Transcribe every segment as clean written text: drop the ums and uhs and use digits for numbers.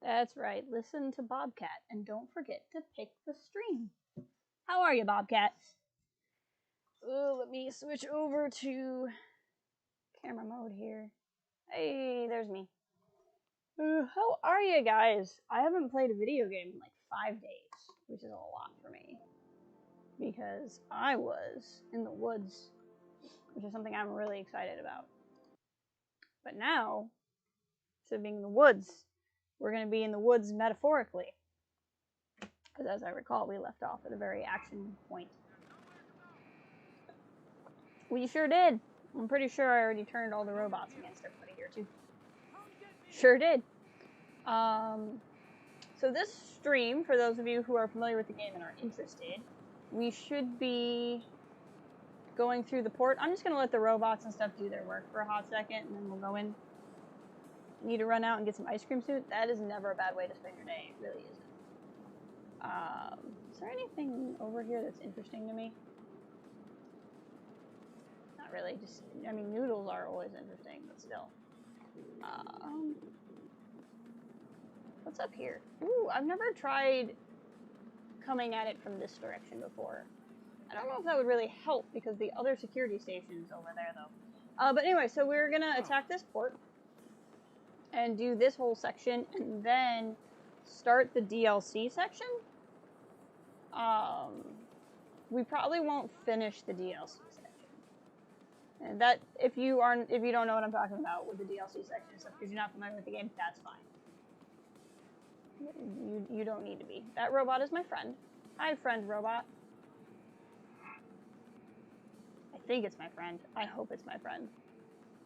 That's right, listen to Bobcat, and don't forget to pick the stream. How are you, Bobcat? Let me switch over to camera mode here. Hey, there's me. How are you guys? I haven't played a video game in like 5 days, which is a lot for me. Because I was in the woods, which is something I'm really excited about. But now, instead of being in the woods, we're going to be in the woods metaphorically. Because as I recall, we left off at a very action point. We sure did. I'm pretty sure I already turned all the robots against everybody here, too. Sure did. So this stream, for those of you who are familiar with the game and are interested, we should be going through the port. I'm just going to let the robots and stuff do their work for a hot second, and then we'll go in. Need to run out and get some ice cream soon? That is never a bad way to spend your day. It really isn't. Is there anything over here that's interesting to me? Not really. Just, I mean, noodles are always interesting, but still. What's up here? Ooh, I've never tried coming at it from this direction before. I don't know if that would really help because the other security station is over there, though. But anyway, so we're gonna attack this port and do this whole section, and then start the DLC section. We probably won't finish the DLC section. And that, if you don't know what I'm talking about with the DLC section and stuff, because you're not familiar with the game, that's fine. You don't need to be. That robot is my friend. Hi, friend robot. I think it's my friend. I hope it's my friend.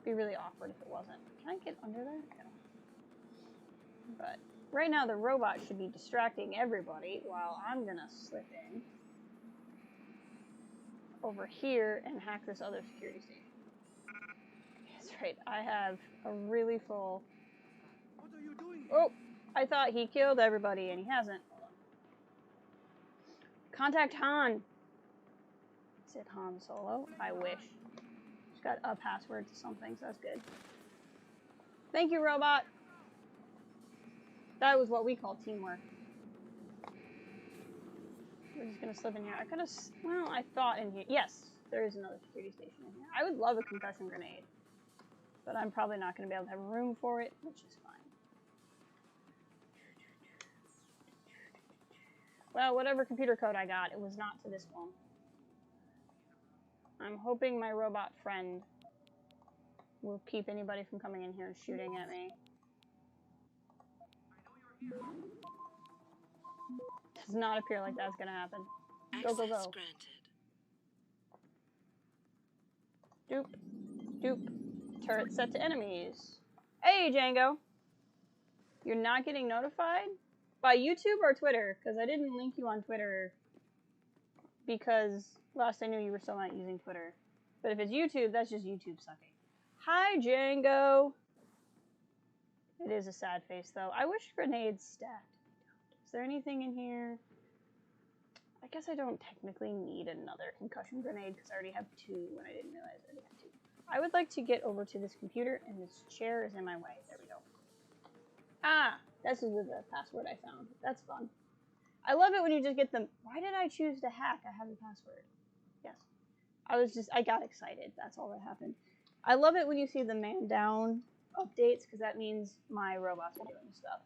It'd be really awkward if it wasn't. Can I get under there? No. But right now the robot should be distracting everybody while I'm gonna slip in over here and hack this other security station. That's right. I have a really full... What are you doing? Oh! I thought he killed everybody, and he hasn't. Contact Han. Is it Han Solo? I wish. It's got a password to something, so that's good. Thank you, robot. That was what we call teamwork. We're just gonna slip in here. I could have... Well, I thought in here... Yes, there is another security station in here. I would love a concussion grenade. But I'm probably not going to be able to have room for it, which is fine. Well, whatever computer code I got, it was not to this one. I'm hoping my robot friend will keep anybody from coming in here and shooting at me. Does not appear like that's gonna happen. Go, go, go. Doop. Doop. Turret set to enemies. Hey, Django. You're not getting notified? By YouTube or Twitter? Because I didn't link you on Twitter. Because last I knew you were still not using Twitter. But if it's YouTube, that's just YouTube sucking. Hi, Django. It is a sad face, though. I wish grenades stacked. Is there anything in here? I guess I don't technically need another concussion grenade because I already have 2 when I didn't realize I had 2. I would like to get over to this computer, and this chair is in my way. There we go. Ah, this is the password I found. That's fun. I love it when you just get them. Why did I choose to hack? I have the password. Yes. I got excited. That's all that happened. I love it when you see the man down updates, because that means my robots are doing stuff.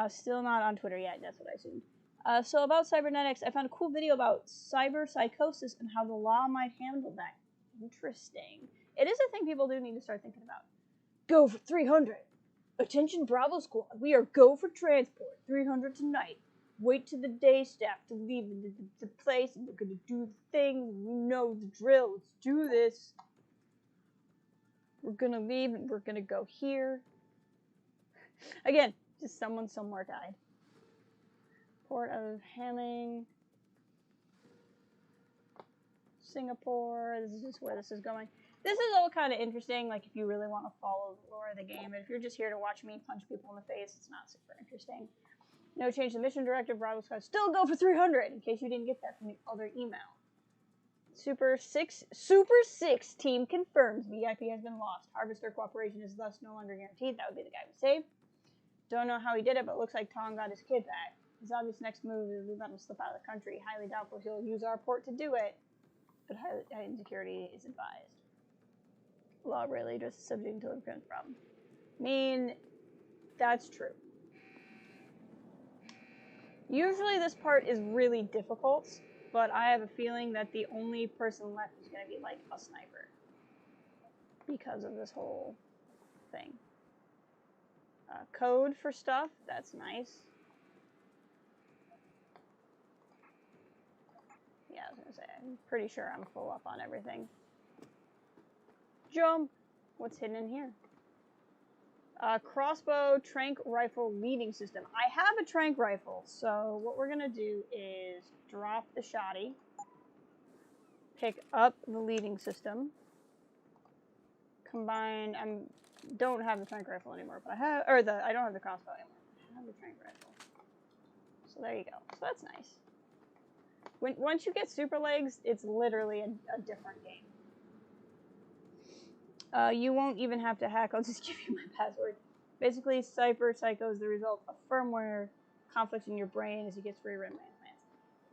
Still not on Twitter yet. That's what I assumed. So about cybernetics, I found a cool video about cyber psychosis and how the law might handle that. Interesting. It is a thing people do need to start thinking about. Go for 300. Attention Bravo Squad. We are go for transport. 300 tonight. Wait till the day staff to leave the place, and we're gonna do the thing. You know the drill. Let's do this. We're gonna leave and we're gonna go here. Again, just someone somewhere died. Port of Hamming. Singapore. This is just where this is going. This is all kind of interesting, like if you really want to follow the lore of the game. But if you're just here to watch me punch people in the face, it's not super interesting. No change to mission directive. Bravo Squad still go for 300, in case you didn't get that from the other email. Super 6 team confirms VIP has been lost. Harvester cooperation is thus no longer guaranteed. That would be the guy we saved. Don't know how he did it, but looks like Tom got his kid back. His obvious next move is we let him slip out of the country. Highly doubtful he'll use our port to do it, but heightened security is advised. Law really just subject to the problem. I mean, that's true. Usually this part is really difficult, but I have a feeling that the only person left is going to be like a sniper because of this whole thing. Code for stuff, that's nice. Yeah, I was going to say, I'm pretty sure I'm full up on everything. Jump! What's hidden in here? Crossbow, trank rifle, leading system. I have a trank rifle, so what we're gonna do is drop the shotty, pick up the leading system, combine. Don't have the trank rifle anymore, but I have, or I don't have the crossbow anymore. I have the trank rifle. So there you go. So that's nice. Once you get super legs, it's literally a different game. You won't even have to hack. I'll just give you my password. Basically, Cypher Psycho is the result of firmware conflict in your brain as you get free RAM implants.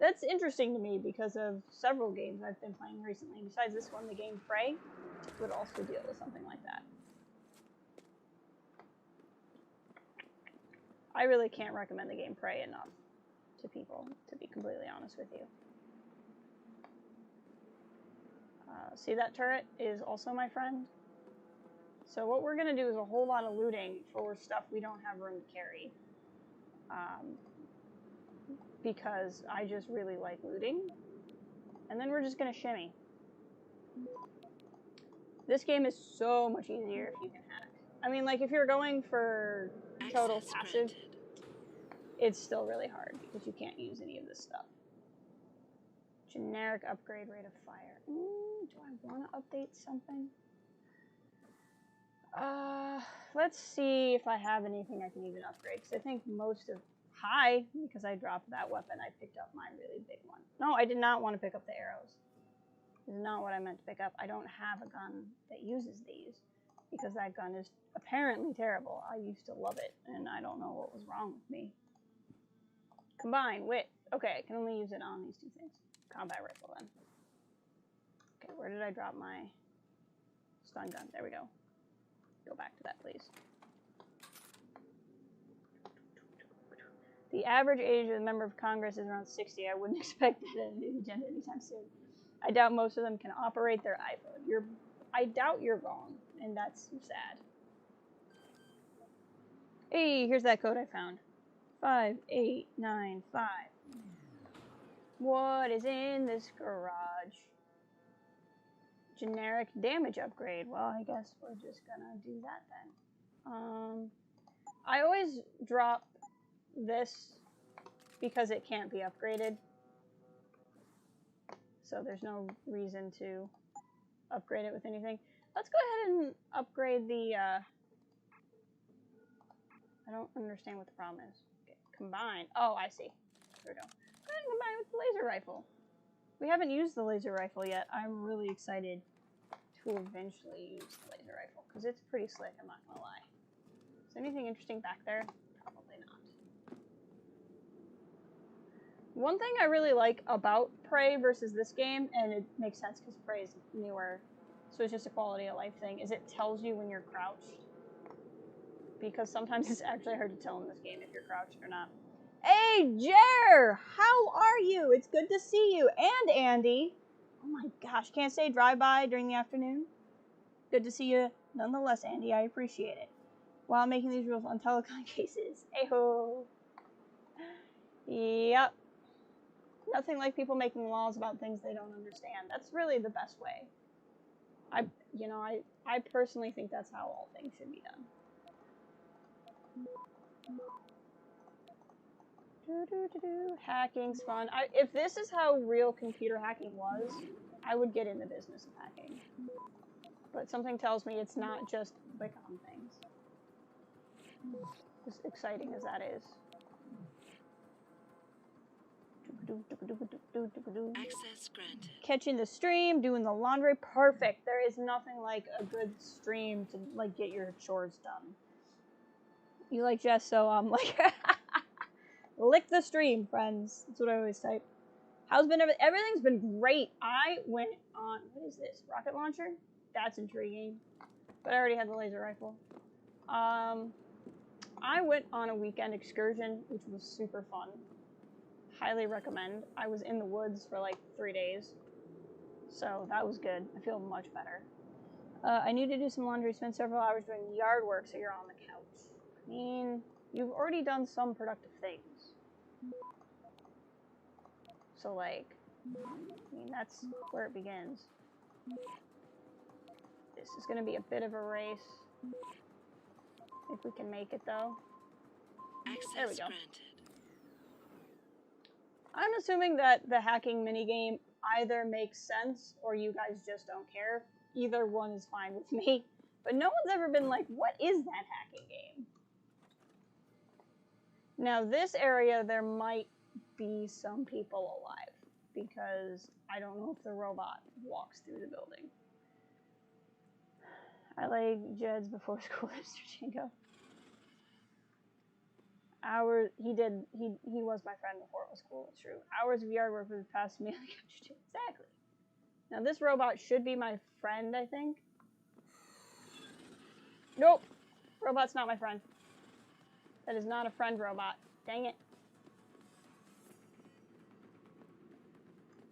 That's interesting to me because of several games I've been playing recently. Besides this one, the game Prey would also deal with something like that. I really can't recommend the game Prey enough to people, to be completely honest with you. See that turret is also my friend. So what we're going to do is a whole lot of looting for stuff we don't have room to carry. Because I just really like looting. And then we're just going to shimmy. This game is so much easier if you can hack. I mean, like, if you're going for total passive, it's still really hard because you can't use any of this stuff. Generic upgrade rate of fire. Do I want to update something? Let's see if I have anything I can even upgrade, because I think most of... Hi, because I dropped that weapon, I picked up my really big one. No, I did not want to pick up the arrows. This is not what I meant to pick up. I don't have a gun that uses these, because that gun is apparently terrible. I used to love it, and I don't know what was wrong with me. Combine, wit. Okay, I can only use it on these two things. Combat rifle, then. Okay, where did I drop my stun gun? There we go. Go back to that, please. The average age of a member of Congress is around 60. I wouldn't expect that in the agenda anytime soon. I doubt most of them can operate their iPhone. I doubt you're wrong, and that's sad. Hey, here's that code I found. 5895. What is in this garage? Generic damage upgrade. Well, I guess we're just gonna do that then. I always drop this because it can't be upgraded. So there's no reason to upgrade it with anything. Let's go ahead and upgrade the, I don't understand what the problem is. Okay, combine. Oh, I see. There we go. Go ahead and combine with the laser rifle. We haven't used the laser rifle yet. I'm really excited to eventually use the laser rifle, because it's pretty slick, I'm not gonna lie. Is anything interesting back there? Probably not. One thing I really like about Prey versus this game, and it makes sense because Prey is newer, so it's just a quality of life thing, is it tells you when you're crouched. Because sometimes it's actually hard to tell in this game if you're crouched or not. Hey, Jer! How are you? It's good to see you. And Andy. Oh my gosh, can't say drive-by during the afternoon. Good to see you nonetheless, Andy. I appreciate it. While making these rules on telecom cases. Hey-ho. Yep. Nothing like people making laws about things they don't understand. That's really the best way. I personally think that's how all things should be done. Hacking's fun. If this is how real computer hacking was, I would get in the business of hacking. But something tells me it's not just click on things. As exciting as that is. Access granted. Catching the stream, doing the laundry, perfect. There is nothing like a good stream to get your chores done. You like Jess, so I'm like, lick the stream, friends. That's what I always type. How's been everything's been great. I went on, what is this? Rocket launcher? That's intriguing. But I already had the laser rifle. I went on a weekend excursion, which was super fun. Highly recommend. I was in the woods for like 3 days. So that was good. I feel much better. I need to do some laundry. Spent several hours doing yard work, so you're on the couch. I mean, you've already done some productive things. So, like, I mean, that's where it begins. This is going to be a bit of a race. If we can make it, though. There we go. I'm assuming that the hacking minigame either makes sense or you guys just don't care. Either one is fine with me. But no one's ever been like, what is that hacking game? Now, this area, there might be some people alive. Because I don't know if the robot walks through the building. I like Jed's before school, Mr. Jingo. He was my friend before it was cool, it's true. Hours of yard work for the past meal. Exactly. Now this robot should be my friend, I think. Nope. Robot's not my friend. That is not a friend robot. Dang it.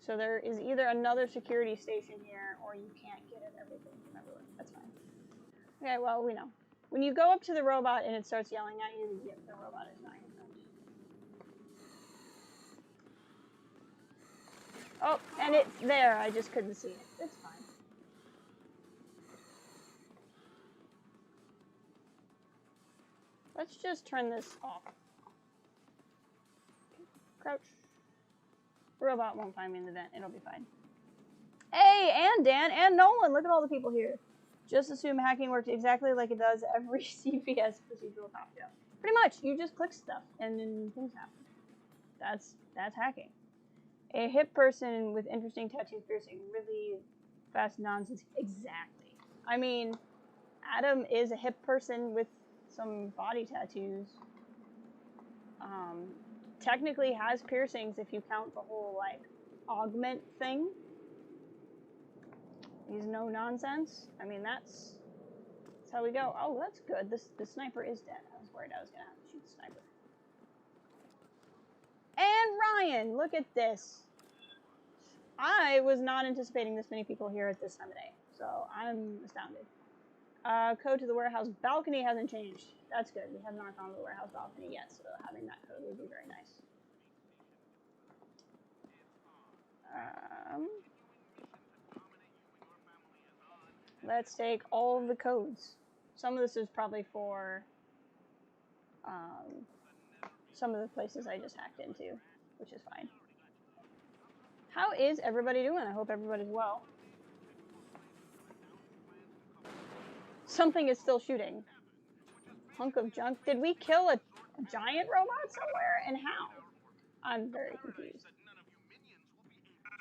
So there is either another security station here, or you can't get at everything from everywhere. That's fine. Okay, well, we know. When you go up to the robot and it starts yelling at you, the robot is not your friend. Oh, and it's there. I just couldn't see it. It's fine. Let's just turn this off. Crouch. Robot won't find me in the vent. It'll be fine. Hey, and Dan, and Nolan. Look at all the people here. Just assume hacking works exactly like it does every CPS procedural top-down. Pretty much. You just click stuff, and then things happen. That's hacking. A hip person with interesting tattoo piercing. Really fast nonsense. Exactly. I mean, Adam is a hip person with some body tattoos. Technically has piercings if you count the whole, like, augment thing. He's no nonsense. I mean, that's how we go. Oh, that's good. The sniper is dead. I was worried I was going to have to shoot the sniper. And Ryan, look at this. I was not anticipating this many people here at this time of day, so I'm astounded. Code to the warehouse balcony hasn't changed. That's good. We have not gone to the warehouse balcony yet, so having that code would be very nice. Let's take all of the codes. Some of this is probably for some of the places I just hacked into, which is fine. How is everybody doing? I hope everybody's well. Something is still shooting. Hunk of junk. Did we kill a giant robot somewhere? And how? I'm very confused.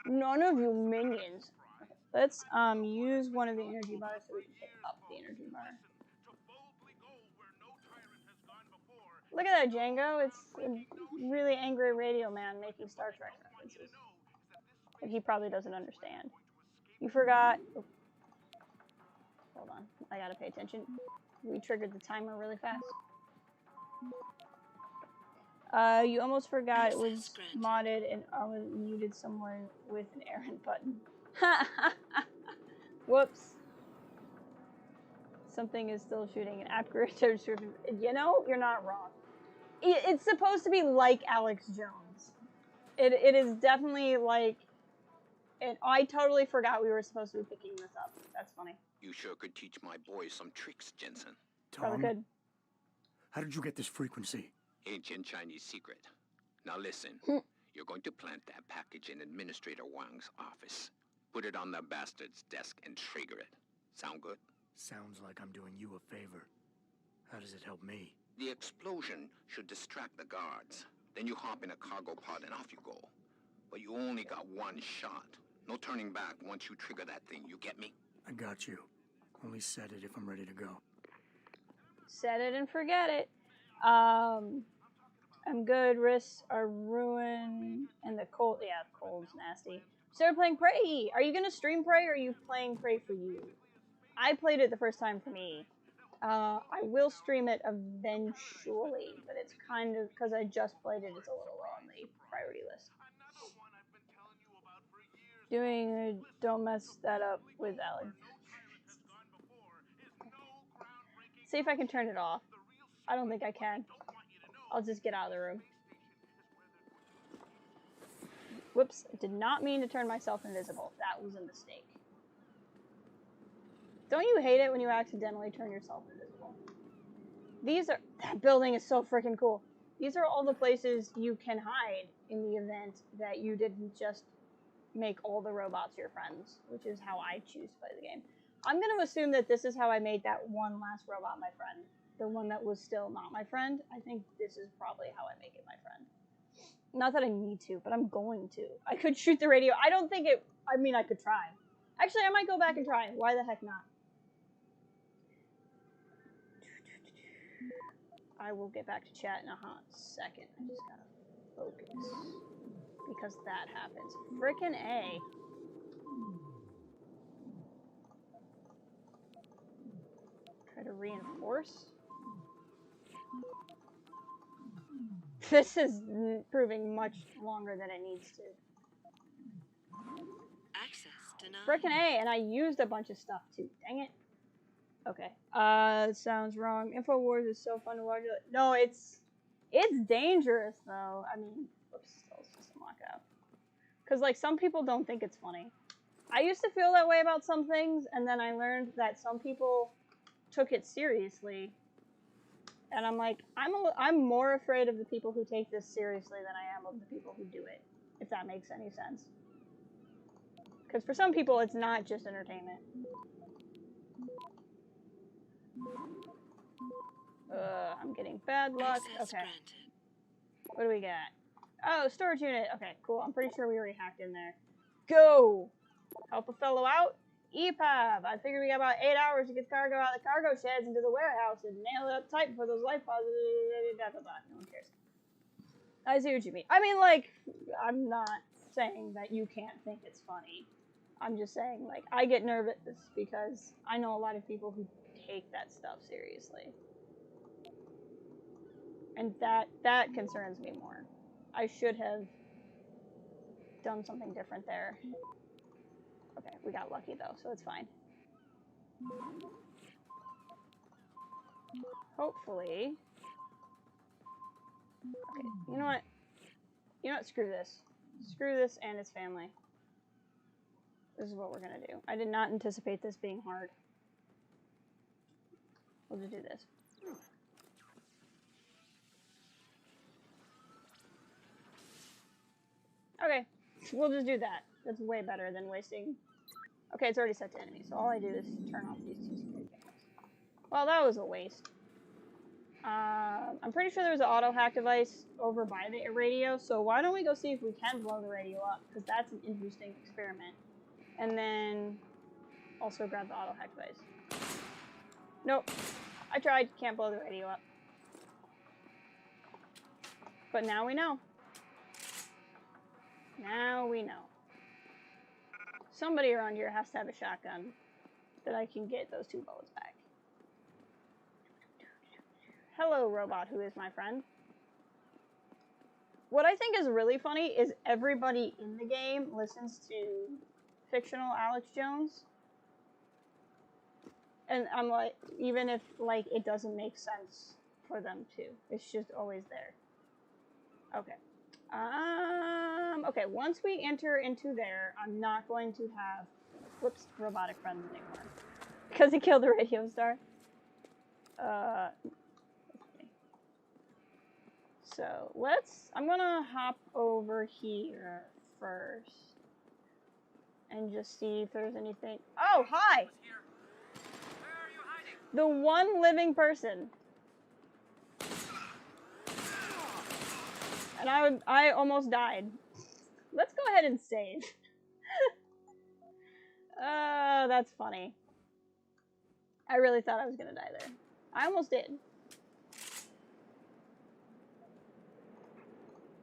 None of you minions. Okay, let's use one of the energy bars so we can pick up the energy bar. Look at that, Django. It's a really angry radio man making Star Trek references. And he probably doesn't understand. You forgot... Oh. Hold on. I gotta pay attention. We triggered the timer really fast. You almost forgot it was modded and I was muted somewhere with an errand button. Whoops. Something is still shooting an accurate description. You know, you're not wrong. It's supposed to be like Alex Jones. It is definitely like... I totally forgot we were supposed to be picking this up. That's funny. You sure could teach my boys some tricks, Jensen. Probably could. How did you get this frequency? Ancient Chinese secret. Now listen, you're going to plant that package in Administrator Wang's office. Put it on the bastard's desk and trigger it. Sound good? Sounds like I'm doing you a favor. How does it help me? The explosion should distract the guards. Then you hop in a cargo pod and off you go. But you only got one shot. No turning back once you trigger that thing, you get me? I got you. Only set it if I'm ready to go. Set it and forget it. I'm good. Wrists are ruined, and the cold. Yeah, the cold's nasty. Started playing Prey. Are you gonna stream Prey, or are you playing Prey for you? I played it the first time for me. I will stream it eventually, but it's kind of because I just played it. It's a little low on the priority list. Don't mess that up with Alan. See if I can turn it off. I don't think I can. I'll just get out of the room. Whoops, I did not mean to turn myself invisible. That was a mistake. Don't you hate it when you accidentally turn yourself invisible? That building is so freaking cool. These are all the places you can hide in the event that you didn't just make all the robots your friends, which is how I choose to play the game. I'm going to assume that this is how I made that one last robot my friend. The one that was still not my friend. I think this is probably how I make it my friend. Not that I need to, but I'm going to. I could shoot the radio. I don't think it... I mean, I could try. Actually, I might go back and try. Why the heck not? I will get back to chat in a hot second. I just gotta focus. Because that happens. Frickin' A. Try to reinforce. This is proving much longer than it needs to. Access denied. Frickin' A, and I used a bunch of stuff too. Dang it. Okay. It sounds wrong. InfoWars is so fun to watch. No, it's dangerous though. I mean, whoops, system lockout. Because like some people don't think it's funny. I used to feel that way about some things, and then I learned that some people took it seriously. And I'm like, I'm more afraid of the people who take this seriously than I am of the people who do it, if that makes any sense. Because for some people, it's not just entertainment. I'm getting bad luck. Access Okay. granted. What do we got? Oh, storage unit. Okay, cool. I'm pretty sure we already hacked in there. Go! Help a fellow out? EPAB! I figured we got about 8 hours to get cargo out of the cargo sheds into the warehouse and nail it up tight before those life pods. No one cares. I see what you mean. I mean, like, I'm not saying that you can't think it's funny. I'm just saying, like, I get nervous because I know a lot of people who take that stuff seriously. And that concerns me more. I should have done something different there. Okay, we got lucky though, so it's fine. Hopefully. Okay, you know what? You know what? Screw this. Screw this and its family. This is what we're gonna do. I did not anticipate this being hard. We'll just do this. Okay, we'll just do that. That's way better than wasting... Okay, it's already set to enemy, so all I do is turn off these two security cameras. Well, that was a waste. I'm pretty sure there was an auto-hack device over by the radio, so why don't we go see if we can blow the radio up, because that's an interesting experiment. And then also grab the auto-hack device. Nope. I tried. Can't blow the radio up. But now we know. Now we know. Somebody around here has to have a shotgun that I can get those 2 bullets back. Hello, robot who is my friend. What I think is really funny is everybody in the game listens to fictional Alex Jones. And I'm like, even if like it doesn't make sense for them to, it's just always there. Okay. Okay, once we enter into there, I'm not going to have, whoops, robotic friends anymore. Because he killed the radio star. So, I'm gonna hop over here first. And just see if there's anything. Oh, hi! The one living person. And I almost died. Let's go ahead and save. That's funny. I really thought I was gonna die there. I almost did.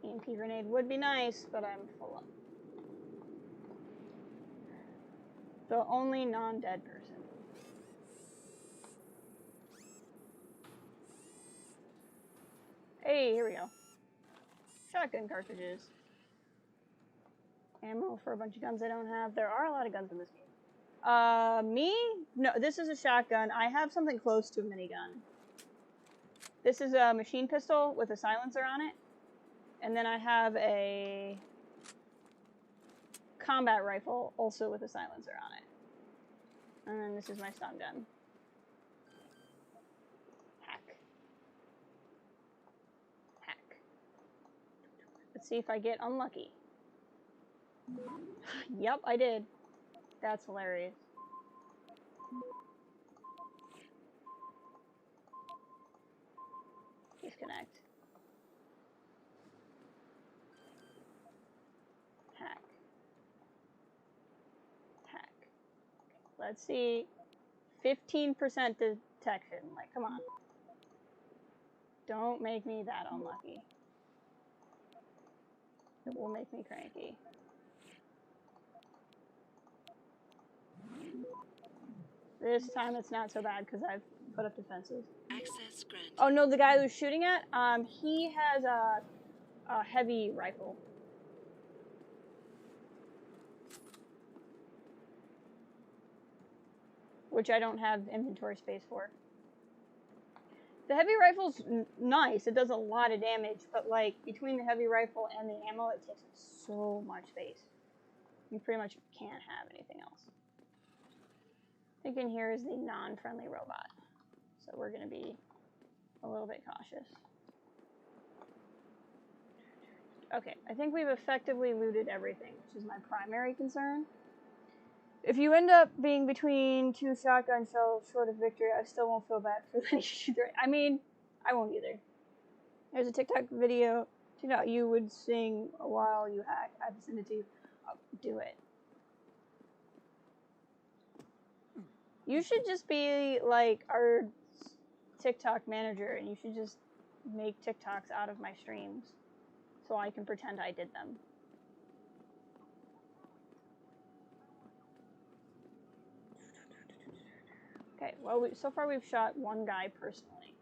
EMP grenade would be nice, but I'm full up. The only non-dead person. Hey, here we go. Shotgun cartridges. Ammo for a bunch of guns I don't have. There are a lot of guns in this game. Me? No, this is a shotgun. I have something close to a minigun. This is a machine pistol with a silencer on it. And then I have a combat rifle, also with a silencer on it. And then this is my stun gun. Hack. Hack. Let's see if I get unlucky. Yep, I did. That's hilarious. Disconnect. Hack. Hack. Let's see. 15% detection. Like, come on. Don't make me that unlucky. It will make me cranky. This time it's not so bad because I've put up defenses. Access granted. Oh no, the guy who's shooting at, he has a heavy rifle. Which I don't have inventory space for. The heavy rifle's nice, it does a lot of damage, but like, between the heavy rifle and the ammo, it takes so much space. You pretty much can't have anything else. I think in here is the non-friendly robot. So we're gonna be a little bit cautious. Okay, I think we've effectively looted everything, which is my primary concern. If you end up being between two shotgun shells short of victory, I still won't feel bad for letting you through. I mean, I won't either. There's a TikTok video, you would sing while you hack. I've sent it to you. Do it. You should just be like our TikTok manager, and you should just make TikToks out of my streams so I can pretend I did them. Okay, well, so far we've shot one guy personally.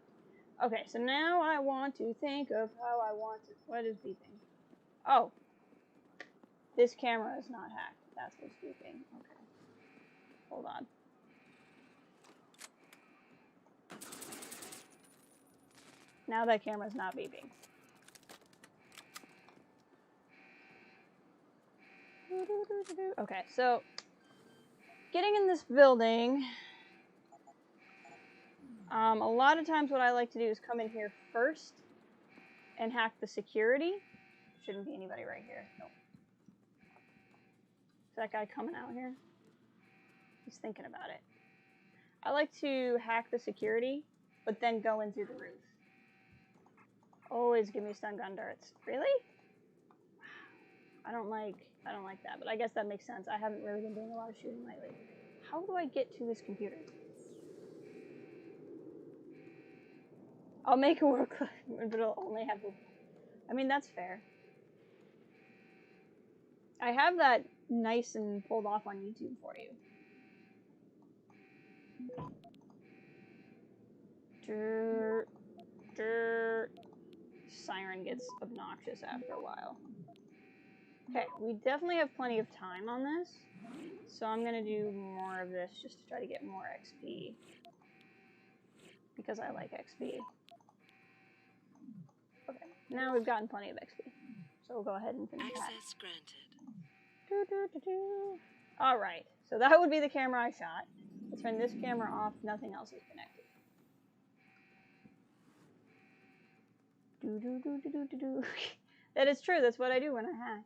Okay, so now I want to think of how I want to... What is beeping? Oh. This camera is not hacked. That's what's beeping. Okay. Hold on. Now that camera's not beeping. Okay, so... Getting in this building... a lot of times what I like to do is come in here first and hack the security. Shouldn't be anybody right here. Nope. Is that guy coming out here? He's thinking about it. I like to hack the security, but then go in through the roof. Always give me stun gun darts. Really? I don't like that, but I guess that makes sense. I haven't really been doing a lot of shooting lately. How do I get to this computer? I'll make it work, but it'll only have... I mean, that's fair. I have that nice and pulled off on YouTube for you. Siren gets obnoxious after a while. Okay, we definitely have plenty of time on this, so I'm gonna do more of this just to try to get more XP. Because I like XP. Okay, now we've gotten plenty of XP. So we'll go ahead and finish that. Access granted. Alright, so that would be the camera I shot. Let's turn this camera off, nothing else is connected. That is true, that's what I do when I hack.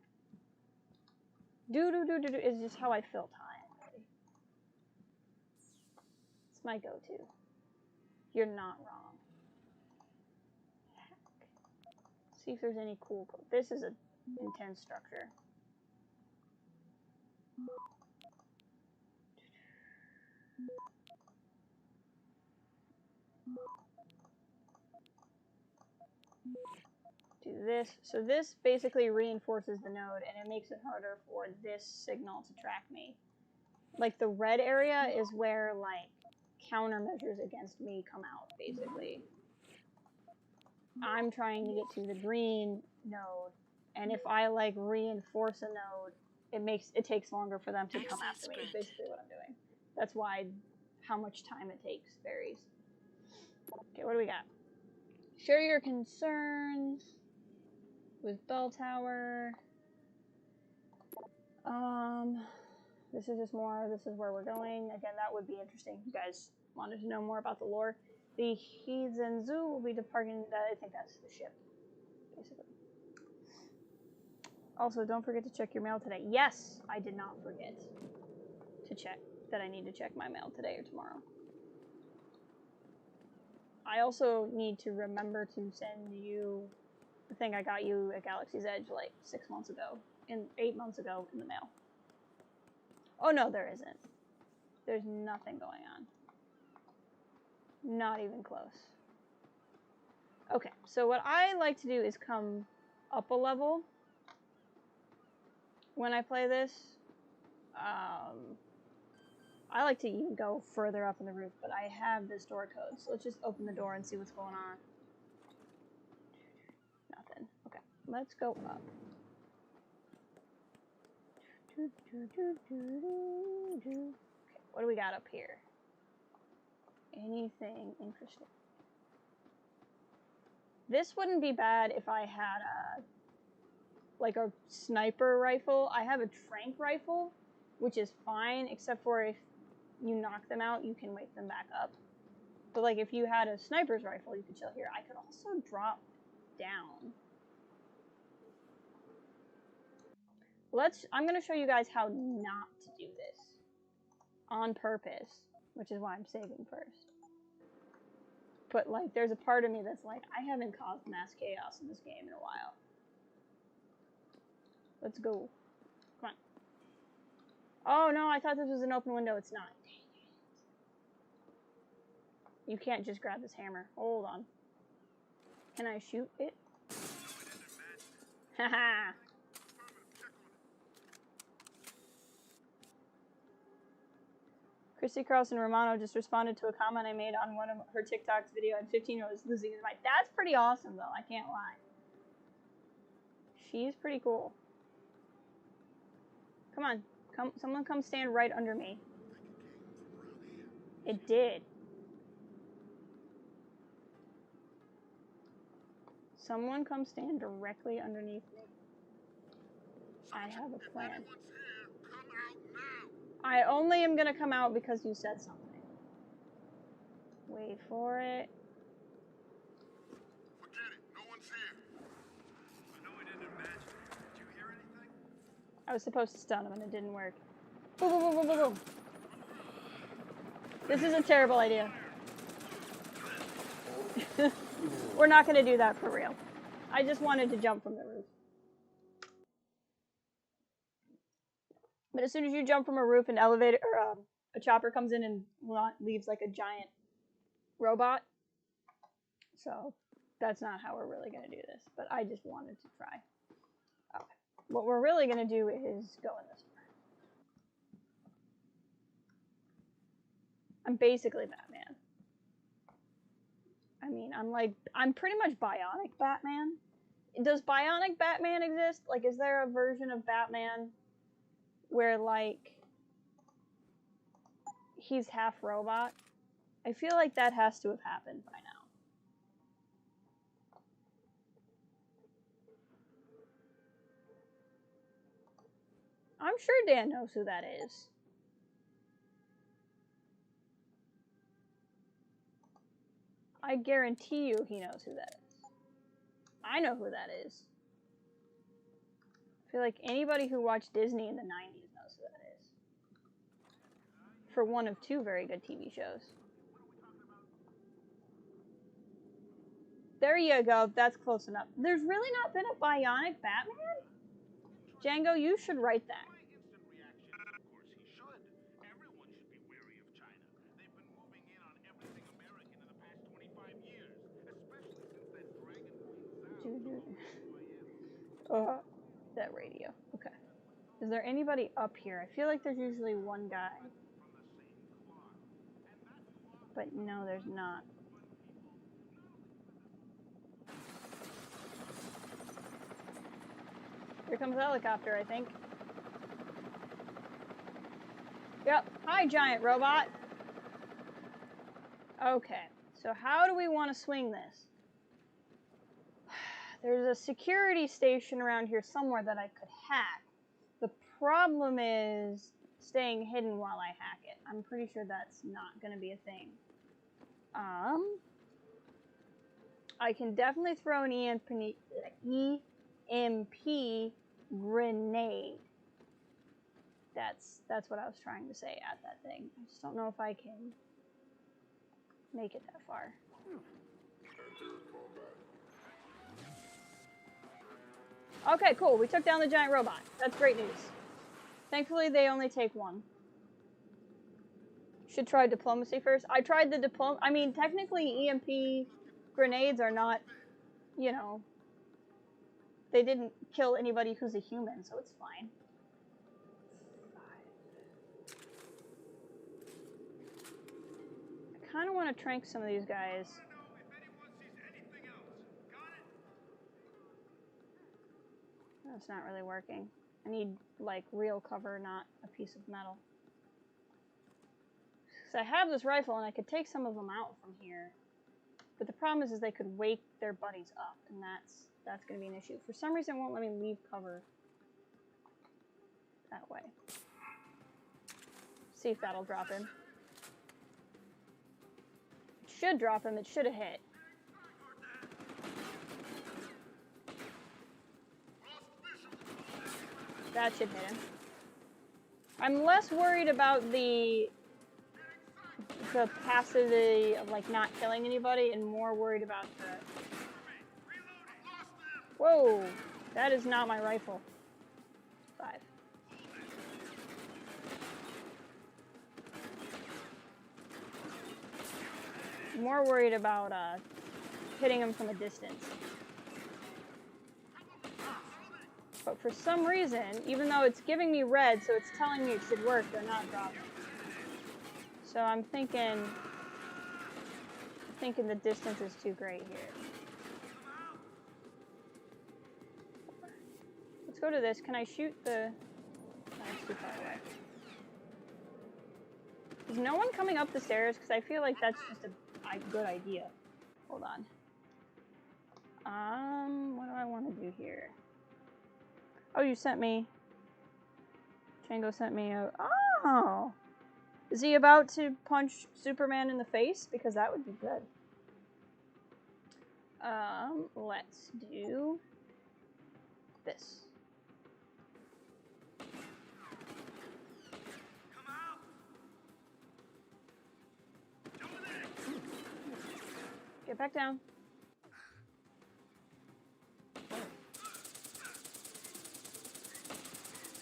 Is just how I fill time. It's my go-to. You're not wrong. Hack. See if there's any cool code. This is an intense structure. do this. So this basically reinforces the node, and it makes it harder for this signal to track me. Like, the red area is where, like, countermeasures against me come out, basically. I'm trying to get to the green node, and if I, like, reinforce a node, it takes longer for them to come after me, is basically what I'm doing. That's why how much time it takes varies. Okay, what do we got? Share your concerns with Bell Tower. This is just more, this is where we're going. Again, that would be interesting if you guys wanted to know more about the lore. The Hizenzu will be departing, I think that's the ship, basically. Also, don't forget to check your mail today. Yes, I did not forget to check that I need to check my mail today or tomorrow. I also need to remember to send you the thing I got you at Galaxy's Edge like 8 months ago in the mail. Oh no, there isn't. There's nothing going on. Not even close. Okay, so what I like to do is come up a level when I play this. I like to even go further up in the roof, but I have this door code, so let's just open the door and see what's going on. Nothing. Okay, let's go up. Okay, what do we got up here? Anything interesting? This wouldn't be bad if I had a sniper rifle. I have a trank rifle, which is fine, except for if you knock them out, you can wake them back up. But like if you had a sniper's rifle, you could chill here. I could also drop down. I'm gonna show you guys how not to do this on purpose, which is why I'm saving first. But like, there's a part of me that's like, I haven't caused mass chaos in this game in a while. Let's go. Come on. Oh no, I thought this was an open window. It's not. Dang it. You can't just grab this hammer. Hold on. Can I shoot it? Haha. Christy Carlson Romano just responded to a comment I made on one of her TikToks video and 15-year-old losing his mind. That's pretty awesome, though. I can't lie. She's pretty cool. Come on. Someone come stand right under me. It did. Someone come stand directly underneath me. I have a plan. I only am gonna come out because you said something. Wait for it. Forget it. No one's here. I know I didn't imagine. Did you hear anything? I was supposed to stun him and it didn't work. Boom, boom, boom, boom, boom, boom. This is a terrible idea. We're not gonna do that for real. I just wanted to jump from the roof. But as soon as you jump from a roof, an elevator or a chopper comes in and leaves like a giant robot. So that's not how we're really going to do this. But I just wanted to try. Okay. What we're really going to do is go in this way. I'm basically Batman. I mean, I'm pretty much Bionic Batman. Does Bionic Batman exist? Like, is there a version of Batman where, like, he's half robot? I feel like that has to have happened by now. I'm sure Dan knows who that is. I guarantee you he knows who that is. I know who that is. I feel like anybody who watched Disney in the 90s knows who that is. For one of two very good TV shows. There you go. That's close enough. There's really not been a Bionic Batman? Django, you should write that. My instant reaction, of course he should. Everyone should be wary of China. They've been moving in on everything American in the past 25 years, especially since that Dragon Queen Zhao. That radio. Okay. Is there anybody up here? I feel like there's usually one guy. But no, there's not. Here comes the helicopter, I think. Yep. Hi, giant robot. Okay. So how do we want to swing this? There's a security station around here somewhere that I could hack. The problem is staying hidden while I hack it. I'm pretty sure that's not going to be a thing. I can definitely throw an EMP grenade. That's what I was trying to say at that thing. I just don't know if I can make it that far. Okay, cool. We took down the giant robot. That's great news. Thankfully, they only take one. Should try diplomacy first. I tried the I mean, technically, EMP grenades are not, you know, they didn't kill anybody who's a human, so it's fine. I kind of want to trank some of these guys. That's not really working. I need, like, real cover, not a piece of metal. So I have this rifle, and I could take some of them out from here. But the problem is they could wake their buddies up, and that's going to be an issue. For some reason, it won't let me leave cover that way. See if that'll drop him. It should drop him. It should have hit. That should hit him. I'm less worried about the capacity of, like, not killing anybody and more worried about the... Whoa! That is not my rifle. 5. More worried about hitting him from a distance. But for some reason, even though it's giving me red, so it's telling me it should work, they're not dropping. So I'm thinking the distance is too great here. Let's go to this. Can I shoot the... No, it's too far away. Is no one coming up the stairs? Because I feel like that's just a good idea. Hold on. What do I want to do here? Oh, you sent me... Django sent me a... Oh! Is he about to punch Superman in the face? Because that would be good. Let's do this. Get back down.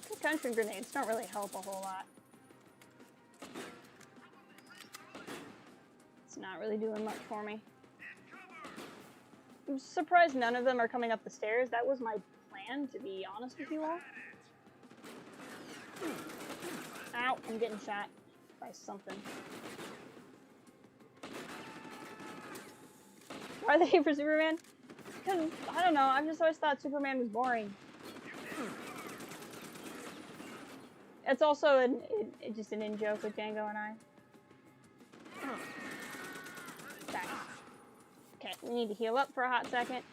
Concussion grenades don't really help a whole lot. It's not really doing much for me. I'm surprised none of them are coming up the stairs. That was my plan, to be honest with you all. Ow, I'm getting shot by something. Why are they here for Superman? Because, I don't know, I've just always thought Superman was boring. It's also just an in-joke with Django and I. Okay, we need to heal up for a hot second.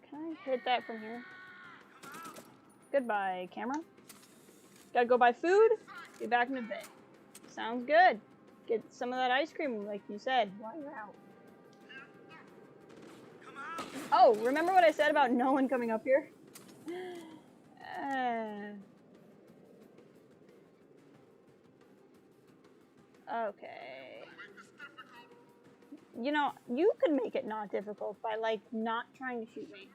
Can I hit that from here? Goodbye, camera. Gotta go buy food. Be back in a bit. Sounds good. Get some of that ice cream, like you said, while you're out. Oh, remember what I said about no one coming up here? Okay. You know, you could make it not difficult by, like, not trying to shoot me.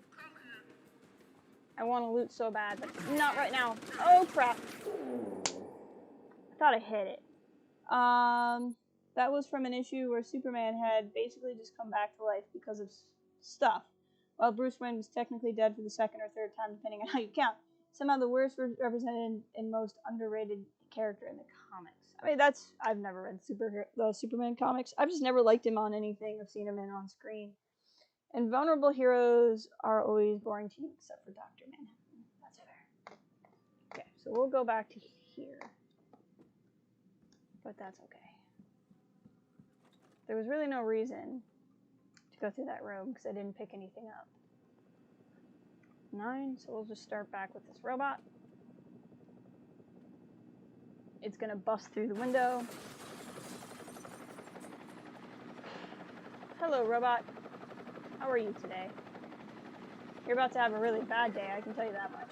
I want to loot so bad, but not right now. Oh, crap. I thought I hit it. That was from an issue where Superman had basically just come back to life because of stuff, while Bruce Wayne was technically dead for the second or third time, depending on how you count. Somehow the worst represented and most underrated character in the comics. I mean, I've never read the Superman comics. I've just never liked him on anything I've seen him in on screen. And vulnerable heroes are always boring to you, except for Dr. Manhattan. That's fair. Okay, so we'll go back to here. But that's okay. There was really no reason to go through that room because I didn't pick anything up. 9, so we'll just start back with this robot. It's gonna bust through the window. Hello, robot. How are you today? You're about to have a really bad day, I can tell you that much.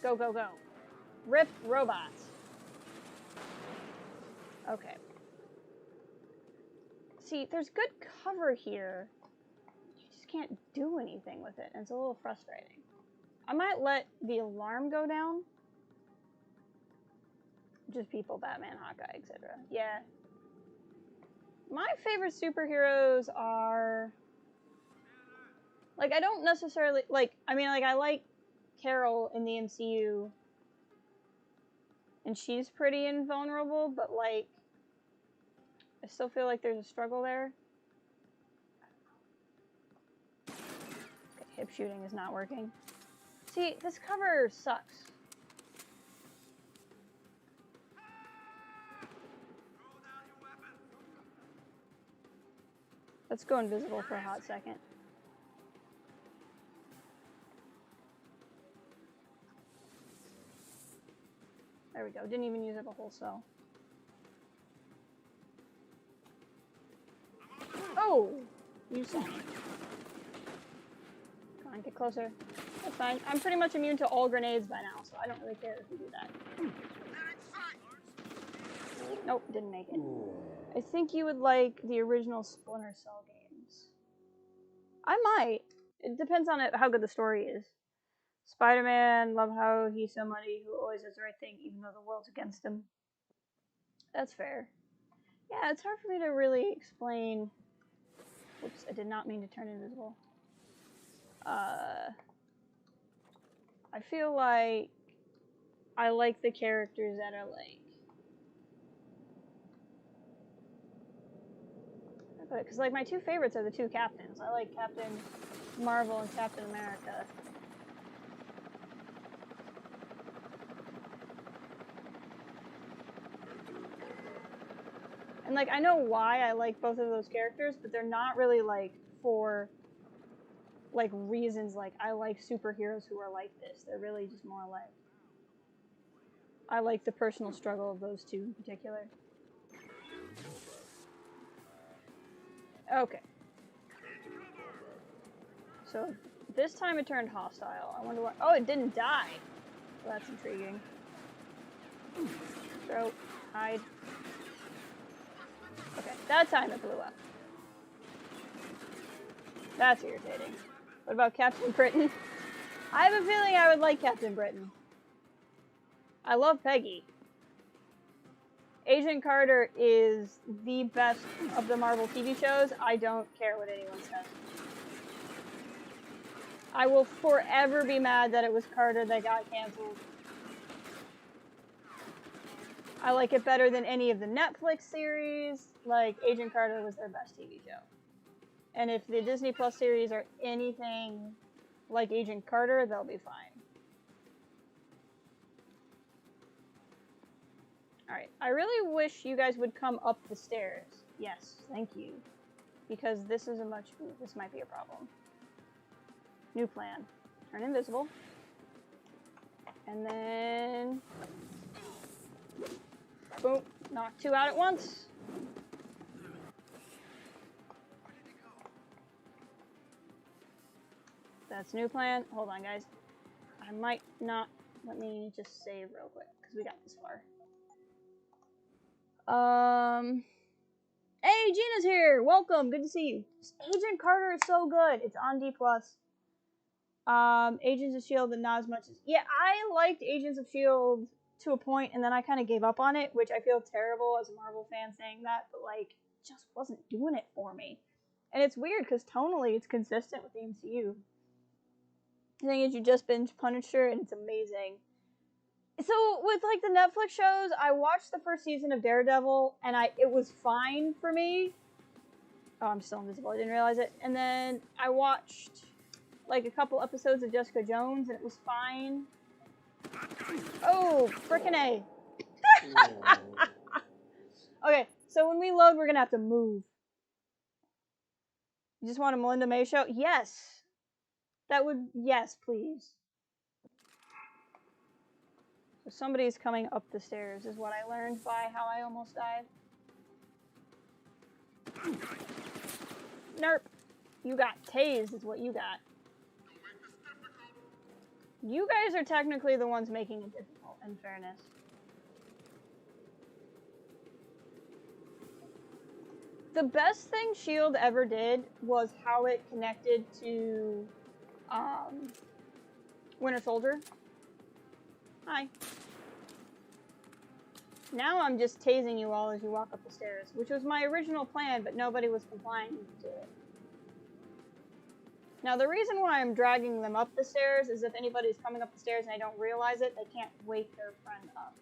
Go, go, go. Rip robots. Okay. See, there's good cover here. You just can't do anything with it, and it's a little frustrating. I might let the alarm go down. Just people, Batman, Hawkeye, etc. Yeah. My favorite superheroes are... Like, I don't necessarily... Like, I mean, like, I like Carol in the MCU. And she's pretty invulnerable, but, like... I still feel like there's a struggle there. Okay, hip shooting is not working. See, this cover sucks. Let's go invisible for a hot second. There we go. Didn't even use up a whole cell. Oh! You saw me. Come on, get closer. That's fine. I'm pretty much immune to all grenades by now, so I don't really care if you do that. Nope, didn't make it. I think you would like the original Splinter Cell games. I might. It depends on how good the story is. Spider-Man, love how he's somebody who always does the right thing even though the world's against him. That's fair. Yeah, it's hard for me to really explain... Whoops, I did not mean to turn invisible. I feel like I like the characters that are like... Because like my two favorites are the two captains. I like Captain Marvel and Captain America. And like I know why I like both of those characters, but they're not really like for like reasons like I like superheroes who are like this. They're really just more like I like the personal struggle of those two in particular. Okay. So this time it turned hostile. I wonder what... Oh, it didn't die. Well, that's intriguing. Throw. Hide. Okay, that time it blew up. That's irritating. What about Captain Britain? I have a feeling I would like Captain Britain. I love Peggy. Agent Carter is the best of the Marvel TV shows. I don't care what anyone says. I will forever be mad that it was Carter that got canceled. I like it better than any of the Netflix series. Like, Agent Carter was their best TV show. And if the Disney Plus series are anything like Agent Carter, they'll be fine. Alright, I really wish you guys would come up the stairs. Yes, thank you. Because this is this might be a problem. New plan. Turn invisible. And then... boom. Knock two out at once. That's new plan. Hold on, guys. I might not... Let me just save real quick, because we got this far. Hey, Gina's here! Welcome! Good to see you. Agent Carter is so good. It's on D+. Agents of S.H.I.E.L.D., but not as much as... Yeah, I liked Agents of S.H.I.E.L.D. to a point, and then I kind of gave up on it, which I feel terrible as a Marvel fan saying that, but, like, it just wasn't doing it for me. And it's weird, because tonally, it's consistent with the MCU. The thing is, you just binge Punisher, and it's amazing. So, with, like, the Netflix shows, I watched the first season of Daredevil, and it was fine for me. Oh, I'm still invisible, I didn't realize it. And then I watched, like, a couple episodes of Jessica Jones, and it was fine. Oh, frickin' A. Okay, so when we load, we're gonna have to move. You just want a Melinda May show? Yes. That would, yes, please. So somebody's coming up the stairs, is what I learned by how I almost died. Nerp. You got tased, is what you got. You guys are technically the ones making it difficult, in fairness. The best thing S.H.I.E.L.D. ever did was how it connected to Winter Soldier. Hi. Now I'm just tasing you all as you walk up the stairs, which was my original plan, but nobody was complying to it. Now, the reason why I'm dragging them up the stairs is if anybody's coming up the stairs and I don't realize it, they can't wake their friend up.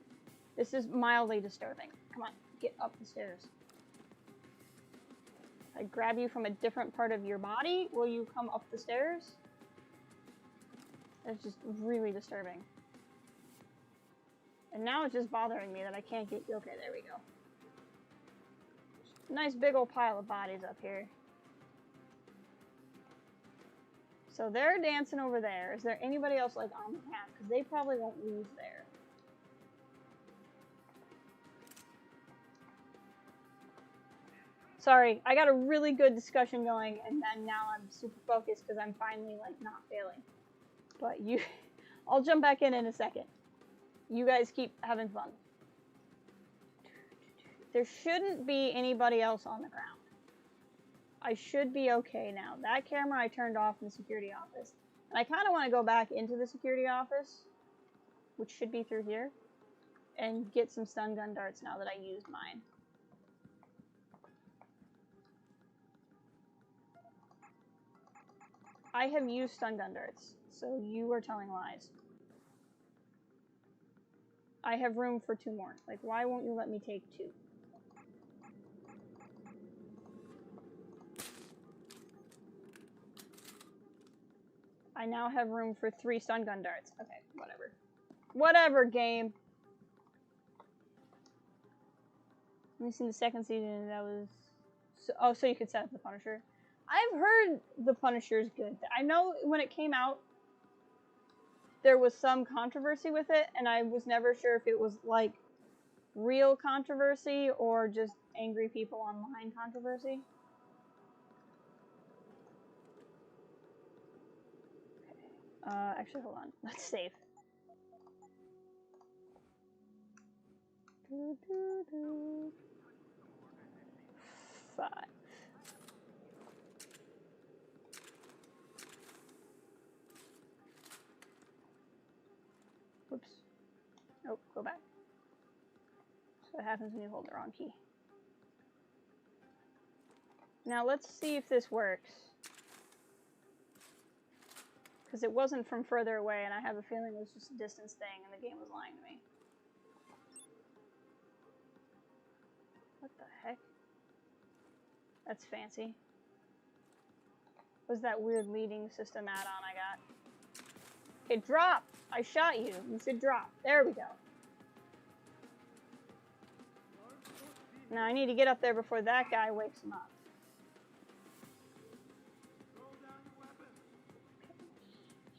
This is mildly disturbing. Come on, get up the stairs. If I grab you from a different part of your body, will you come up the stairs? It's just really disturbing. And now it's just bothering me that I can't get... Okay, there we go. Nice big old pile of bodies up here. So they're dancing over there. Is there anybody else like on the path? Because they probably won't lose there. Sorry, I got a really good discussion going, and then now I'm super focused because I'm finally like not failing. But I'll jump back in a second. You guys keep having fun. There shouldn't be anybody else on the ground. I should be okay now. That camera I turned off in the security office. And I kind of want to go back into the security office, which should be through here, and get some stun gun darts now that I used mine. I have used stun gun darts, so you are telling lies. I have room for 2 more. Like, why won't you let me take 2? I now have room for 3 stun gun darts. Okay, whatever. Whatever, game. Let me see the second season. That was... so you could set up the Punisher. I've heard the Punisher's good. I know when it came out, there was some controversy with it, and I was never sure if it was, like, real controversy or just angry people online controversy. Actually, hold on. Let's save. 5. Whoops. Oh, go back. So what happens when you hold the wrong key. Now let's see if this works. Because it wasn't from further away, and I have a feeling it was just a distance thing, and the game was lying to me. What the heck? That's fancy. What was that weird leading system add-on I got? Okay, drop! I shot you. You should drop. There we go. Now I need to get up there before that guy wakes him up.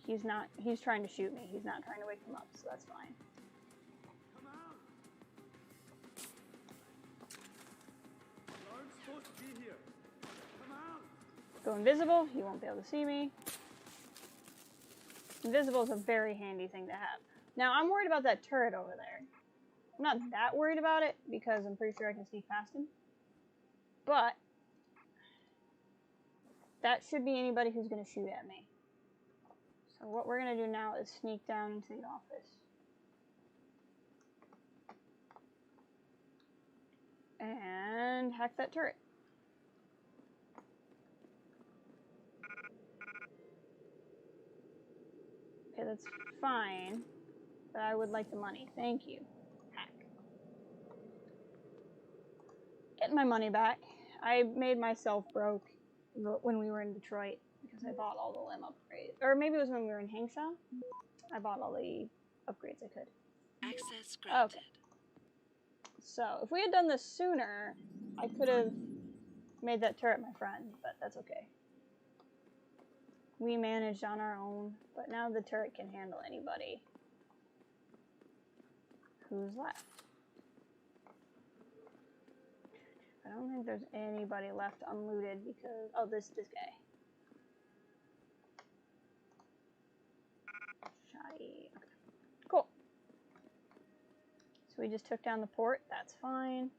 He's trying to shoot me. He's not trying to wake him up, so that's fine. Come out. You aren't supposed to be here. Come out. Go invisible. He won't be able to see me. Invisible is a very handy thing to have. Now, I'm worried about that turret over there. I'm not that worried about it, because I'm pretty sure I can sneak past him. But that should be anybody who's going to shoot at me. So So what we're gonna do now is sneak down into the office. And hack that turret. Okay, that's fine. But I would like the money. Thank you. Hack. Get my money back. I made myself broke when we were in Detroit because I bought all the limb upgrades. Or maybe it was when we were in Hengsha. I bought all the upgrades I could. Access granted. Okay. So, if we had done this sooner, I could have made that turret my friend, but that's okay. We managed on our own, but now the turret can handle anybody. Who's left? I don't think there's anybody left unlooted because... Oh, this guy. Shoddy. Okay. Cool. So we just took down the port. That's fine.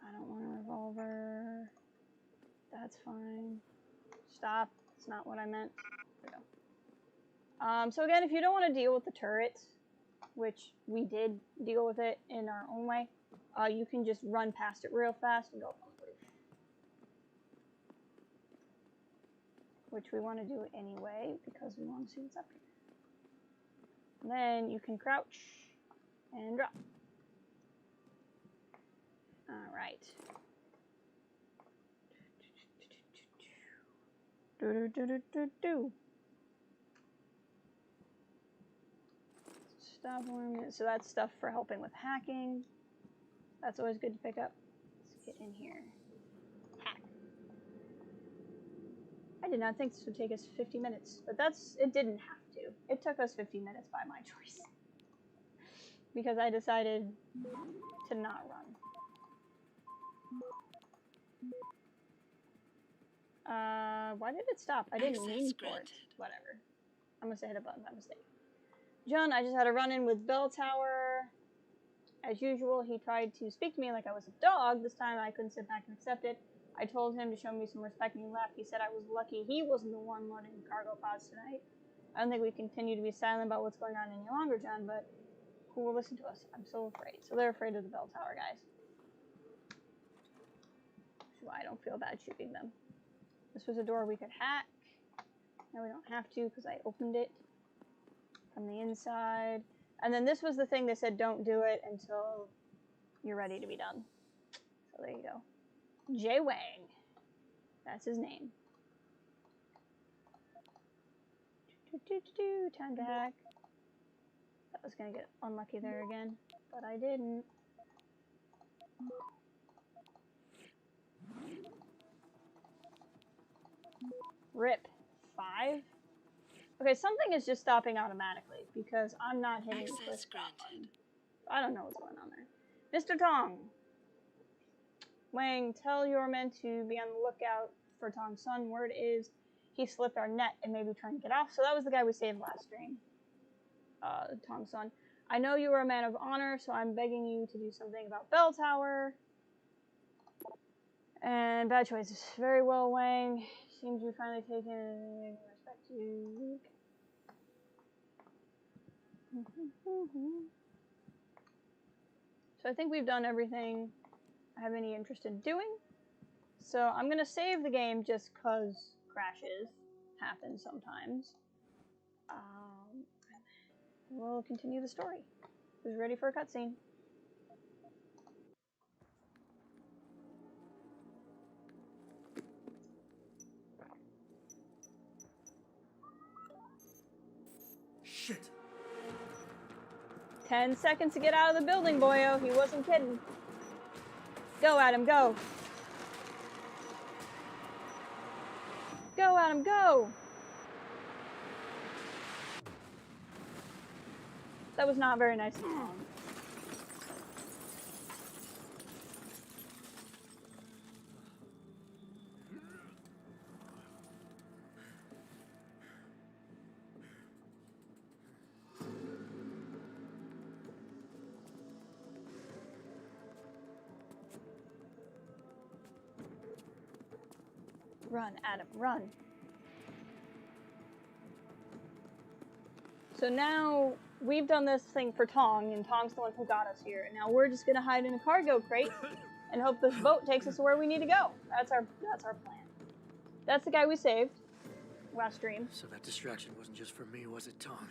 I don't want a revolver. That's fine. Stop. That's not what I meant. There we go. So again, if you don't want to deal with the turrets, which we did deal with it in our own way, you can just run past it real fast and go up on the roof. Which we want to do anyway, because we want to see what's up here. And then you can crouch and drop. Alright. Stop 1 minute. So that's stuff for helping with hacking. That's always good to pick up. Let's get in here. Hack. I did not think this would take us 50 minutes, but it didn't have to. It took us 50 minutes by my choice. Because I decided to not run. Why did it stop? I didn't mean for it. Whatever. I must have hit a button by mistake. John, I just had a run-in with Bell Tower. As usual, he tried to speak to me like I was a dog. This time I couldn't sit back and accept it. I told him to show me some respect and he laughed. He said I was lucky he wasn't the one loading cargo pods tonight. I don't think we continue to be silent about what's going on any longer, John, but who will listen to us? I'm so afraid. So they're afraid of the Bell Tower, guys. So I don't feel bad shooting them. This was a door we could hack. Now we don't have to because I opened it from the inside. And then this was the thing they said don't do it until you're ready to be done. So there you go. Jay Wang. That's his name. Time to hack. I was gonna get unlucky there again, but I didn't. Rip. 5? Okay, something is just stopping automatically because I'm not hitting the push stop button. I don't know what's going on there. Mr. Tong. Wang, tell your men to be on the lookout for Tong's son. Word is he slipped our net and may be trying to get off. So that was the guy we saved last stream. Tong's son. I know you are a man of honor, so I'm begging you to do something about Bell Tower. And bad choices. Very well, Wang. Seems you've finally taken respect to you. So I think we've done everything I have any interest in doing. So I'm going to save the game just because crashes happen sometimes. We'll continue the story. Who's ready for a cutscene? Shit. 10 seconds to get out of the building, boyo. He wasn't kidding. Go, Adam, go. Go, Adam, go. That was not very nice of Tom. Run, Adam, run. So now we've done this thing for Tong, and Tong's the one who got us here. And now we're just gonna hide in a cargo crate and hope this boat takes us to where we need to go. That's our plan. That's the guy we saved last stream. So that distraction wasn't just for me, was it, Tom?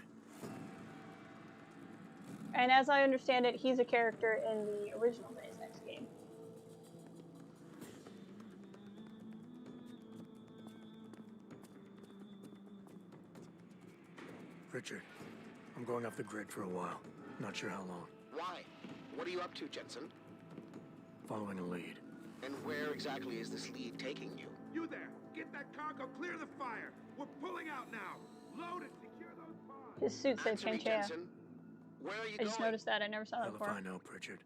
And as I understand it, he's a character in the original Deus Ex game. Richard, I'm going off the grid for a while. Not sure how long. Why? What are you up to, Jensen? Following a lead. And where exactly is this lead taking you? You there! Get that cargo clear the fire! We're pulling out now! Load it! Secure those pods! His suit said Answer me, Hengsha. Jensen. Where are you I just going? noticed that. I never saw that Hell if before. I know, Pritchard.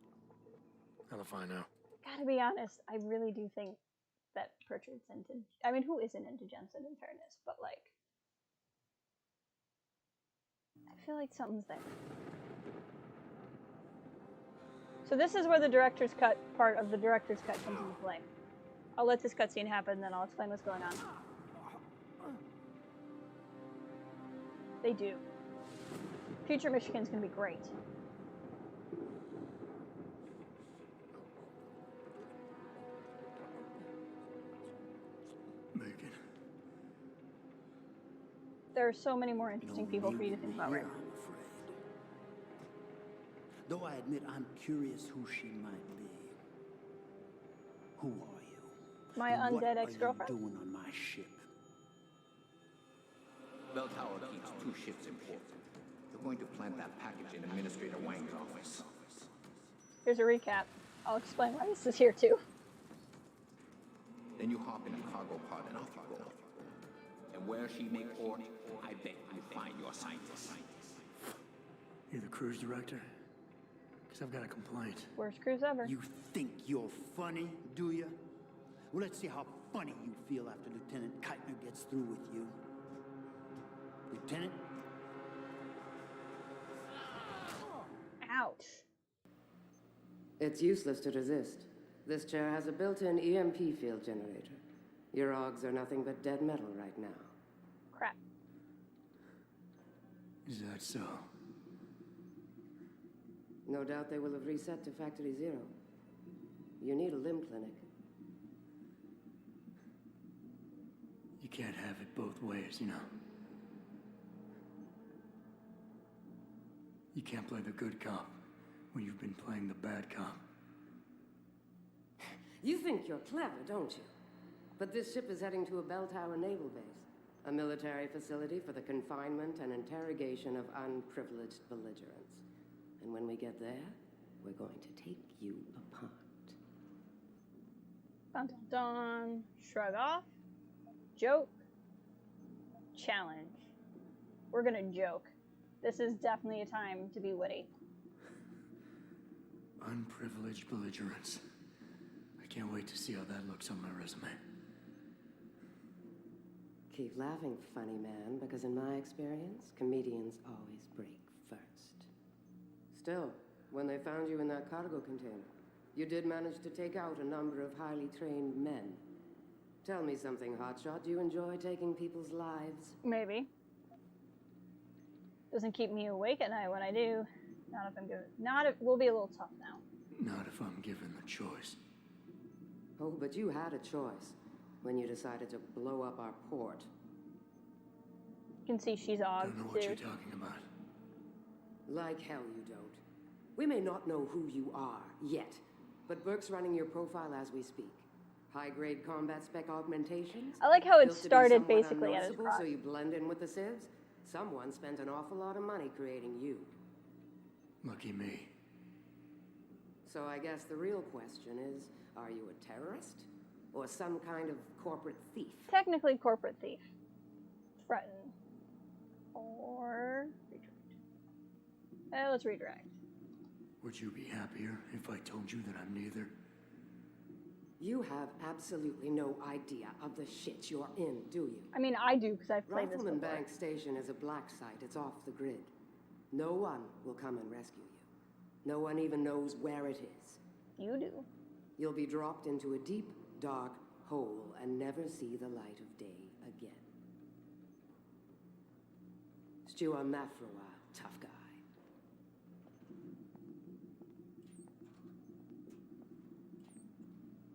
Hell if I know. Gotta be honest, I really do think that Pritchard's into... I mean, who isn't into Jensen, in fairness? But, like... I feel like something's there. So this is where the director's cut, part of the director's cut comes into play. I'll let this cutscene happen, then I'll explain what's going on. They do. Future Michigan's gonna be great. Megan. There are so many more interesting people for you to think about right now. I'm afraid. Though I admit I'm curious who she might be. Who are you? My And undead what ex-girlfriend. are you doing on my ship? Bell Tower keeps 2 ships in port. You're going to plant that package in Administrator Wang's office. Here's a recap. I'll explain why this is here too. Then you hop in a cargo pod and off you go. And where she make port, I bet you find your scientists. You're the cruise director? Because I've got a complaint. Worst cruise ever. You think you're funny, do you? Well, let's see how funny you feel after Lieutenant Keitner gets through with you. Lieutenant? Ouch. It's useless to resist. This chair has a built-in EMP field generator. Your augs are nothing but dead metal right now. Crap. Is that so? No doubt they will have reset to Factory Zero. You need a limb clinic. You can't have it both ways, you know. You can't play the good cop when you've been playing the bad cop. You think you're clever, don't you? But this ship is heading to a bell tower naval base, a military facility for the confinement and interrogation of unprivileged belligerents. And when we get there, we're going to take you apart. Dun dun dun. Shrug off. Joke. Challenge. We're gonna joke. This is definitely a time to be witty. Unprivileged belligerents. I can't wait to see how that looks on my resume. Keep laughing, funny man, because in my experience, comedians always break first. Still, when they found you in that cargo container, you did manage to take out a number of highly trained men. Tell me something, Hotshot. Do you enjoy taking people's lives? Maybe. Doesn't keep me awake at night when I do. Not if I'm good. Not if we'll be a little tough now. Not if I'm given the choice. Oh, but you had a choice when you decided to blow up our port. You can see she's odd Don't know what too. you're talking about. Like hell you don't. We may not know who you are yet, but Burke's running your profile as we speak. High-grade combat spec augmentations. I like how it built to be started somewhat basically at his unnoticeable crotch. so you blend in with the civs. Someone spent an awful lot of money creating you. Lucky me. So I guess the real question is, are you a terrorist? Or some kind of corporate thief? Technically corporate thief. Threaten. Or redirect. Let's redirect. Would you be happier if I told you that I'm neither? You have absolutely no idea of the shit you're in, do you? I mean, I do because I've played this Rifleman before. Bank Station is a black site. It's off the grid. No one will come and rescue you. No one even knows where it is. You do. You'll be dropped into a deep, dark hole and never see the light of day again. Stew on that for a while, tough guy.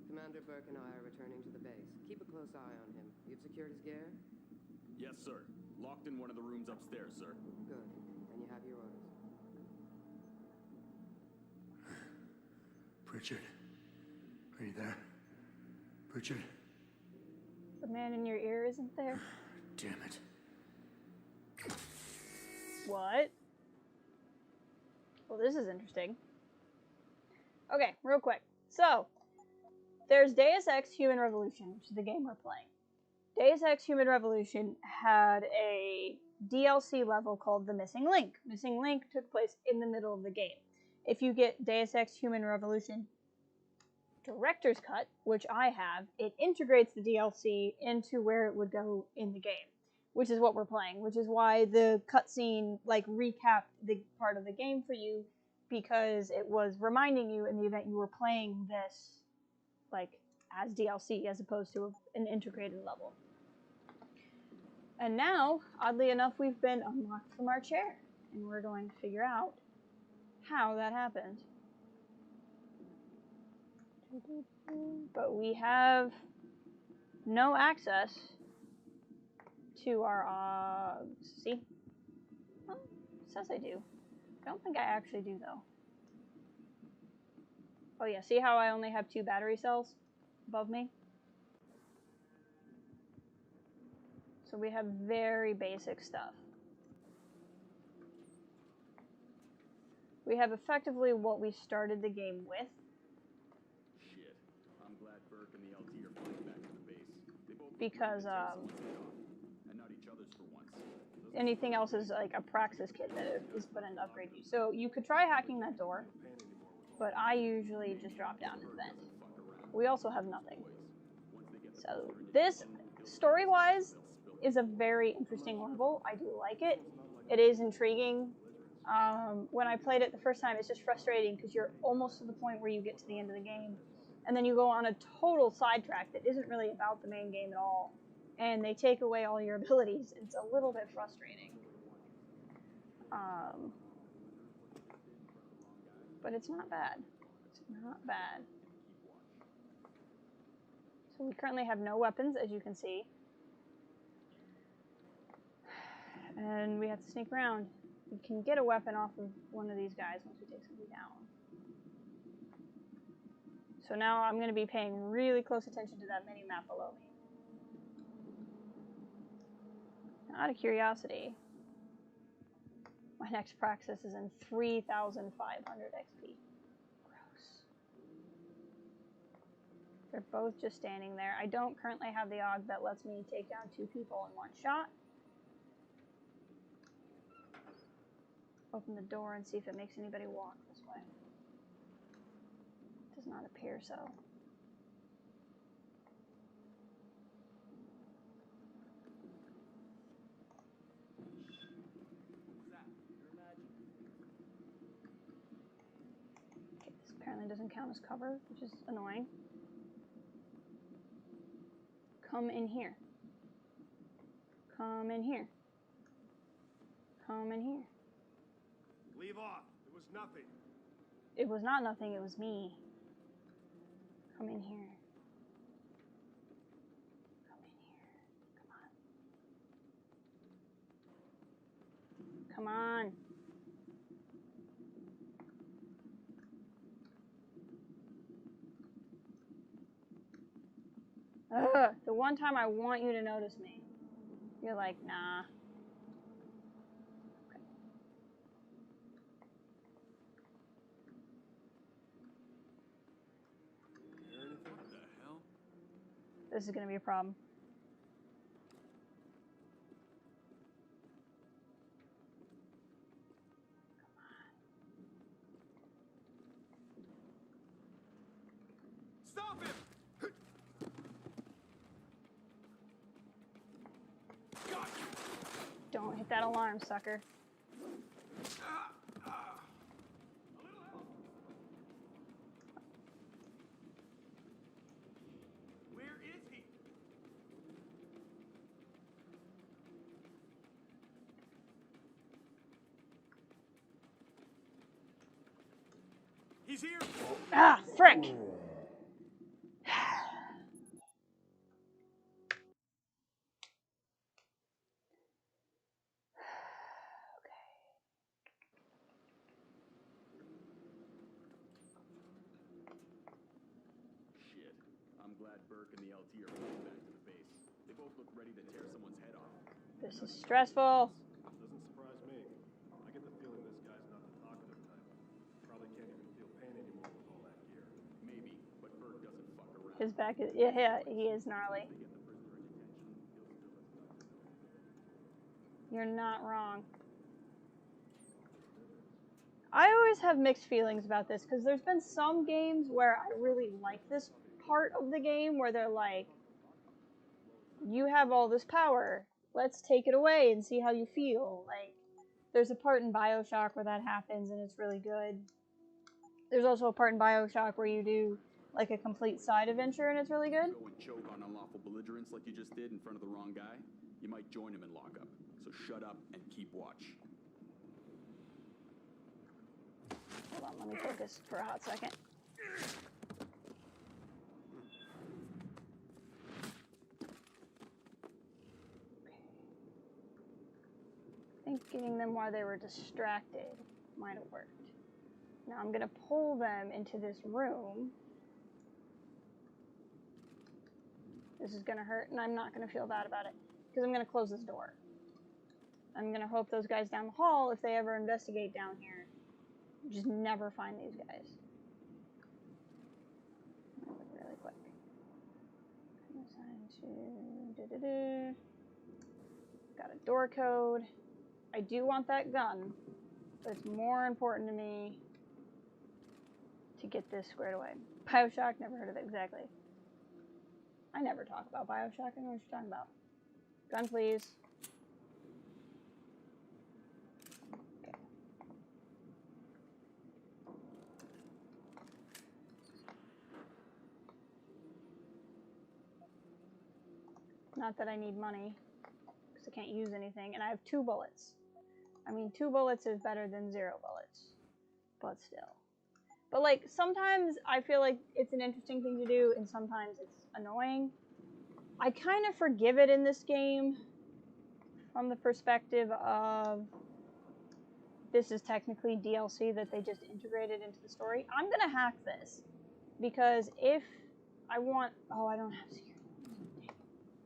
Commander Burke and I are returning to the base. Keep a close eye on him. You've secured his gear? Yes, sir. Locked in one of the rooms upstairs, sir. Good. And you have your orders. Pritchard. Are you there? Pritchard? The man in your ear isn't there. Damn it. What? Well, this is interesting. Okay, real quick. So, there's Deus Ex Human Revolution, which is the game we're playing. Deus Ex Human Revolution had a DLC level called The Missing Link. Missing Link took place in the middle of the game. If you get Deus Ex Human Revolution Director's Cut, which I have, it integrates the DLC into where it would go in the game, which is what we're playing, which is why the cutscene, like, recapped the part of the game for you, because it was reminding you in the event you were playing this, like, as DLC, as opposed to an integrated level. And now, oddly enough, we've been unlocked from our chair, and we're going to figure out how that happened. But we have no access to our see? Well, it says I do. I don't think I actually do, though. Oh yeah, see how I only have 2 battery cells above me? So we have very basic stuff. We have effectively what we started the game with. Shit. I'm glad Burke and the LT are flying back to the base. They both Because, and not each other's for once. anything else is like a Praxis kit that is put in to upgrade you. So you could try hacking that door, but I usually just drop down and vent. We also have nothing. So this, story-wise, is a very interesting level. I do like it. It is intriguing. When I played it the first time, it's just frustrating because you're almost to the point where you get to the end of the game, and then you go on a total sidetrack that isn't really about the main game at all, and they take away all your abilities. It's a little bit frustrating. But it's not bad. It's not bad. So we currently have no weapons, as you can see. And we have to sneak around. We can get a weapon off of one of these guys once we take somebody down. So now I'm going to be paying really close attention to that mini-map below me. Out of curiosity, my next Praxis is in 3,500 XP. Gross. They're both just standing there. I don't currently have the AUG that lets me take down 2 people in one shot. Open the door and see if it makes anybody walk this way. Does not appear so. Okay, this apparently doesn't count as cover, which is annoying. Come in here. Come in here. Come in here. Leave off. It was nothing. It was not nothing, it was me. Come in here. Come in here. Come on. Come on. Ugh, the one time I want you to notice me, you're like, nah. Okay. What the hell? This is gonna be a problem. Stop him! Don't hit that alarm, sucker. Where is he? He's here. Ah, frick! Shit. I'm glad Burke and the LT are flying back to the base. They both look ready to tear someone's head off. This is stressful. Doesn't surprise me. I get the feeling this guy's not the talkative type. Probably can't even feel pain anymore with all that gear. Maybe, but Burke doesn't fuck around. His back is, yeah, he is gnarly. They get the prisoner in detention, he'll still us nuts. You're not wrong. I always have mixed feelings about this because there's been some games where I really like this part of the game where they're like, you have all this power, let's take it away and see how you feel. Like, there's a part in BioShock where that happens and it's really good. There's also a part in BioShock where you do like a complete side adventure and it's really good. Go and choke on unlawful belligerence like you just did in front of the wrong guy, you might join him in lockup. So shut up and keep watch. Hold on, let me focus for a hot second. I think getting them while they were distracted might have worked. Now I'm going to pull them into this room. This is going to hurt, and I'm not going to feel bad about it, because I'm going to close this door. I'm going to hope those guys down the hall, if they ever investigate down here, just never find these guys. Really quick. Assign to... Got a door code. I do want that gun, but it's more important to me to get this squared away. BioShock, never heard of it, exactly. I never talk about BioShock, I know what you're talking about. Gun, please. Okay. Not that I need money, because I can't use anything, and I have 2 bullets. I mean, 2 bullets is better than 0 bullets, but still. But, like, sometimes I feel like it's an interesting thing to do, and sometimes it's annoying. I kind of forgive it in this game from the perspective of this is technically DLC that they just integrated into the story. I'm going to hack this, because if I want... Oh, I don't have security.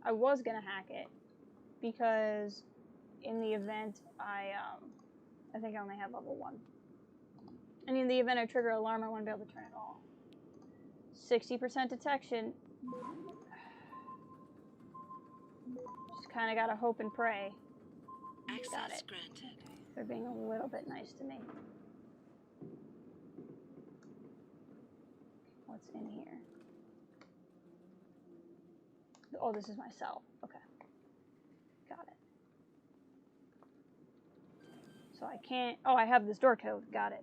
I was going to hack it, because in the event I think I only have level 1. And in the event I trigger alarm, I want to be able to turn it off. 60% detection. Just kind of gotta hope and pray. Got Access it. granted. They're being a little bit nice to me. What's in here? Oh, this is my cell. Okay. Got it. So I can't... Oh, I have this door code. Got it.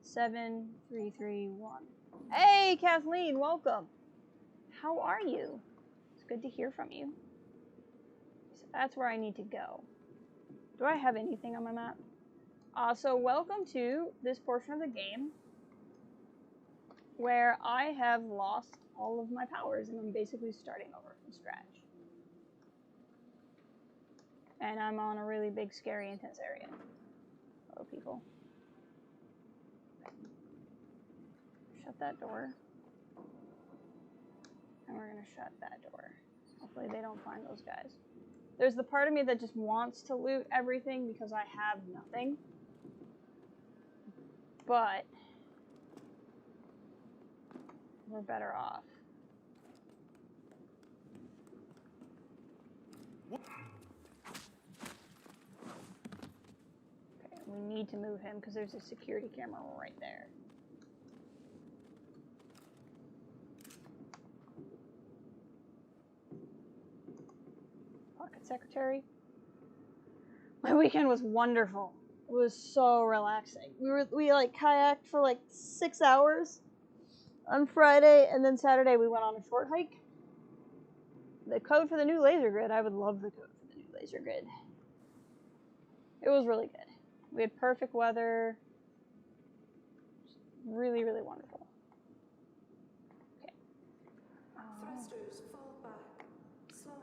7331. Hey, Kathleen, welcome. How are you? It's good to hear from you. So that's where I need to go. Do I have anything on my map? So welcome to this portion of the game where I have lost all of my powers and I'm basically starting over from scratch. And I'm on a really big, scary, intense area. Hello, people. Shut that door. And we're gonna shut that door. Hopefully they don't find those guys. There's the part of me that just wants to loot everything because I have nothing. But we're better off. Okay, we need to move him because there's a security camera right there. Pocket secretary. My weekend was wonderful. It was so relaxing. We like kayaked for like 6 hours on Friday, and then Saturday we went on a short hike. The code for the new laser grid, I would love the code for the new laser grid. It was really good. We had perfect weather. Really, really wonderful.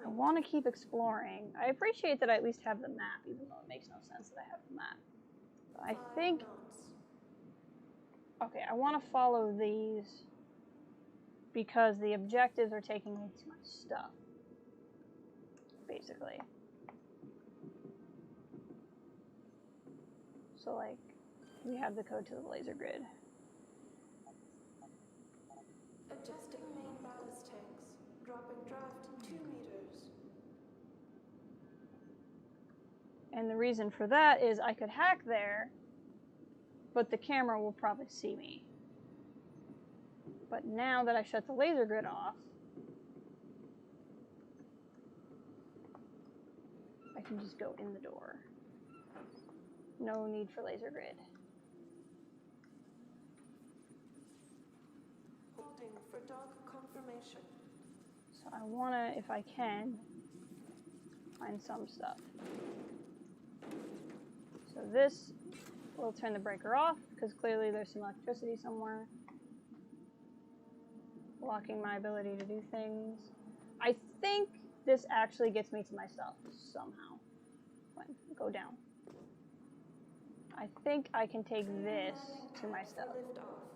I want to keep exploring. I appreciate that I at least have the map, even though it makes no sense that I have the map. But I think... Okay, I want to follow these because the objectives are taking me to my stuff, basically. So, like, we have the code to the laser grid. Adjusting main ballast tanks. Dropping draft 2 meters. And the reason for that is I could hack there, but the camera will probably see me. But now that I shut the laser grid off, I can just go in the door. No need for laser grid. Holding for dog confirmation. So I wanna, if I can, find some stuff. So this will turn the breaker off, because clearly there's some electricity somewhere, blocking my ability to do things. I think this actually gets me to my stuff somehow. Go down. I think I can take this to my stuff. Lift off.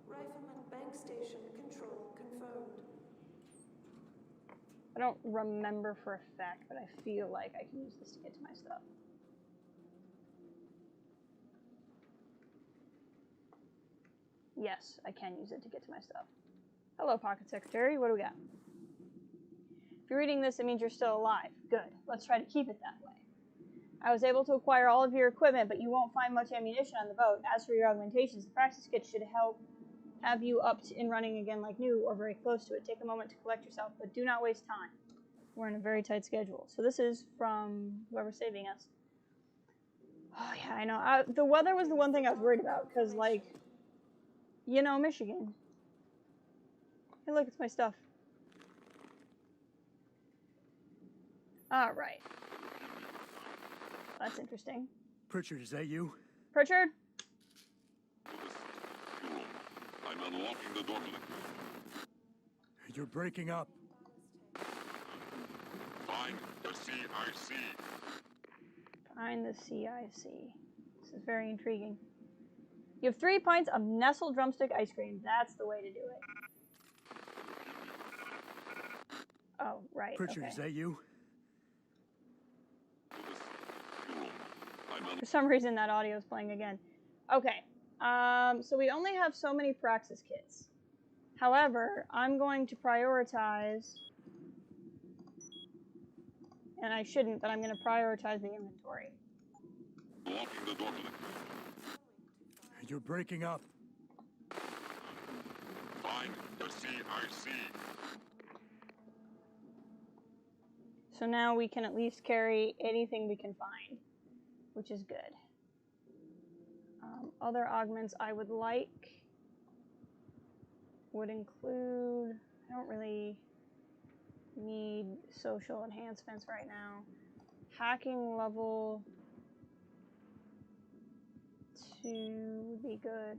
Rifleman bank station control confirmed. I don't remember for a fact, but I feel like I can use this to get to my stuff. Yes, I can use it to get to my stuff. Hello, Pocket Secretary. What do we got? If you're reading this, it means you're still alive. Good. Let's try to keep it that way. I was able to acquire all of your equipment, but you won't find much ammunition on the boat. As for your augmentations, the practice kit should help have you up and running again like new or very close to it. Take a moment to collect yourself, but do not waste time. We're in a very tight schedule. So this is from whoever's saving us. Oh, yeah, I know. The weather was the one thing I was worried about, because, like, you know, Michigan. Hey, look, it's my stuff. All right. That's interesting. Pritchard, is that you? Pritchard? I'm unlocking the door. You're breaking up. Find the CIC. Find the CIC. This is very intriguing. You have 3 pints of Nestle drumstick ice cream. That's the way to do it. Oh, right. Pritchard, okay. Is that you? For some reason, that audio is playing again. Okay. So we only have so many Praxis kits. However, I'm going to prioritize, and I shouldn't, but I'm going to prioritize the inventory. Locking the door. You're breaking up. Find the CIC. So now we can at least carry anything we can find, which is good. Other augments I would like would include, I don't really need social enhancements right now. Hacking level 2 would be good.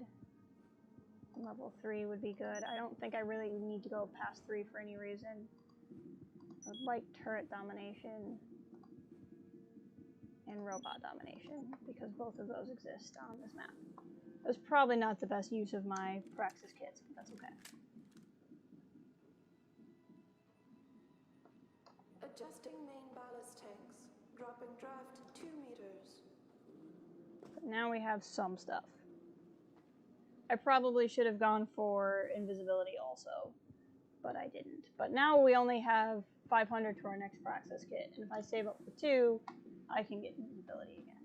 Level 3 would be good. I don't think I really need to go past 3 for any reason. I would like turret domination and robot domination, because both of those exist on this map. It was probably not the best use of my Praxis kits, but that's okay. Adjusting main ballast tanks. Dropping draft 2 meters. But now we have some stuff. I probably should have gone for invisibility also, but I didn't. But now we only have 500 to our next Praxis kit, and if I save up for 2, I can get invisibility again.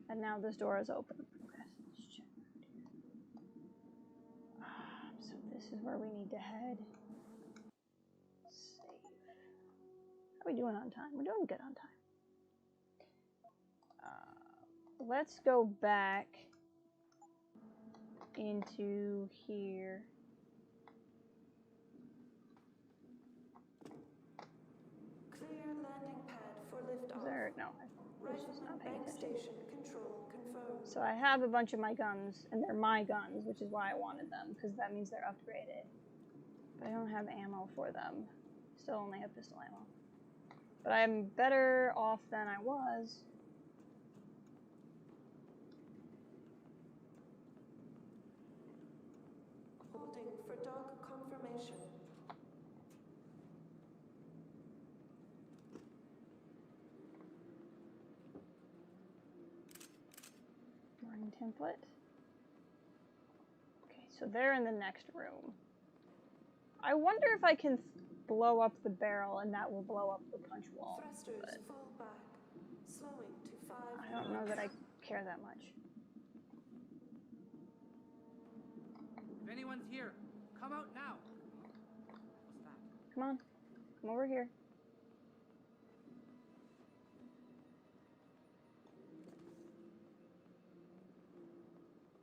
And now this door is open. Okay, let's check. So this is where we need to head. Save. How are we doing on time? We're doing good on time. Let's go back into here. Clear landing pad for liftoff. No, I was just not paying attention. Station control confirmed. So I have a bunch of my guns, and they're my guns, which is why I wanted them, because that means they're upgraded. But I don't have ammo for them. Still only have pistol ammo. But I'm better off than I was. Holding for dog confirmation. Morning template. Okay, so they're in the next room. I wonder if I can blow up the barrel and that will blow up the punch wall. Thrusters fall back, slowing to 5 I don't know that I care that much. If anyone's here, come out now. What's that? Come on. Come over here.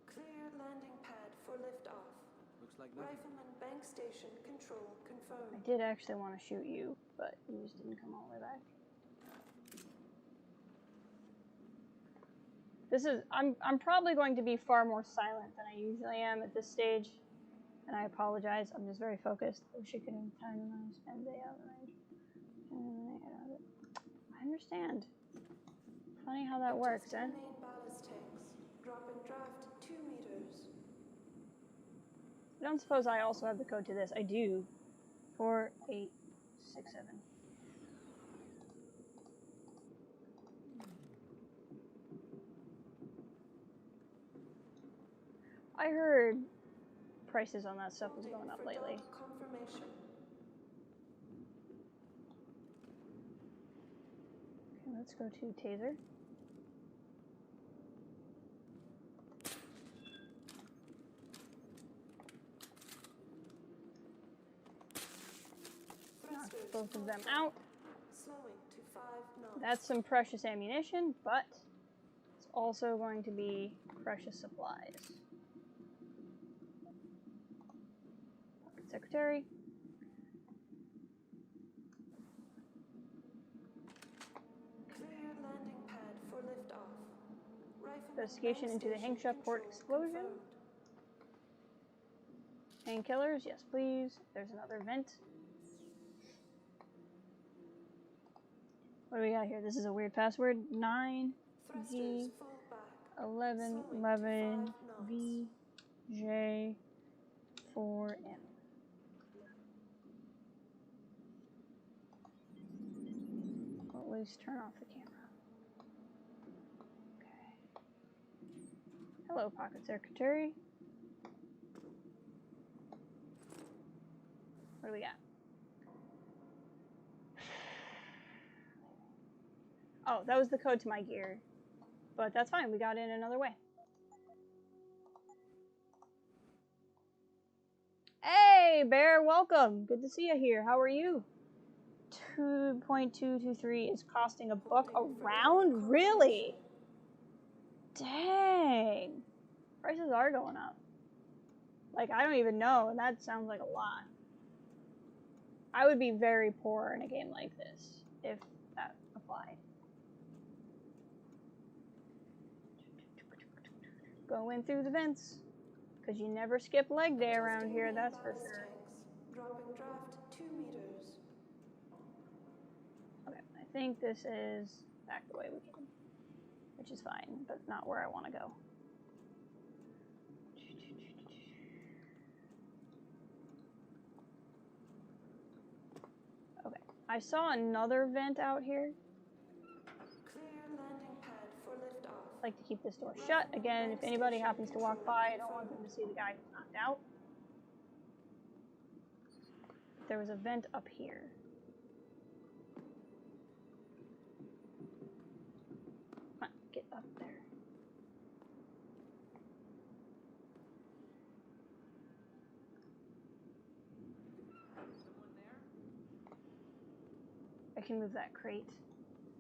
Clear landing pad for liftoff. Looks like nothing. Rifleman bank station control confirmed. I did actually want to shoot you, but you just didn't come all the way back. This is, I'm probably going to be far more silent than I usually am at this stage, and I apologize. I'm just very focused. I wish I could have time and I spend day out of range. I understand. Funny how that works, eh? Main ballast tanks. Dropping draft 2 meters. I don't suppose I also have the code to this. I do. 4867. I heard prices on that stuff was going up lately. Confirmation. Okay, let's go to taser. Knock both of them out. Slowing to 5 knots. That's some precious ammunition, but it's also going to be precious supplies. Pocket secretary. Clear landing pad for liftoff. Rifleman Investigation bank into the station Hengsha port control explosion. confirmed. Painkillers, yes please. There's another vent. What do we got here? This is a weird password. 9G Thrusters fall back. 11 Slowing to 11 5 knots. VJ 4M. Or at least turn off the camera. Okay. Hello, pocket secretary. What do we got? Oh, that was the code to my gear. But that's fine, we got in another way. Hey, Bear, welcome. Good to see you here. How are you? 2.223 is costing $1 a round? Really? Dang. Prices are going up. Like, I don't even know, and that sounds like a lot. I would be very poor in a game like this if that applied. Going through the vents, because you never skip leg day around here, that's for sure. Dropping draft 2 meters. Okay, I think this is back the way we came, which is fine, but not where I want to go. Okay, I saw another vent out here. Clear landing pad for liftoff. I like to keep this door shut. Again, if anybody happens to walk by, I don't want them to see the guy who's knocked out. There was a vent up here. Come on, get up there. Someone there? I can move that crate.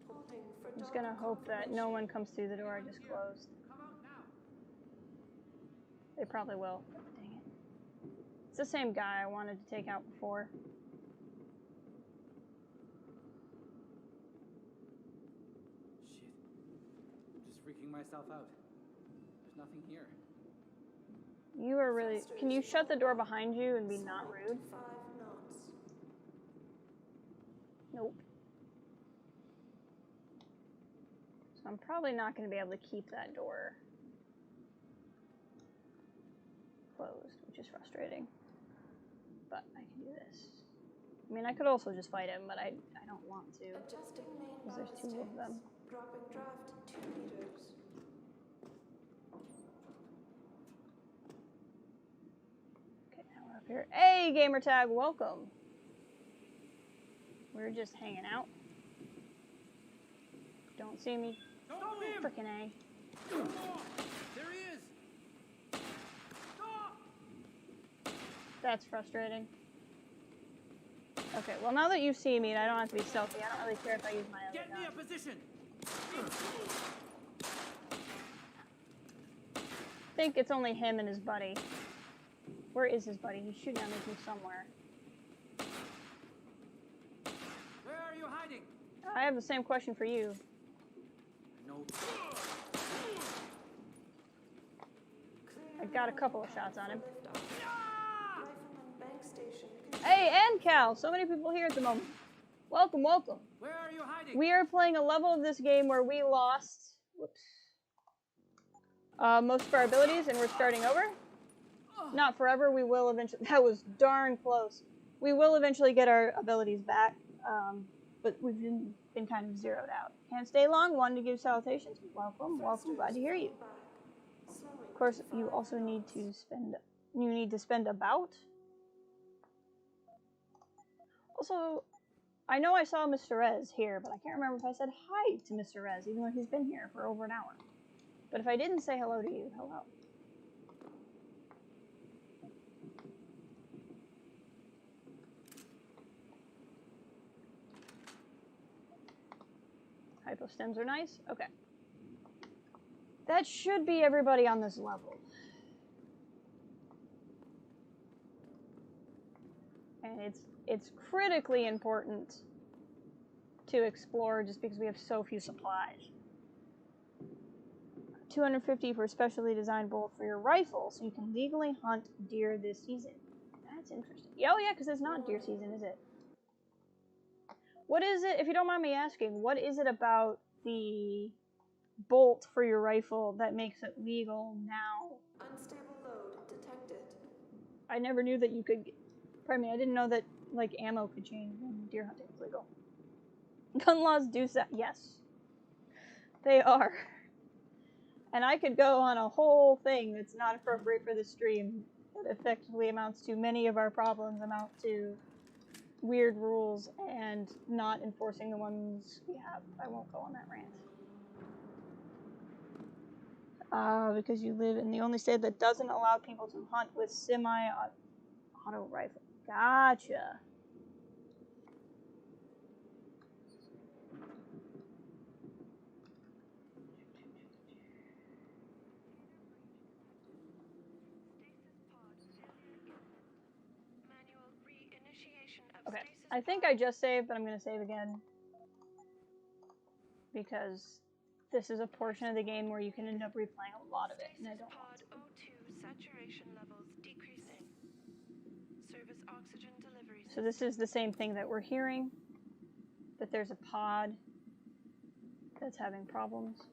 Holding for I'm just dog gonna hope that no one comes through the door I just closed. Come out now. They probably will. But dang it. It's the same guy I wanted to take out before. Shit. I'm just freaking myself out. There's nothing here. You are really... Can you shut the door behind you and be not rude? 5 knots. So I'm probably not going to be able to keep that door closed, which is frustrating. But I can do this. I mean, I could also just fight him, but I don't want to. Because there's two of them. Dropping draft 2 meters. Okay, now we're up here. Hey, Gamertag, welcome. We're just hanging out. Don't see me. Frickin' A. There he is. Stop! That's frustrating. Okay, well now that you see me and I don't have to be stealthy, I don't really care if I use my other Get gun. me a position. I think it's only him and his buddy. Where is his buddy? He's shooting at me from somewhere. Where are you hiding? I have the same question for you. No. I got a couple of shots on him. Rifleman bank station. Hey, and Cal! So many people here at the moment. Welcome, welcome. Where are you hiding? We are playing a level of this game where we lost most of our abilities and we're starting over. Not forever, we will eventually. That was darn close. We will eventually get our abilities back, but we've been kind of zeroed out. Can't stay long, wanted to give salutations. Welcome, welcome, glad to hear you. Of course, you also need to spend about. Also, I know I saw Mr. Rez here, but I can't remember if I said hi to Mr. Rez, even though he's been here for over an hour. But if I didn't say hello to you, hello. Hypostems are nice. Okay. That should be everybody on this level. And it's critically important to explore just because we have so few supplies. 250 for a specially designed bolt for your rifle, so you can legally hunt deer this season. That's interesting. Oh yeah, because it's not deer season, is it? What is it, if you don't mind me asking, what is it about the bolt for your rifle that makes it legal now? Unstable load detected. I never knew that you could, pardon me, I didn't know that, like, ammo could change when deer hunting is legal. Gun laws do that, yes. They are. And I could go on a whole thing that's not appropriate for the stream that effectively amounts to many of our problems amount to weird rules and not enforcing the ones we have. I won't go on that rant. Because you live in the only state that doesn't allow people to hunt with semi-auto rifle. Gotcha. Okay, I think I just saved, but I'm going to save again. Because this is a portion of the game where you can end up replaying a lot of it, and I don't want to. O2 saturation levels decreasing. Service oxygen delivery. So this is the same thing that we're hearing, that there's a pod that's having problems.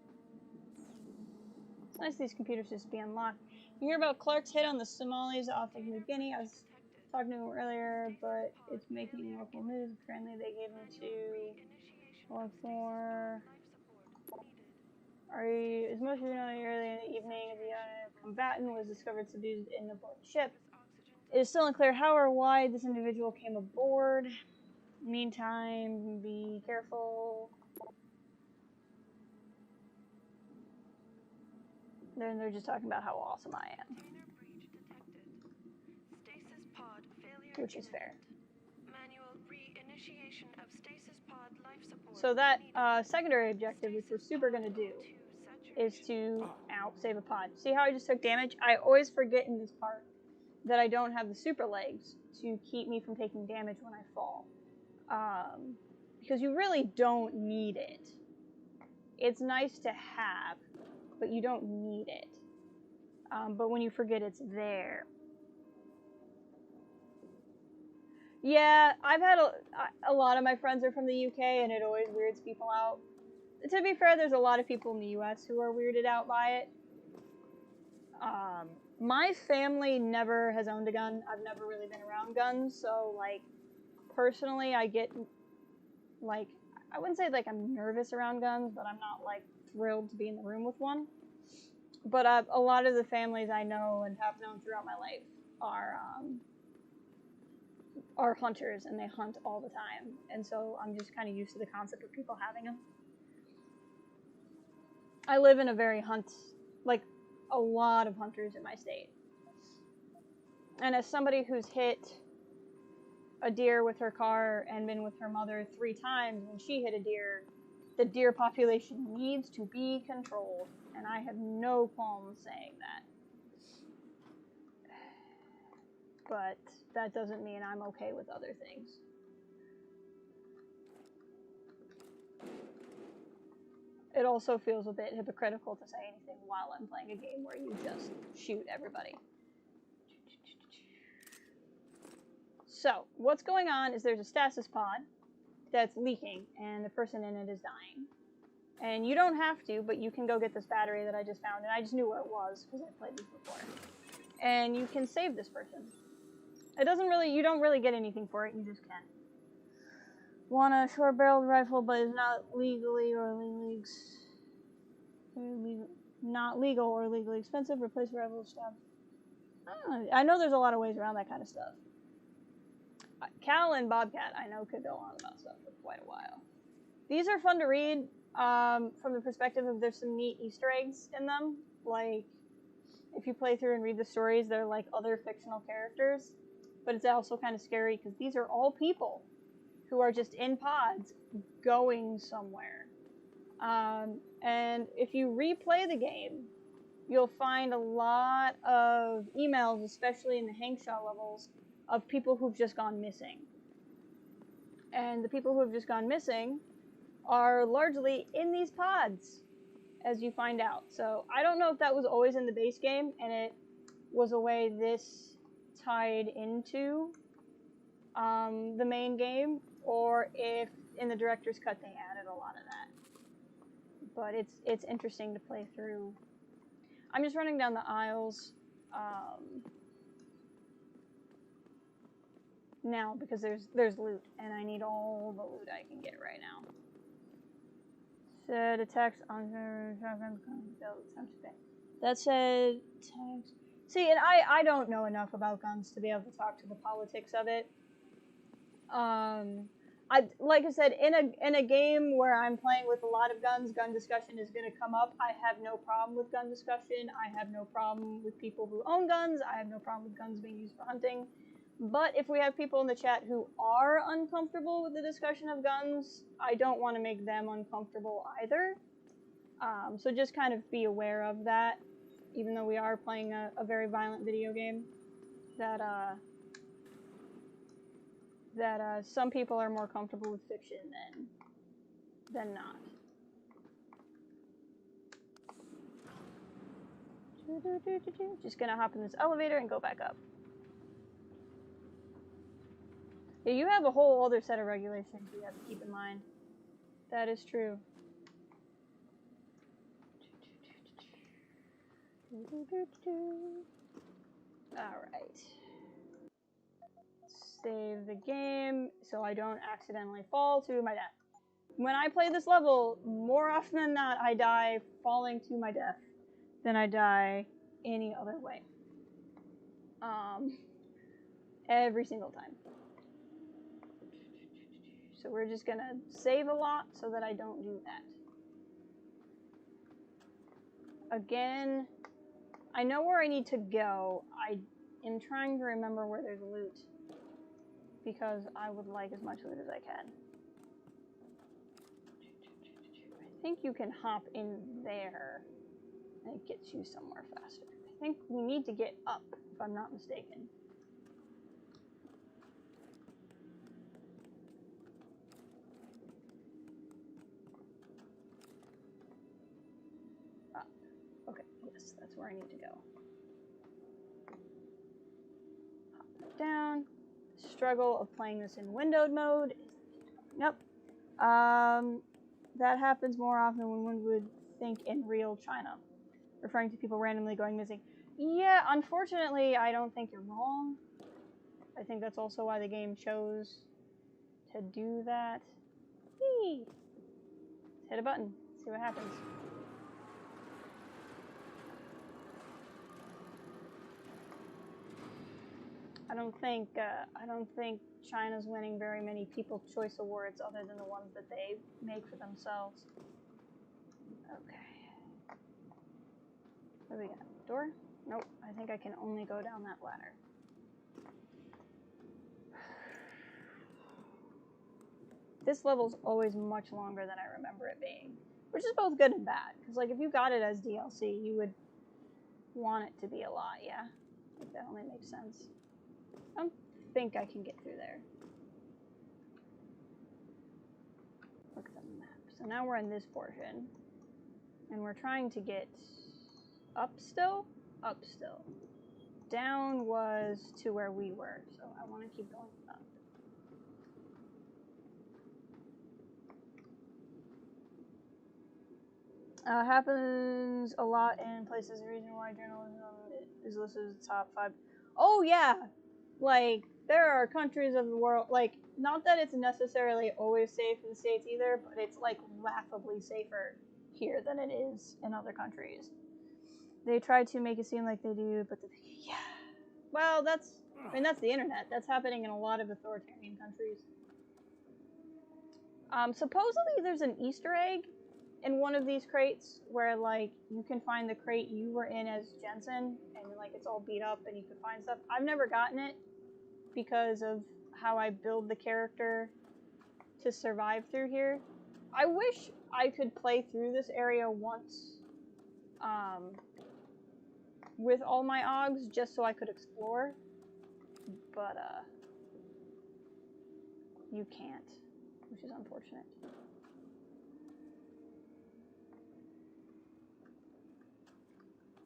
It's nice these computers just be unlocked. You hear about Clark's hit on the Somalis off of New Guinea. I was talking to him earlier, but it's making local news. Apparently they gave him to 1-4. As most of you know, early in the evening, the combatant was discovered subdued in aboard the ship. It is still unclear how or why this individual came aboard. Meantime, be careful. Then they're just talking about how awesome I am. Which is fair. Manual reinitiation of stasis pod life support. So that secondary objective, which we're super going to do, is to save a pod. See how I just took damage? I always forget in this part that I don't have the super legs to keep me from taking damage when I fall. Because you really don't need it. It's nice to have, but you don't need it. But when you forget, it's there. Yeah, I've had a lot of my friends are from the UK, and it always weirds people out. to be fair, there's a lot of people in the US who are weirded out by it. My family never has owned a gun. I've never really been around guns, so, like, personally, I get, like, I wouldn't say, like, I'm nervous around guns, but I'm not, like, thrilled to be in the room with one. But a lot of the families I know and have known throughout my life are hunters, and they hunt all the time. And so I'm just kind of used to the concept of people having them. I live in a very a lot of hunters in my state. And as somebody who's hit a deer with her car and been with her mother 3 times when she hit a deer, the deer population needs to be controlled. And I have no qualms saying that. But that doesn't mean I'm okay with other things. It also feels a bit hypocritical to say anything while I'm playing a game where you just shoot everybody. So, what's going on is there's a stasis pod that's leaking, and the person in it is dying. And you don't have to, but you can go get this battery that I just found, and I just knew where it was, because I played this before. And you can save this person. It doesn't really, you don't really get anything for it, you just can. Want a short-barreled rifle, but it's not legally or not legal or legally expensive. Replace rifle stab. I know there's a lot of ways around that kind of stuff. Cal and Bobcat, I know, could go on about stuff for quite a while. These are fun to read from the perspective of there's some neat Easter eggs in them. Like, if you play through and read the stories, they're like other fictional characters. But it's also kind of scary because these are all people who are just in pods going somewhere. And if you replay the game, you'll find a lot of emails, especially in the Hengsha levels, of people who've just gone missing. And the people who have just gone missing are largely in these pods, as you find out. So I don't know if that was always in the base game, and it was a way this tied into the main game, or if in the director's cut they added a lot of that. But it's interesting to play through. I'm just running down the aisles now because there's loot, and I need all the loot I can get right now. Said attacks on that said text. See, and I don't know enough about guns to be able to talk to the politics of it. Like I said, in a game where I'm playing with a lot of guns, gun discussion is going to come up. I have no problem with gun discussion. I have no problem with people who own guns. I have no problem with guns being used for hunting. But if we have people in the chat who are uncomfortable with the discussion of guns, I don't want to make them uncomfortable either. So just kind of be aware of that, even though we are playing a very violent video game, that some people are more comfortable with fiction than not. Just gonna hop in this elevator and go back up. Yeah, you have a whole other set of regulations you have to keep in mind. That is true. Alright. Save the game so I don't accidentally fall to my death. When I play this level, more often than not, I die falling to my death than I die any other way. Every single time. So we're just gonna save a lot so that I don't do that. Again, I know where I need to go. I am trying to remember where there's loot, because I would like as much loot as I can. I think you can hop in there, and it gets you somewhere faster. I think we need to get up, if I'm not mistaken. Okay, yes, that's where I need to go. Hop back down. Struggle of playing this in windowed mode. Yep. That that happens more often than one would think in real China. Referring to people randomly going missing. Yeah, unfortunately, I don't think you're wrong. I think that's also why the game chose to do that. Whee! Let's hit a button, see what happens. I don't think China's winning very many People's Choice Awards other than the ones that they make for themselves. Okay. What do we got? Door? Nope. I think I can only go down that ladder. This level's always much longer than I remember it being, which is both good and bad. Because like if you got it as DLC, you would want it to be a lot. Yeah, that definitely makes sense. I don't think I can get through there. Look at the map. So now we're in this portion, and we're trying to get up still. Up still. Down was to where we were, so I want to keep going up. Happens a lot in places. The reason why journalism is listed as top 5. Oh yeah, like there are countries of the world. Like not that it's necessarily always safe in the States either, but it's like laughably safer here than it is in other countries. They try to make it seem like they do, but yeah. Well, that's the internet. That's happening in a lot of authoritarian countries. Supposedly there's an Easter egg in one of these crates where like you can find the crate you were in as Jensen and like it's all beat up and you can find stuff. I've never gotten it because of how I build the character to survive through here. I wish I could play through this area once with all my Augs just so I could explore, but you can't, which is unfortunate.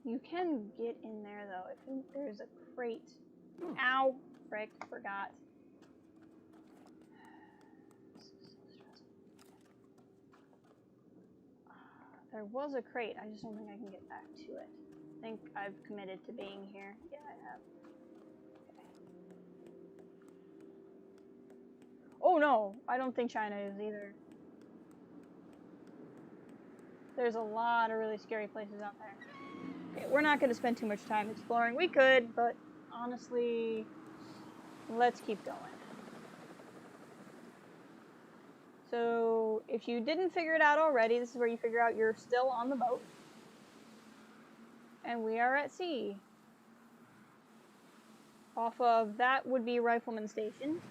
You can get in there though. I think there's a crate. Ow! Frick, forgot. This is so stressful. There was a crate. I just don't think I can get back to it. I think I've committed to being here. Yeah, I have. Okay. Oh no! I don't think China is either. There's a lot of really scary places out there. Okay, we're not going to spend too much time exploring. We could, but honestly, let's keep going. So, if you didn't figure it out already, this is where you figure out you're still on the boat. And we are at sea. Off of that would be Rifleman Station,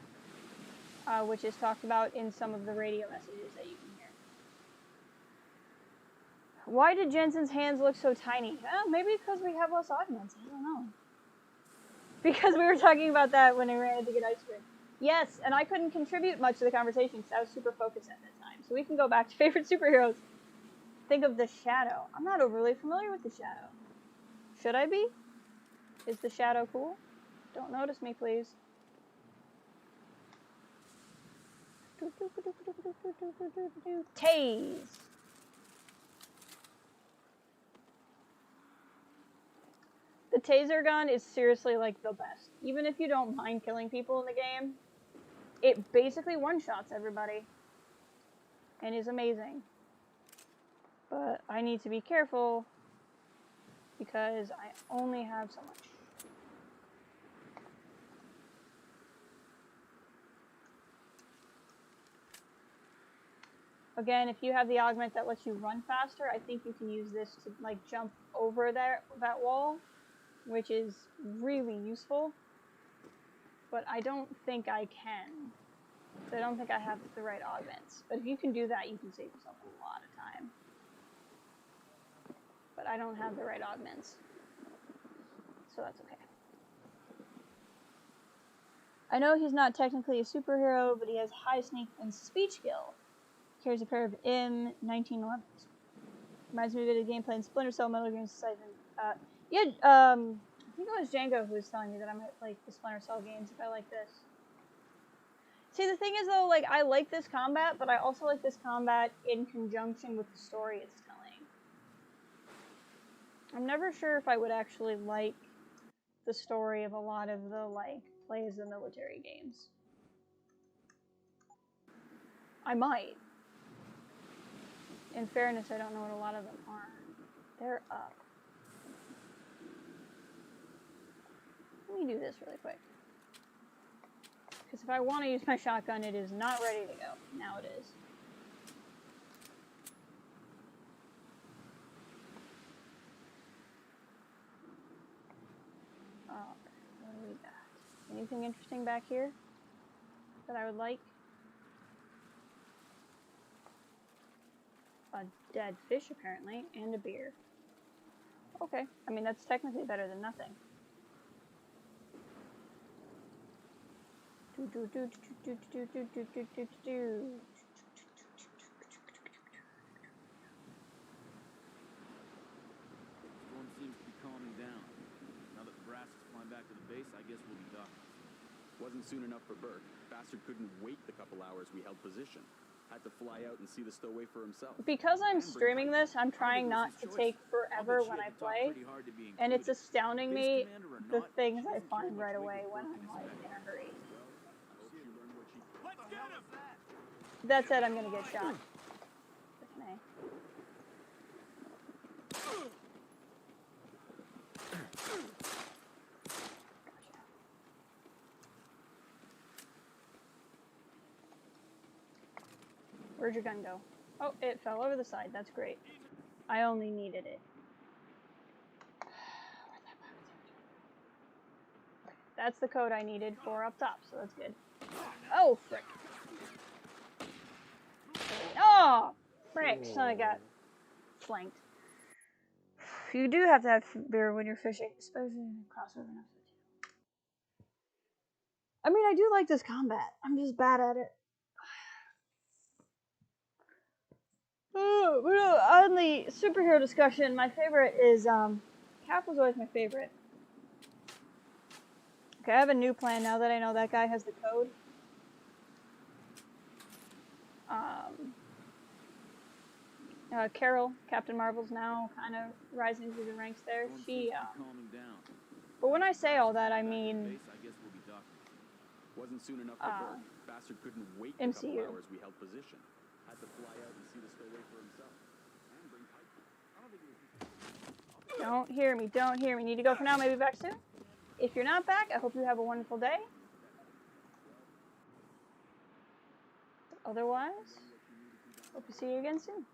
which is talked about in some of the radio messages that you can hear. Why did Jensen's hands look so tiny? Maybe because we have less augments. I don't know. Because we were talking about that when I ran to get ice cream. Yes, and I couldn't contribute much to the conversation because I was super focused at that time. So we can go back to favorite superheroes. Think of the Shadow. I'm not overly familiar with the Shadow. Should I be? Is the Shadow cool? Don't notice me, please. Tase. The taser gun is seriously like the best. Even if you don't mind killing people in the game, it basically one-shots everybody. And is amazing. But I need to be careful because I only have so much. Again, if you have the augment that lets you run faster, I think you can use this to like jump over that wall, which is really useful. But I don't think I can. So I don't think I have the right augments. But if you can do that, you can save yourself a lot of time. But I don't have the right augments. So that's okay. I know he's not technically a superhero, but he has high sneak and speech skill. Carries a pair of M1911s. Reminds me of the gameplay in Splinter Cell, Metal Gear Solid. I think it was Django who was telling me that I might like the Splinter Cell games if I like this. See, the thing is though, like, I like this combat, but I also like this combat in conjunction with the story it's telling. I'm never sure if I would actually like the story of a lot of the, like, play as the military games. I might. In fairness, I don't know what a lot of them are. They're up. Let me do this really quick. Because if I want to use my shotgun, it is not ready to go. Now it is. Oh, what do we got? Anything interesting back here that I would like? A dead fish, apparently, and a beer. Okay, I mean, that's technically better than nothing. Storm seems to be calming down. Now that the brass is flying back to the base, I guess we'll be docking. Wasn't soon enough for Burke. Bastard couldn't wait the couple hours we held position. Had to fly out and see the stowaway for himself. Because I'm streaming this, I'm trying not to take forever when I play, and it's astounding me the things I find right away when I'm like in a hurry. That said, I'm gonna get shot. Freaking A. Where'd your gun go? Oh, it fell over the side. That's great. I only needed it. That's the code I needed for up top, so that's good. Oh, frick. Oh, frick. So I got flanked. You do have to have beer when you're fishing, especially in a crossover. I mean, I do like this combat. I'm just bad at it. On the superhero discussion, my favorite is, Cap was always my favorite. Okay, I have a new plan now that I know that guy has the code. Carol, Captain Marvel's now kind of rising through the ranks there. She, but when I say all that, I mean, Wasn't soon enough for Burke. Bastard couldn't wait the MCU. couple hours we held position. Had to fly out and see the stowaway for himself. And bring Piper. Don't hear me, don't hear me. Need to go for now, maybe back soon? If you're not back, I hope you have a wonderful day. Otherwise, hope to see you again soon.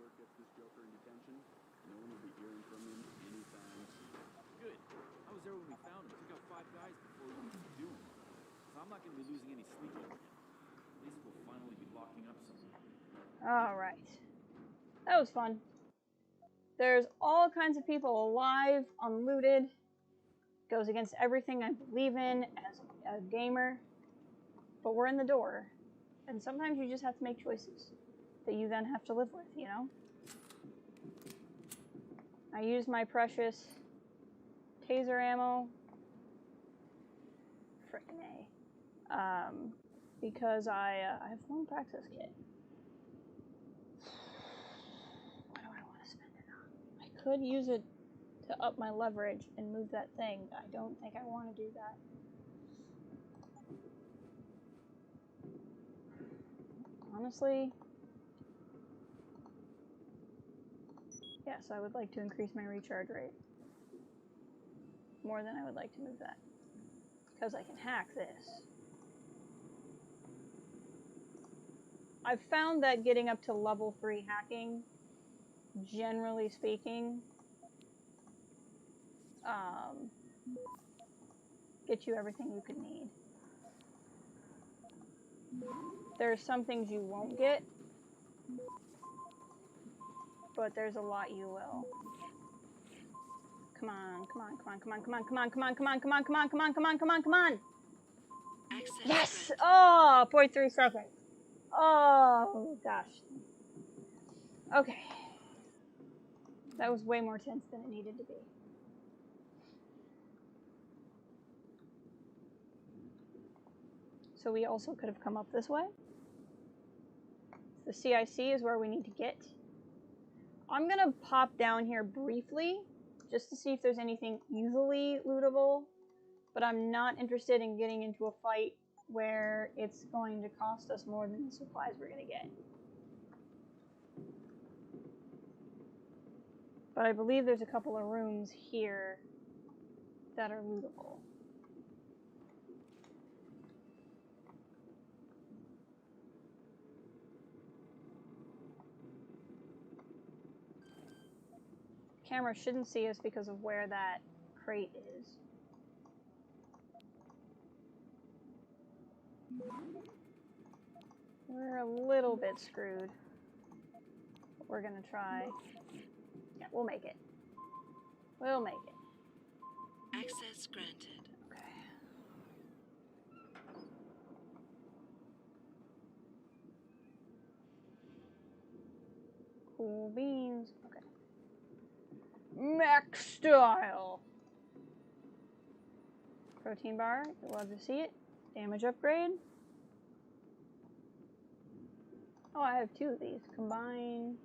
Good. I was there when we found him. Took out 5 guys before we knew what to do. So I'm not going to be losing any sleep over him. At least we'll finally be locking up somewhere. Alright. That was fun. There's all kinds of people alive, unlooted. Goes against everything I believe in as a gamer. But we're in the door. And sometimes you just have to make choices that you then have to live with, you know? I use my precious taser ammo. Frickin' A. Because I have one practice kit. What do I want to spend it on? I could use it to up my leverage and move that thing. I don't think I want to do that. Honestly, yes, I would like to increase my recharge rate. More than I would like to move that. Because I can hack this. I've found that getting up to level 3 hacking, generally speaking, gets you everything you could need. There's some things you won't get, but there's a lot you will. Come on, come on, come on, come on, come on, come on, come on, come on, come on, come on, come on, come on, come on, come on. Yes! Oh, 0.3 seconds. Oh, gosh. Okay. That was way more tense than it needed to be. So we also could have come up this way. The CIC is where we need to get. I'm gonna pop down here briefly, just to see if there's anything easily lootable, but I'm not interested in getting into a fight where it's going to cost us more than the supplies we're gonna get. But I believe there's a couple of rooms here that are lootable. Camera shouldn't see us because of where that crate is. We're a little bit screwed. But we're gonna try. Yeah, we'll make it. We'll make it. Access granted. Okay. Cool beans. Okay. Mech style. Protein bar. You'll love to see it. Damage upgrade. Oh, I have 2 of these. Combine.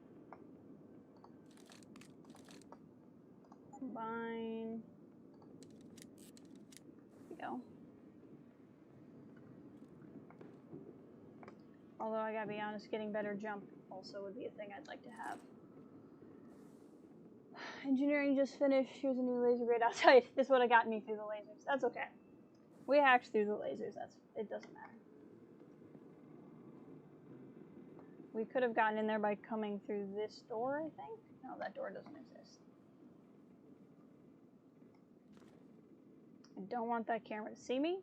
Combine. There we go. Although I gotta be honest, getting better jump also would be a thing I'd like to have. Engineering just finished. Here's a new laser grid outside. This would have gotten me through the lasers. That's okay. We hacked through the lasers. It doesn't matter. We could have gotten in there by coming through this door, I think. No, that door doesn't exist. I don't want that camera to see me,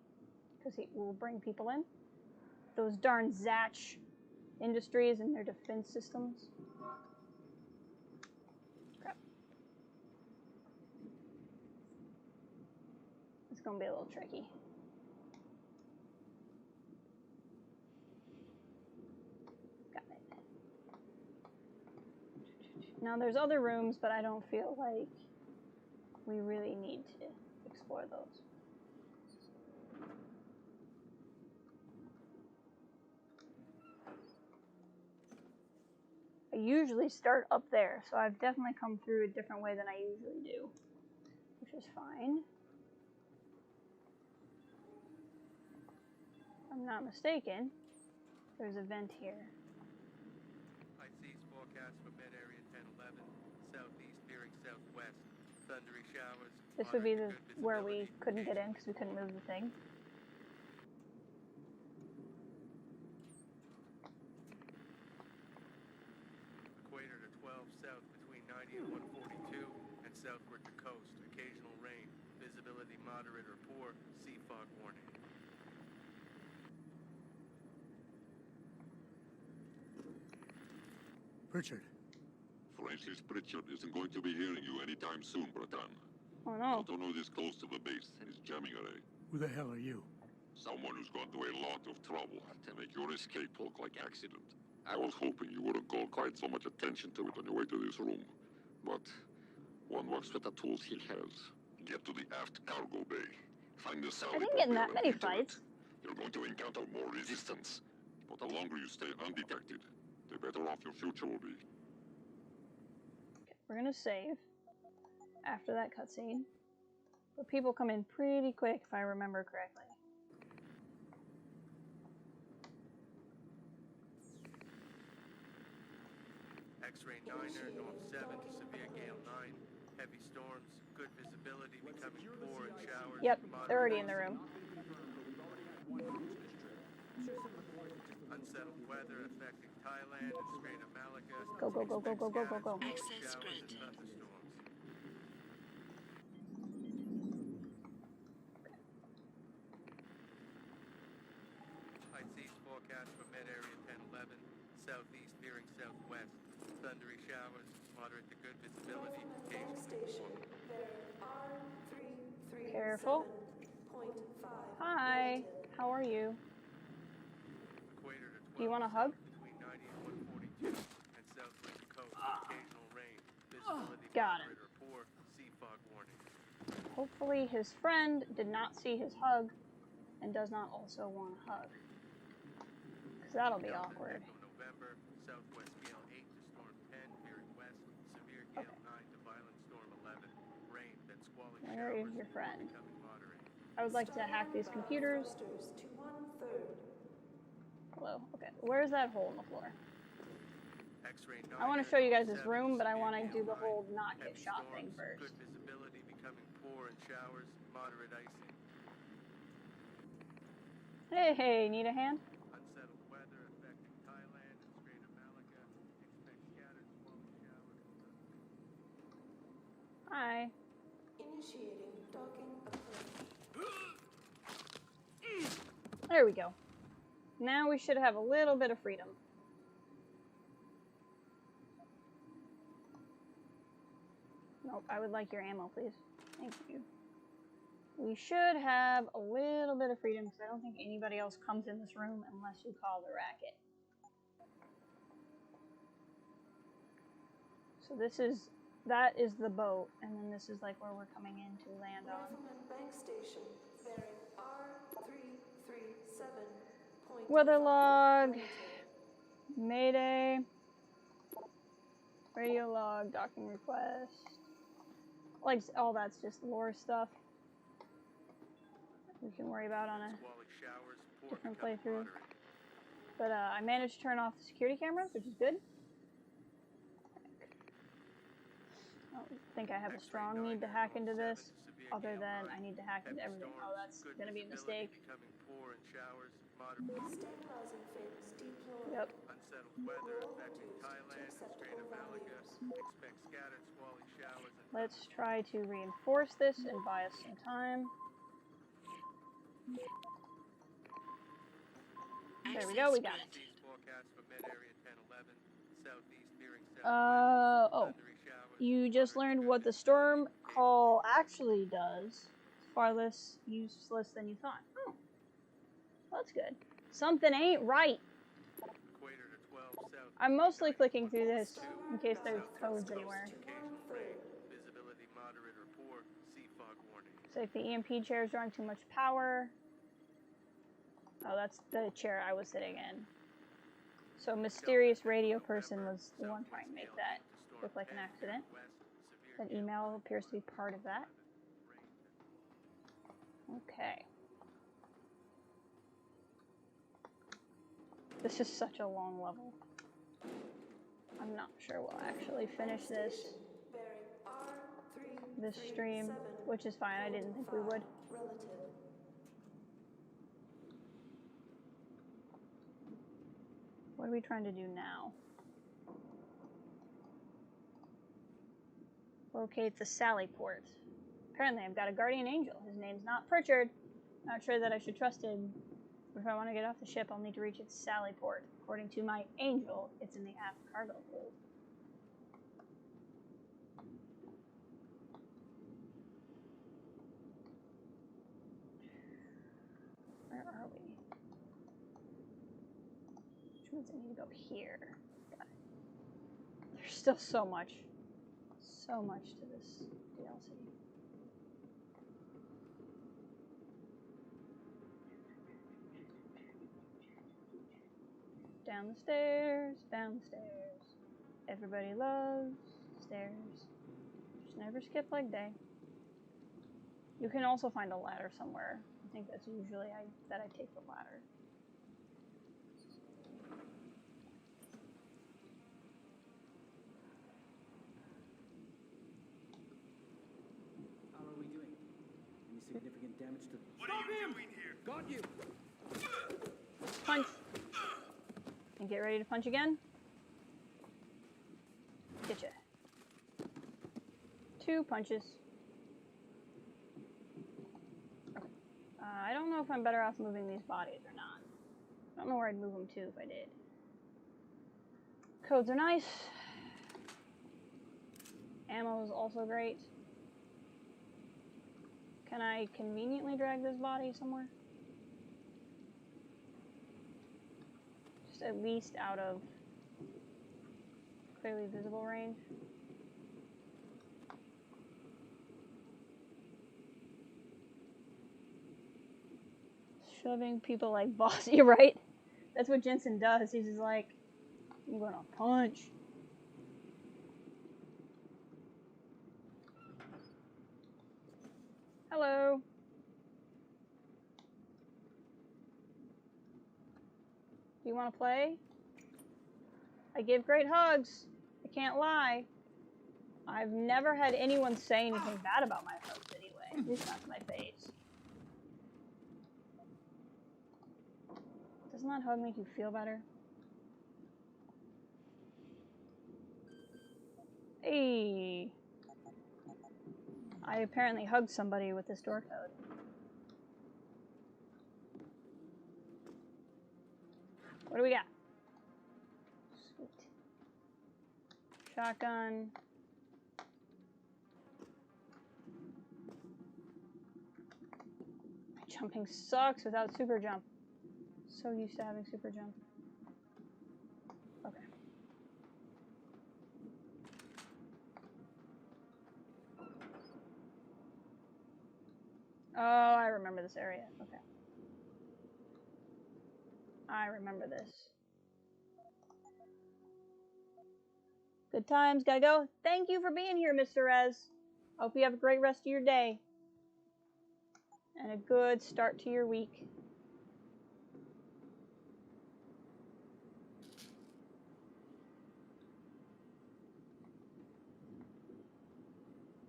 because it will bring people in. Those darn Zatch Industries and their defense systems. Crap. It's gonna be a little tricky. Got it. Now there's other rooms, but I don't feel like we really need to explore those. I usually start up there, so I've definitely come through a different way than I usually do, which is fine. If I'm not mistaken, there's a vent here. IC's forecast for Med Area 1011, southeast veering southwest, thundery showers. This would be where we couldn't get in because we couldn't move the thing. Equator to 12 south between 90 and 142, and southward to coast. Occasional rain. Visibility moderate or poor. Sea fog warning. Pritchard. Francis Pritchard isn't going to be hearing you anytime soon, Bratan. Oh no. I don't know this close to the base and his jamming array. Who the hell are you? Someone who's gone to a lot of trouble to make your escape look like accident. I was hoping you wouldn't call quite so much attention to it on your way to this room. But one works with the tools he has. Get to the aft cargo bay. Find the Sally. I didn't get in that many fights. You're going to encounter more resistance. But the longer you stay undetected, the better off your future will be. Okay, we're gonna save after that cutscene. But people come in pretty quick if I remember correctly. X-ray 9er, north 7 to severe gale 9. Heavy storms, good visibility, becoming poor and showers. Yep, they're already in the room. Unsettled weather affecting Thailand and Strait of Malacca. Go, go, go, go, go, go, go, go. Access granted. IC's forecast for Med Area 1011, southeast veering southwest. Thundery showers, moderate to good visibility. Station, R337.5. Careful. Hi, how are you? Equator to 12 Do you want a hug? between 90 and 142, and southward to coast. Occasional rain. Visibility Got it. moderate or poor. Sea fog warning. Hopefully his friend did not see his hug and does not also want a hug. that'll be awkward. November, southwest gale 8 to storm 10, veering west, severe gale 9 to violent storm 11. Rain, then squally Where showers is your friend? becoming moderate. I would like to hack these computers. To 1/3. Hello. Okay. Where's that hole in the floor? X-ray I want to show you guys this room, but I want to do the whole not get shot thing first. Good visibility, becoming poor in showers, moderate icing. Hey, need a hand? Unsettled weather affecting Thailand and Strait of Malacca. Expect scattered squally showers. Hi. Initiating docking approach. There we go. Now we should have a little bit of freedom. Nope, I would like your ammo, please. Thank you. We should have a little bit of freedom because I don't think anybody else comes in this room unless you call the racket. So that is the boat, and then this is like where we're coming in to land on. Rifleman Bank Station, bearing R337. Weather log, Mayday, radio log, docking request. Like all that's just lore stuff we can worry about on a different playthrough. But I managed to turn off the security cameras, which is good. I don't think I have a strong need to hack into this, other than I need to hack into everything. Oh, that's going to be a mistake. Stabilizing fins deployed. Yep. Unsettled weather affecting Thailand and Strait of Malacca. Expect scattered squally showers. Let's try to reinforce this and buy us some time. There we go, we got it. Forecast for mid-area 10-11, southeast veering south. Oh. You just learned what the storm call actually does. Far less useless than you thought. Oh. Well, that's good. Something ain't right. I'm mostly clicking through this in case there's codes anywhere. Visibility moderate or poor. Sea fog warning. So if the EMP chair is drawing too much power. Oh, that's the chair I was sitting in. So mysterious radio person was the one trying to make that look like an accident. An email appears to be part of that. Okay. This is such a long level. I'm not sure we'll actually finish this stream, which is fine. I didn't think we would. What are we trying to do now? Locate the Sally port. Apparently I've got a guardian angel. His name's not Pritchard. Not sure that I should trust him. But if I want to get off the ship, I'll need to reach its Sally port. According to my angel, it's in the aft cargo hold. Where are we? Which means I need to go here. Got it. There's still so much to this DLC. Down the stairs, down the stairs. Everybody loves stairs. Just never skip leg day. You can also find a ladder somewhere. I think that's usually that I take the ladder. How are we doing? Any significant damage to... What are you doing here? Got you! Punch! And get ready to punch again. Getcha. 2 punches. Okay. I don't know if I'm better off moving these bodies or not. I don't know where I'd move them to if I did. Codes are nice. Ammo is also great. Can I conveniently drag this body somewhere? Just at least out of clearly visible range. Shoving people like boss, you're right. That's what Jensen does. He's just like, I'm gonna punch. Hello. Do you want to play? I give great hugs. I can't lie. I've never had anyone say anything bad about my hugs anyway. At least not to my face. Doesn't that hug make you feel better? Hey. I apparently hugged somebody with this door code. What do we got? Sweet. Shotgun. My jumping sucks without super jump. So used to having super jump. Okay. Oh, I remember this area. Okay. I remember this. Good times, gotta go. Thank you for being here, Mr. Rez. Hope you have a great rest of your day. And a good start to your week.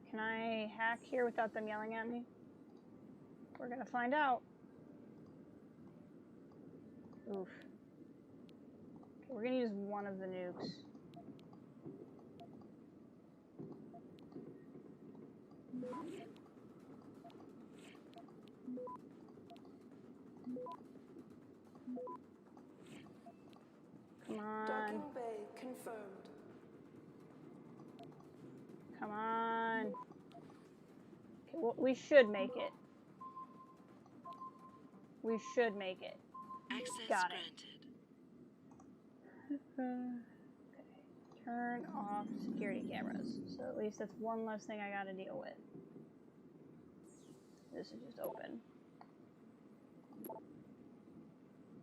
Can I hack here without them yelling at me? We're gonna find out. Oof. Okay, we're gonna use one of the nukes. Come on. Docking bay confirmed. Come on. Okay, well, we should make it. We should make it. Access Got granted. it. Okay. Turn off security cameras. So at least that's one less thing I gotta deal with. This is just open.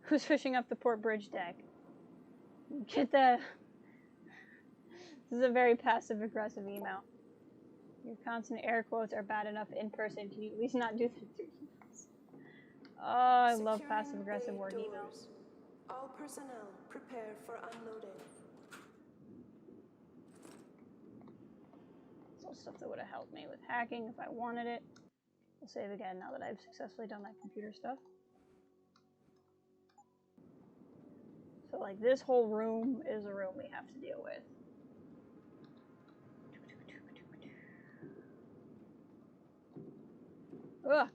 Who's fishing up the port bridge deck? Get that. This is a very passive-aggressive email. Your constant air quotes are bad enough in person. Can you at least not do that through emails? Oh, I love passive-aggressive word emails. All personnel prepare for unloading. It's all stuff that would have helped me with hacking if I wanted it. I'll save again now that I've successfully done that computer stuff. So, like, this whole room is a room we have to deal with. Ugh.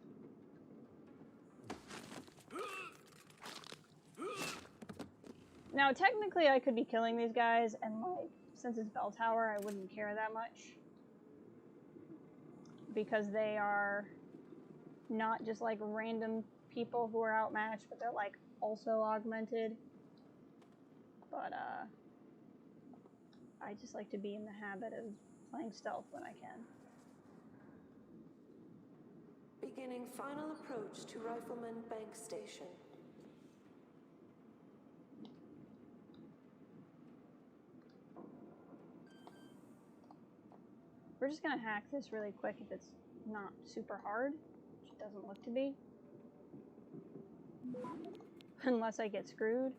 Now, technically, I could be killing these guys, and, like, since it's Bell Tower, I wouldn't care that much. Because they are not just, like, random people who are outmatched, but they're, like, also augmented. But, I just like to be in the habit of playing stealth when I can. Beginning final approach to Rifleman Bank Station. We're just gonna hack this really quick if it's not super hard, which it doesn't look to be. Unless I get screwed.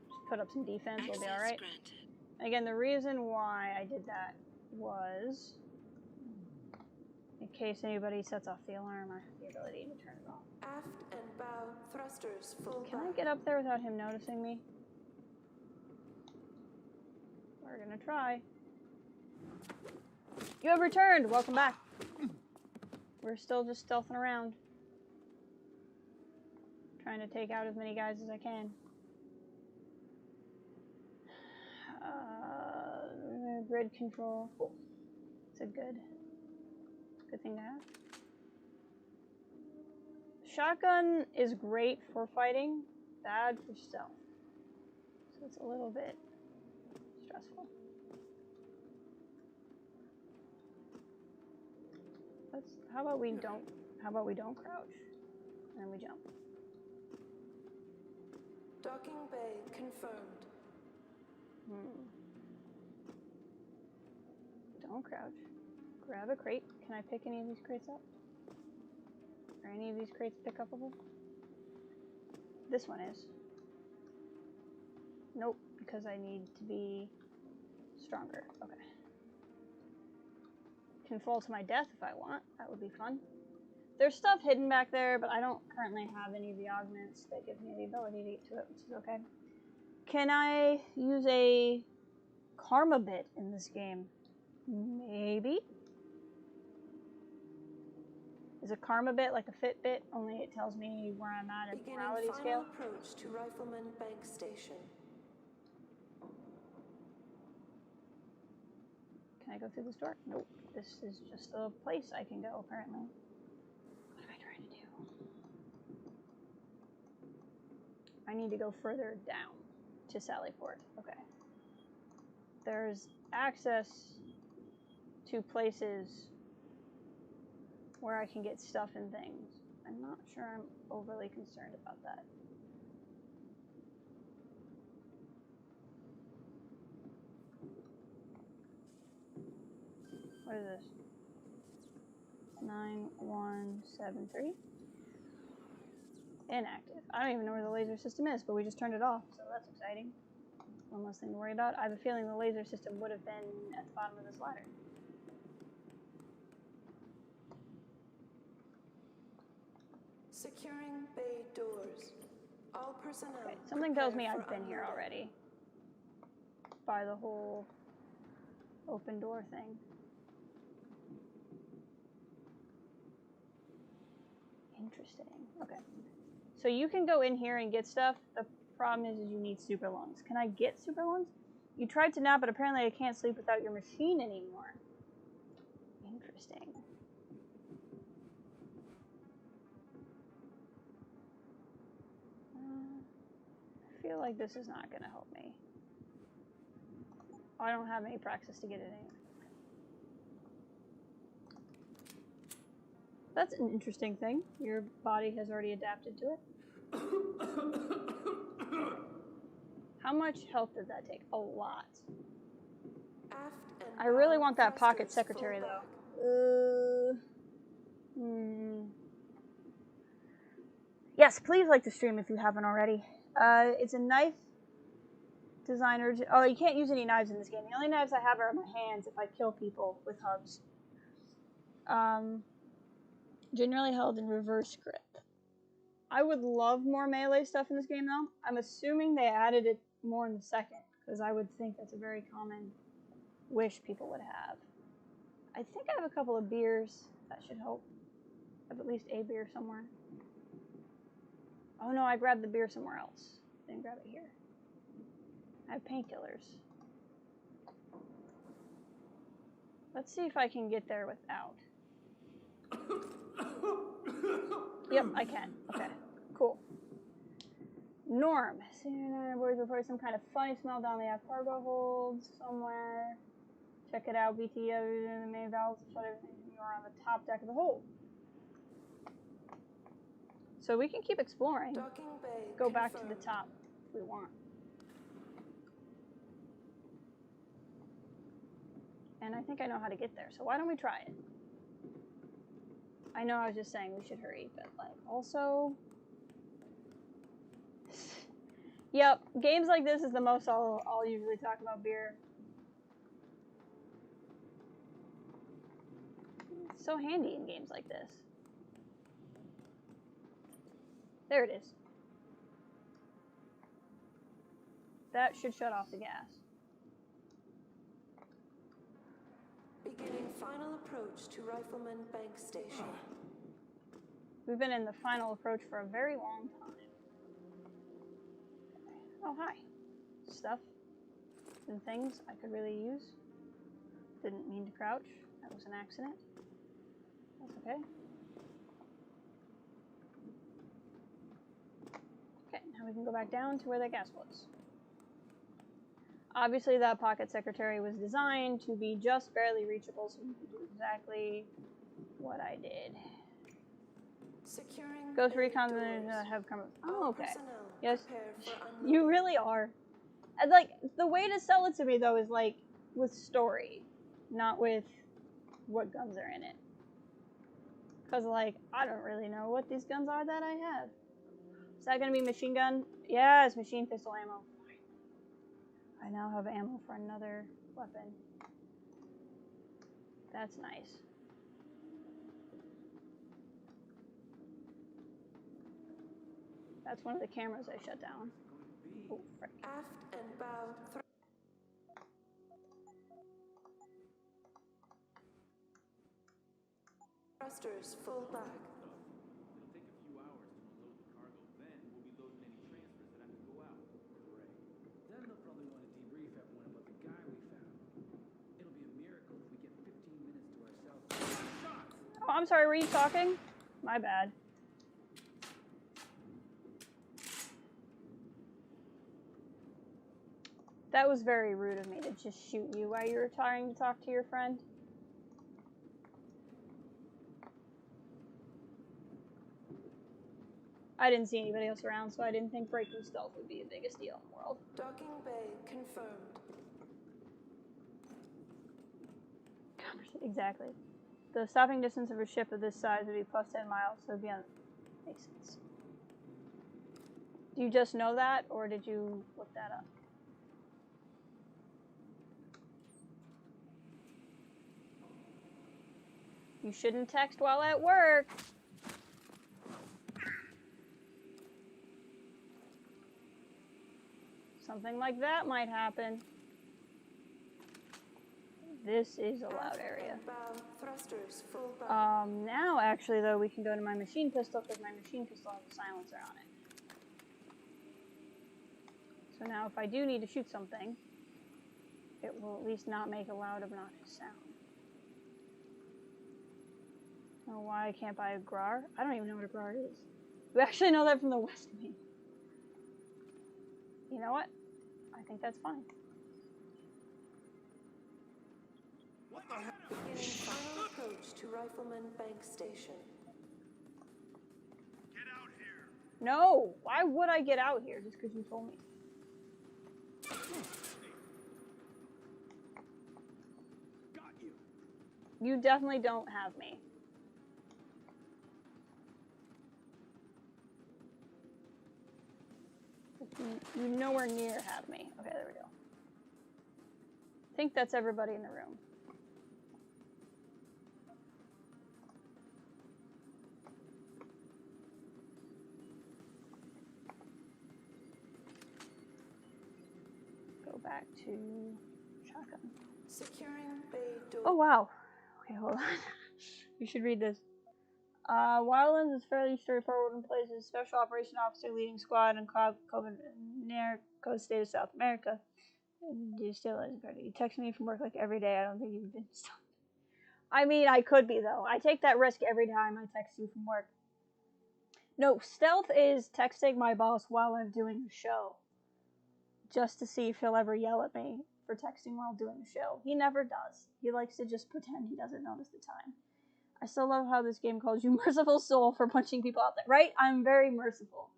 Just put up some defense, we'll be alright. Again, the reason why I did that was in case anybody sets off the alarm, I have the ability to turn it off. Aft and bow thrusters full Can I back. get up there without him noticing me? We're gonna try. You have returned! Welcome back. We're still just stealthing around. Trying to take out as many guys as I can. Grid control. Cool. It's a good thing to have. Shotgun is great for fighting, bad for stealth. So it's a little bit stressful. how about we don't crouch? And then we jump. Docking bay confirmed. Don't crouch. Grab a crate. Can I pick any of these crates up? Are any of these crates pick upable? This one is. Nope, because I need to be stronger. Okay. Can fall to my death if I want. That would be fun. There's stuff hidden back there, but I don't currently have any of the augments that give me the ability to get to it, which is okay. Can I use a karma bit in this game? Maybe? Is a karma bit like a Fitbit, only it tells me where I'm at in the morality scale? Approach to Rifleman Bank Station. Can I go through this door? Nope. This is just a place I can go, apparently. What am I trying to do? I need to go further down to Sallyport. Okay. There's access to places where I can get stuff and things. I'm not sure I'm overly concerned about that. What is this? 9173. Inactive. I don't even know where the laser system is, but we just turned it off, so that's exciting. One less thing to worry about. I have a feeling the laser system would have been at the bottom of this ladder. Securing bay doors. All personnel. Okay, something tells me I've been here already. By the whole open door thing. Interesting. Okay. So you can go in here and get stuff. The problem is you need super lungs. Can I get super lungs? You tried to nap, but apparently I can't sleep without your machine anymore. Interesting. I feel like this is not going to help me. I don't have any praxis to get it in. That's an interesting thing. Your body has already adapted to it. How much health did that take? A lot. I really want that pocket secretary, though. Yes, please like the stream if you haven't already. It's a knife designer. Oh, you can't use any knives in this game. The only knives I have are in my hands if I kill people with hubs. Generally held in reverse grip. I would love more melee stuff in this game, though. I'm assuming they added it more in the second, because I would think that's a very common wish people would have. I think I have a couple of beers. That should help. I have at least a beer somewhere. Oh no, I grabbed the beer somewhere else. Didn't grab it here. I have painkillers. Let's see if I can get there without. Yep, I can. Okay, cool. Norm. Boys report some kind of funny smell down the cargo holds somewhere. Check it out. BT other than the main valves shut everything. You are on the top deck of the hold. So we can keep exploring. Go back to the top if we want. And I think I know how to get there, so why don't we try it? I know I was just saying we should hurry, but like also... Yep, games like this is the most I'll usually talk about beer. It's so handy in games like this. There it is. That should shut off the gas. Beginning final approach to Rifleman Bank Station. We've been in the final approach for a very long time. Oh, hi. Stuff and things I could really use. Didn't mean to crouch. That was an accident. That's okay. Okay, now we can go back down to where that gas was. Obviously, that pocket secretary was designed to be just barely reachable, so you can do exactly what I did. Securing Ghost bay Recon doors. have Ghost bay Recon doors. have come. All Oh, okay. personnel Yes, prepare for you unloading. really are. And like the way to sell it to me though is like with story, not with what guns are in it. Cause like I don't really know what these guns are that I have. Is that gonna be machine gun? Yeah, it's machine pistol ammo. I now have ammo for another weapon. That's nice. That's one of the cameras I shut down. Oh, frick. Aft and bow thrusters full back. It'll take a few hours to unload the cargo. Then we'll be loading any transfers that have to go out. Right. Then they'll probably want to debrief everyone about the guy we found. It'll be a miracle if we get 15 minutes to ourselves. Oh, I'm sorry, were you talking? My bad. That was very rude of me to just shoot you while you were trying to talk to your friend. I didn't see anybody else around, so I didn't think breaking stealth would be the biggest deal in the world. Docking bay confirmed. Exactly. The stopping distance of a ship of this size would be plus 10 miles, so it'd be on... Makes sense. Do you just know that, or did you look that up? You shouldn't text while at work. Something like that might happen. This is a loud area. Thrusters full back. Now actually though, we can go to my machine pistol because my machine pistol has a silencer on it. So now if I do need to shoot something, it will at least not make a loud obnoxious sound. Oh, why I can't buy a GRAR? I don't even know what a GRAR is. You actually know that from the West Wing. You know what? I think that's fine. Beginning final approach to Rifleman Bank Station. Get out here. No! Why would I get out here just because you told me? Got you. You definitely don't have me. You nowhere near have me. Okay, there we go. I think that's everybody in the room. Go back to shotgun. Securing bay door. Oh wow. Okay, hold on. You should read this. Wildlands is fairly straightforward in places. Special Operation Officer leading squad in Coast State of South America. You still you text me from work like every day. I don't think you've been stopped. I mean, I could be though. I take that risk every time I text you from work. No, stealth is texting my boss while I'm doing the show. Just to see if he'll ever yell at me for texting while doing the show. He never does. He likes to just pretend he doesn't notice the time. I still love how this game calls you merciful soul for punching people out there, right? I'm very merciful.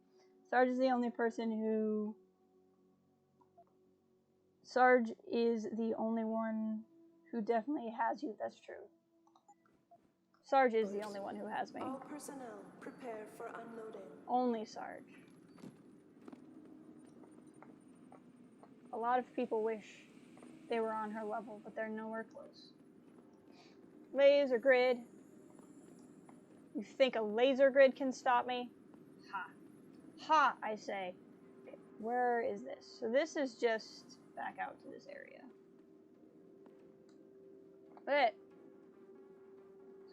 Sarge is the only person who... Sarge is the only one who definitely has you. That's true. Sarge is the only one who has me. All personnel prepare for unloading. Only Sarge. A lot of people wish they were on her level, but they're nowhere close. Laser grid. You think a laser grid can stop me? Ha. Ha, I say. Okay, where is this? So this is just back out to this area. That's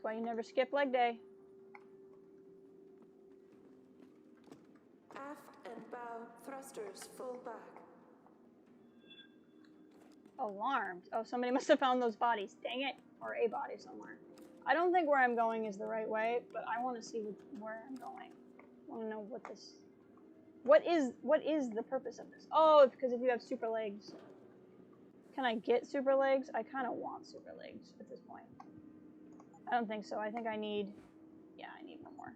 why you never skip leg day. Aft and bow thrusters full back. Alarmed. Oh, somebody must have found those bodies. Dang it. Or a body somewhere. I don't think where I'm going is the right way, but I want to see where I'm going. I want to know what this... What is the purpose of this? Oh, it's because if you have super legs. Can I get super legs? I kind of want super legs at this point. I don't think so. I think I need... Yeah, I need one more.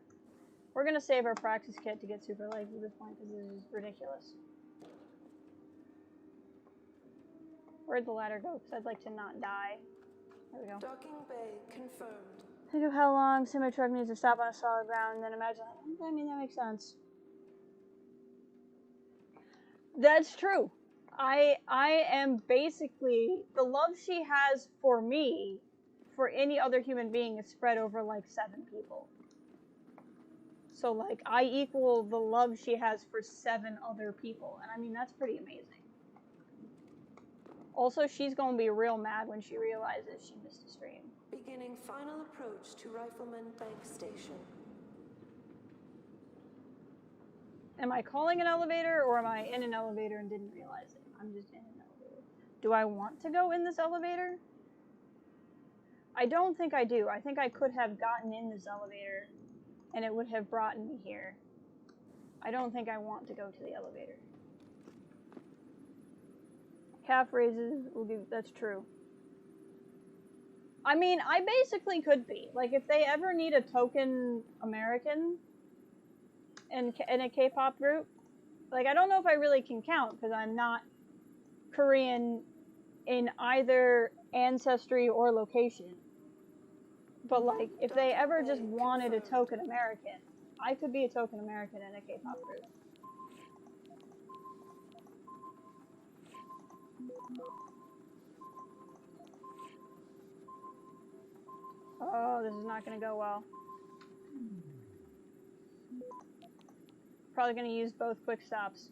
We're gonna save our practice kit to get super legs at this point because this is ridiculous. Where'd the ladder go? Because I'd like to not die. There we go. Docking bay confirmed. Think of how long semi-truck needs to stop on a solid ground, and then imagine, I mean, that makes sense. That's true. I am basically, the love she has for me, for any other human being, is spread over like 7 people. So like, I equal the love she has for 7 other people, and I mean, that's pretty amazing. Also, she's gonna be real mad when she realizes she missed a stream. Beginning final approach to Rifleman Bank Station. Am I calling an elevator, or am I in an elevator and didn't realize it? I'm just in an elevator. Do I want to go in this elevator? I don't think I do. I think I could have gotten in this elevator, and it would have brought me here. I don't think I want to go to the elevator. Calf raises will give, that's true. I mean, I basically could be. Like, if they ever need a token American in a K-pop group, like, I don't know if I really can count, because I'm not Korean in either ancestry or location. But, like, if they ever just wanted a token American, I could be a token American in a K-pop group. Oh, this is not going to go well. Probably going to use both quick stops.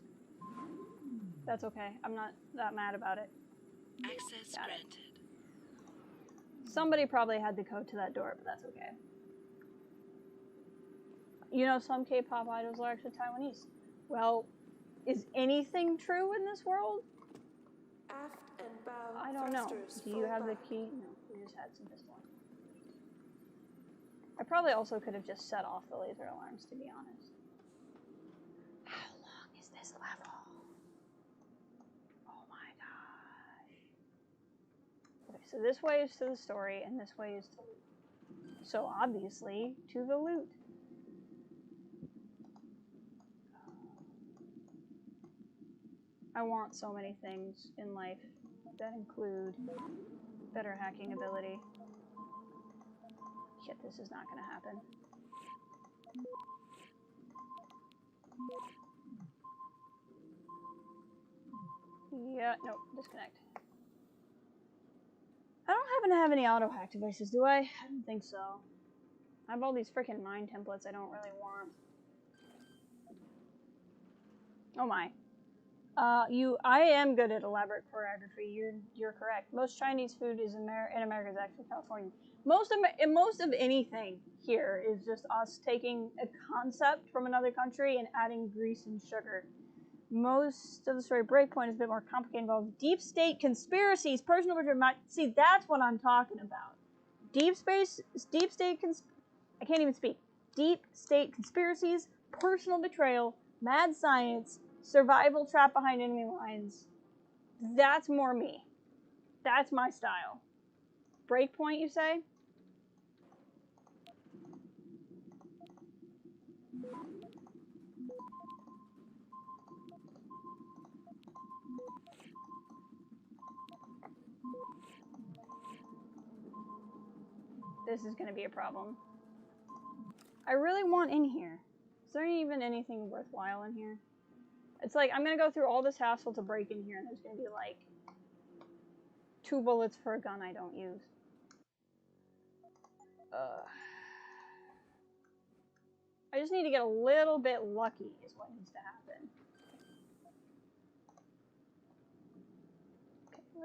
That's okay. I'm not that mad about it. Access granted. Somebody probably had the code to that door, but that's okay. You know, some K-pop idols are actually Taiwanese. Well, is anything true in this world? Aft and bow I don't know. thrusters Do you have the back. key? No, we just had some pistol. I probably also could have just set off the laser alarms, to be honest. How long is this level? Oh my gosh. Okay, so this way is to the story, and this way is to loot. So obviously, to the loot. I want so many things in life that include better hacking ability. Shit, this is not gonna happen. Yeah, nope, disconnect. I don't happen to have any auto hack devices, do I? I don't think so. I have all these freaking mine templates I don't really want. Oh my. I am good at elaborate choreography. You're correct. Most Chinese food is in America is actually California. Most of anything here is just us taking a concept from another country and adding grease and sugar. Most of the story Breakpoint is a bit more complicated, involves deep state conspiracies, personal betrayal. See, that's what I'm talking about. I can't even speak. Deep state conspiracies, personal betrayal, mad science, survival trapped behind enemy lines. That's more me. That's my style. Breakpoint, you say? This is going to be a problem. I really want in here. Is there even anything worthwhile in here? It's like, I'm going to go through all this hassle to break in here, and there's going to be like 2 bullets for a gun I don't use. I just need to get a little bit lucky is what needs to happen.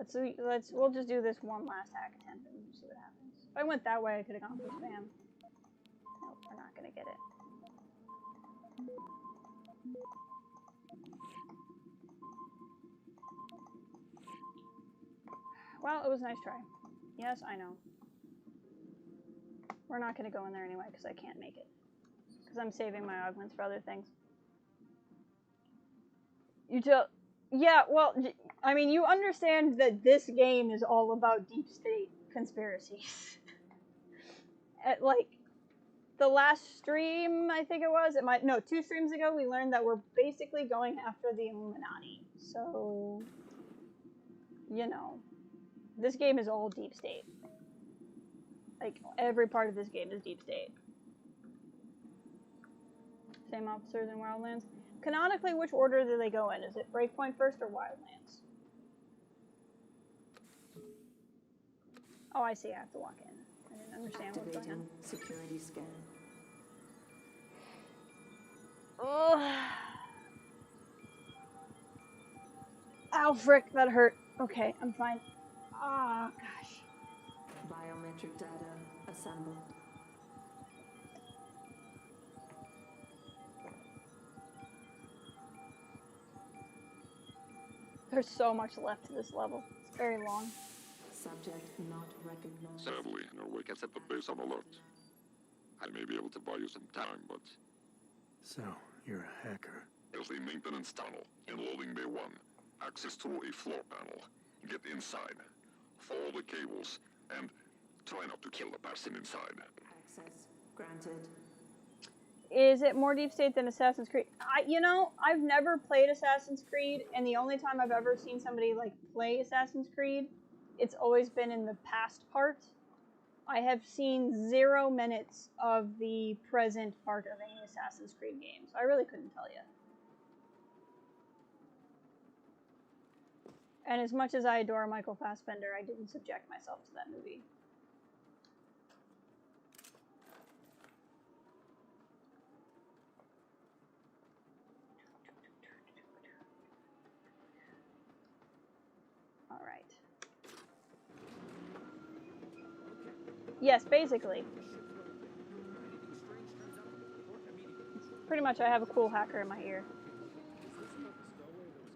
Okay, we'll just do this one last hack attempt and see what happens. If I went that way, I could have gone for spam. Nope, we're not gonna get it. Well, it was a nice try. Yes, I know. We're not gonna go in there anyway because I can't make it. Because I'm saving my augments for other things. Yeah, well, I mean, you understand that this game is all about deep state conspiracies. At like the last stream, I think it was, no, 2 streams ago, we learned that we're basically going after the Illuminati. So, you know, this game is all deep state. Like, every part of this game is deep state. Same officers in Wildlands. Canonically, which order do they go in? Is it Breakpoint first or Wildlands? Oh, I see. I have to walk in. I didn't understand what's going on. Security scan. Oh. Ow, frick, that hurt. Okay, I'm fine. Ah, oh, gosh. Biometric data assembled. There's so much left to this level. It's very long. Subject not recognized. Sadly, Norway can set the base on alert. I may be able to buy you some time, but... So, you're a hacker. There's a maintenance tunnel in loading bay 1. Access through a floor panel. Get inside. Follow the cables, and try not to kill the person inside. Access granted. Is it more deep state than Assassin's Creed? You know, I've never played Assassin's Creed, and the only time I've ever seen somebody, like, play Assassin's Creed, it's always been in the past part. I have seen 0 minutes of the present part of any Assassin's Creed game, so I really couldn't tell you. And as much as I adore Michael Fassbender, I didn't subject myself to that movie. All right. Yes, basically. Pretty much I have a cool hacker in my ear.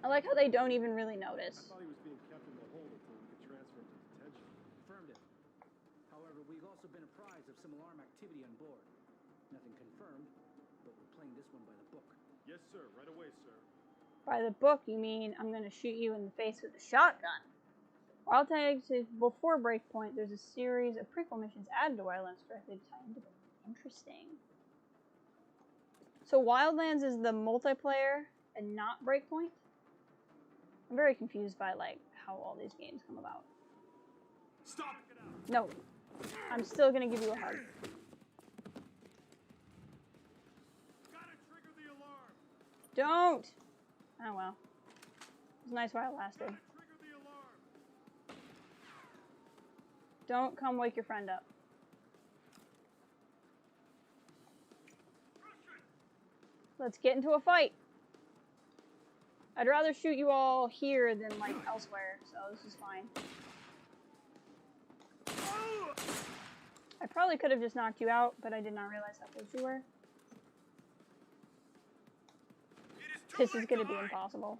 I like how they don't even really notice. I thought he was being kept in the hold until we could transfer him to detention. Confirmed it. However, we've also been apprised of some alarm activity on board. Nothing confirmed, but we're playing this one by the book. Yes, sir. Right away, sir. By the book, you mean I'm going to shoot you in the face with a shotgun. Wild Tags is before Breakpoint. There's a series of prequel missions added to Wildlands directly to tie into it. Interesting. So Wildlands is the multiplayer and not Breakpoint? I'm very confused by, like, how all these games come about. Stop! No. I'm still gonna give you a hug. Gotta trigger the alarm. Don't! Oh well. It was nice while it lasted. Trigger the alarm. Don't come wake your friend up. Let's get into a fight. I'd rather shoot you all here than, like, elsewhere, so this is fine. I probably could have just knocked you out, but I did not realize how close you were. This is going to be impossible.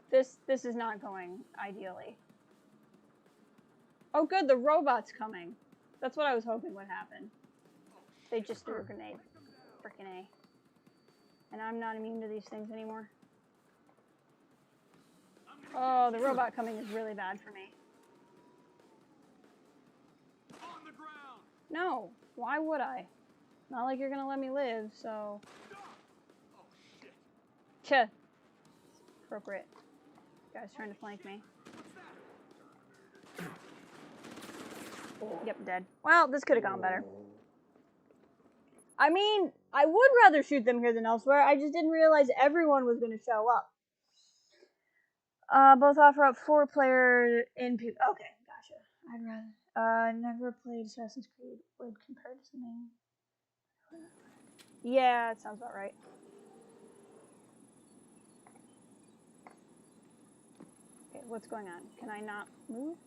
This is not going ideally. Oh good, the robot's coming. That's what I was hoping would happen. They just threw a grenade. Frickin' A. And I'm not immune to these things anymore. Oh, the robot coming is really bad for me. On the ground. No, why would I? Not like you're gonna let me live, so... Oh, shit. Tch. Appropriate. Guy's trying to flank me. Yep, dead. Well, this could have gone better. I mean, I would rather shoot them here than elsewhere. I just didn't realize everyone was going to show up. Both offer up 4-player in... Okay, gotcha. I'd rather... never played Assassin's Creed. Would compare to something... Yeah, it sounds about right. Okay, what's going on? Can I not move?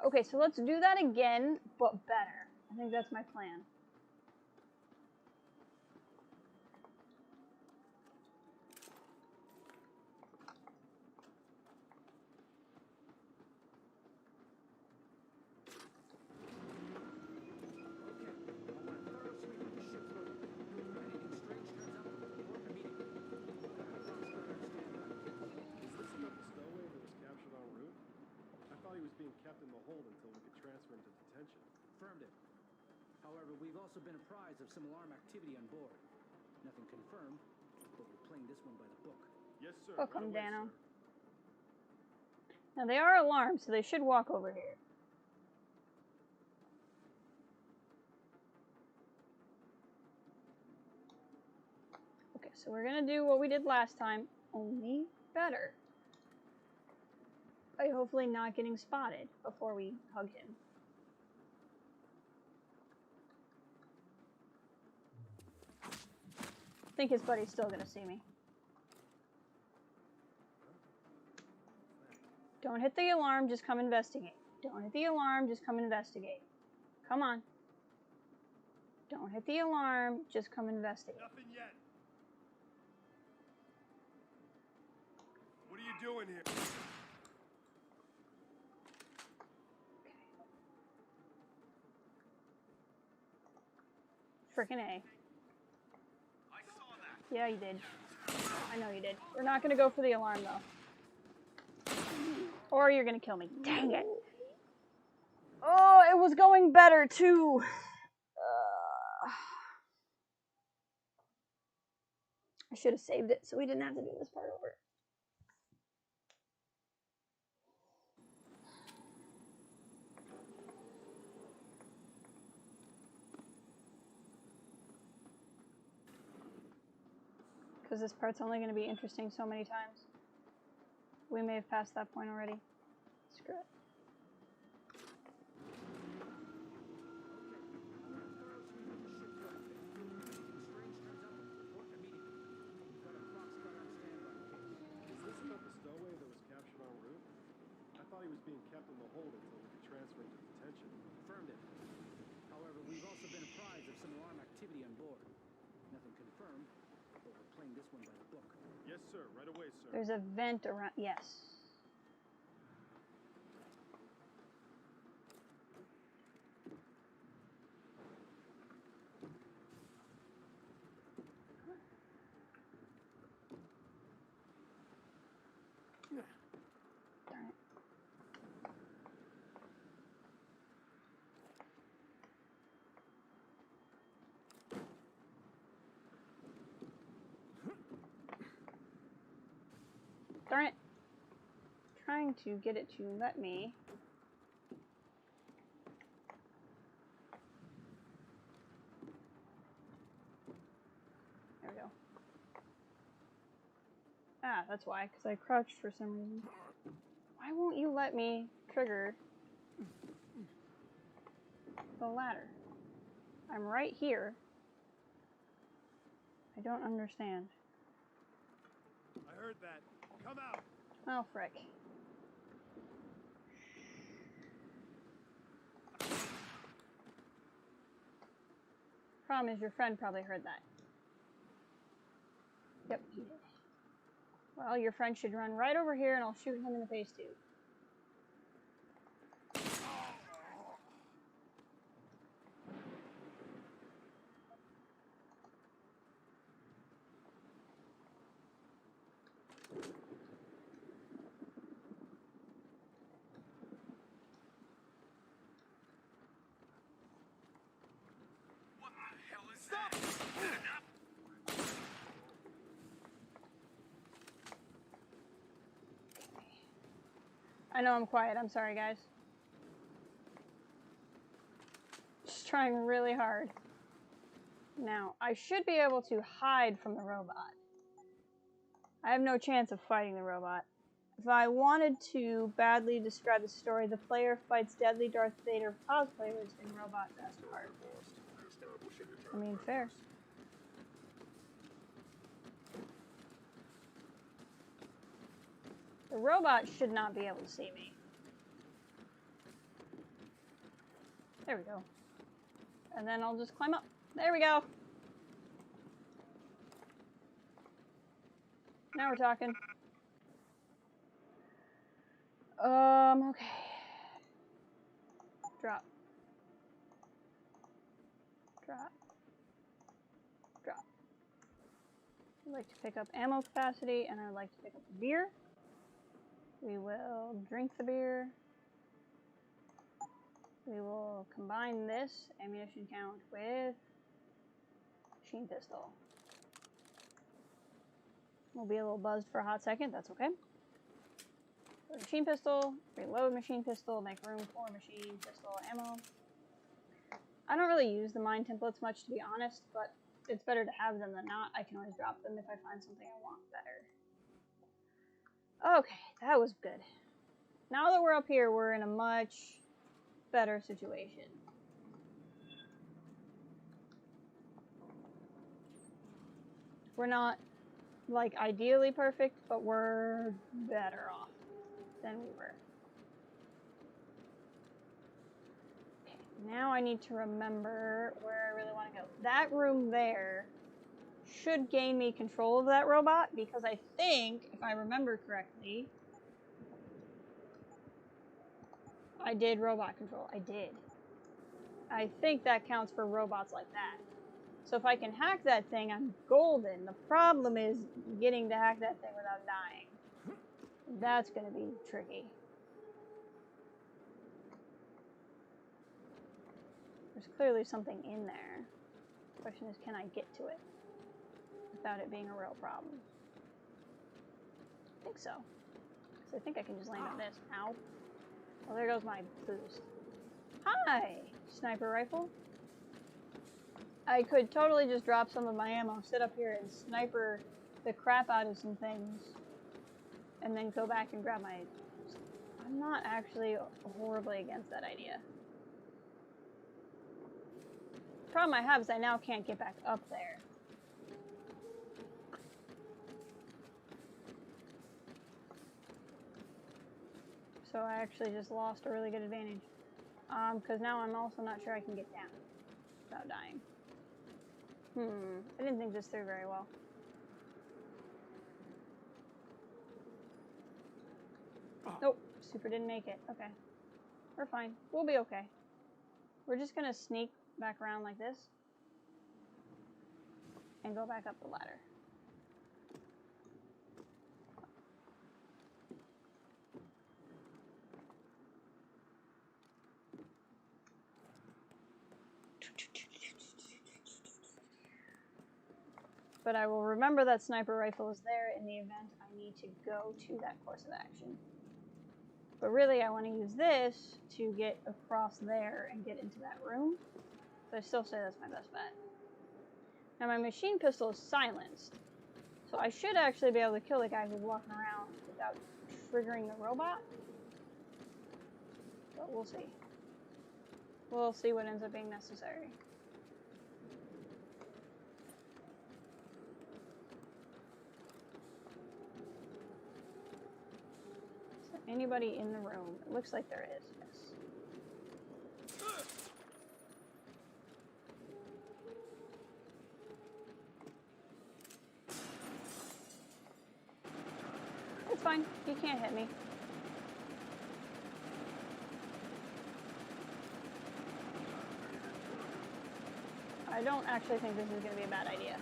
Okay, so let's do that again, but better. I think that's my plan. detention. Confirmed it. However, we've also been apprised of some alarm activity on board. Nothing confirmed, but we're playing this one by the book. Yes, sir. Book 'em, Right away, Dano. sir. Now they are alarmed, so they should walk over here. Okay, so we're gonna do what we did last time, only better. By hopefully not getting spotted before we hug him. I think his buddy's still gonna see me. Don't hit the alarm, just come investigate. Don't hit the alarm, just come investigate. Come on. Don't hit the alarm, just come investigate. Nothing yet. What are you doing here? Frickin' A. Yeah, you did. I know you did. We're not gonna go for the alarm, though. Or you're gonna kill me. Dang it. Oh, it was going better, too. I should have saved it so we didn't have to do this part over. Because this part's only going to be interesting so many times. We may have passed that point already. Screw it. He was being kept in the hold until we could transfer him to detention. Confirmed it. However, we've also been apprised of some alarm activity on board. Nothing confirmed, but we're playing this one by the book. Yes, sir. Right away, sir. There's a vent around. Yes. Darn it. Darn it. Trying to get it to let me. There we go. Ah, that's why, because I crouched for some reason. Why won't you let me trigger the ladder? I'm right here. I don't understand. I heard that. Come out. Oh, frick. Problem is, your friend probably heard that. Yep, he did. Well, your friend should run right over here and I'll shoot him in the face too. What the hell is that? I know I'm quiet. I'm sorry, guys. Just trying really hard. Now, I should be able to hide from the robot. I have no chance of fighting the robot. If I wanted to badly describe the story, the player fights deadly Darth Vader cosplayers in Robot Best Part. I mean, fair. The robot should not be able to see me. There we go. And then I'll just climb up. There we go. Now we're talking. Okay. Drop. Drop. Drop. I'd like to pick up ammo capacity, and I'd like to pick up the beer. We will drink the beer. We will combine this ammunition count with machine pistol. We'll be a little buzzed for a hot second, that's okay. Machine pistol, reload machine pistol, make room for machine pistol ammo. I don't really use the mine templates much, to be honest, but it's better to have them than not. I can always drop them if I find something I want better. Okay, that was good. Now that we're up here, we're in a much better situation. We're not, like, ideally perfect, but we're better off than we were. Okay, now I need to remember where I really want to go. That room there should gain me control of that robot, because I think, if I remember correctly, I did robot control. I did. I think that counts for robots like that. So if I can hack that thing, I'm golden. The problem is getting to hack that thing without dying. That's going to be tricky. There's clearly something in there. The question is, can I get to it without it being a real problem? I think so. So I think I can just land on this. Ow. Well, there goes my boost. Hi, sniper rifle. I could totally just drop some of my ammo, sit up here and sniper the crap out of some things, and then go back and grab my... I'm not actually horribly against that idea. The problem I have is I now can't get back up there. So I actually just lost a really good advantage. Because now I'm also not sure I can get down without dying. I didn't think this through very well. Nope, super didn't make it. Okay. We're fine. We'll be okay. We're just gonna sneak back around like this and go back up the ladder. But I will remember that sniper rifle is there in the event I need to go to that course of action. But really, I want to use this to get across there and get into that room. So I still say that's my best bet. Now my machine pistol is silenced, so I should actually be able to kill the guy who's walking around without triggering the robot. But we'll see. We'll see what ends up being necessary. Anybody in the room? It looks like there is, yes. It's fine. He can't hit me. I don't actually think this is going to be a bad idea.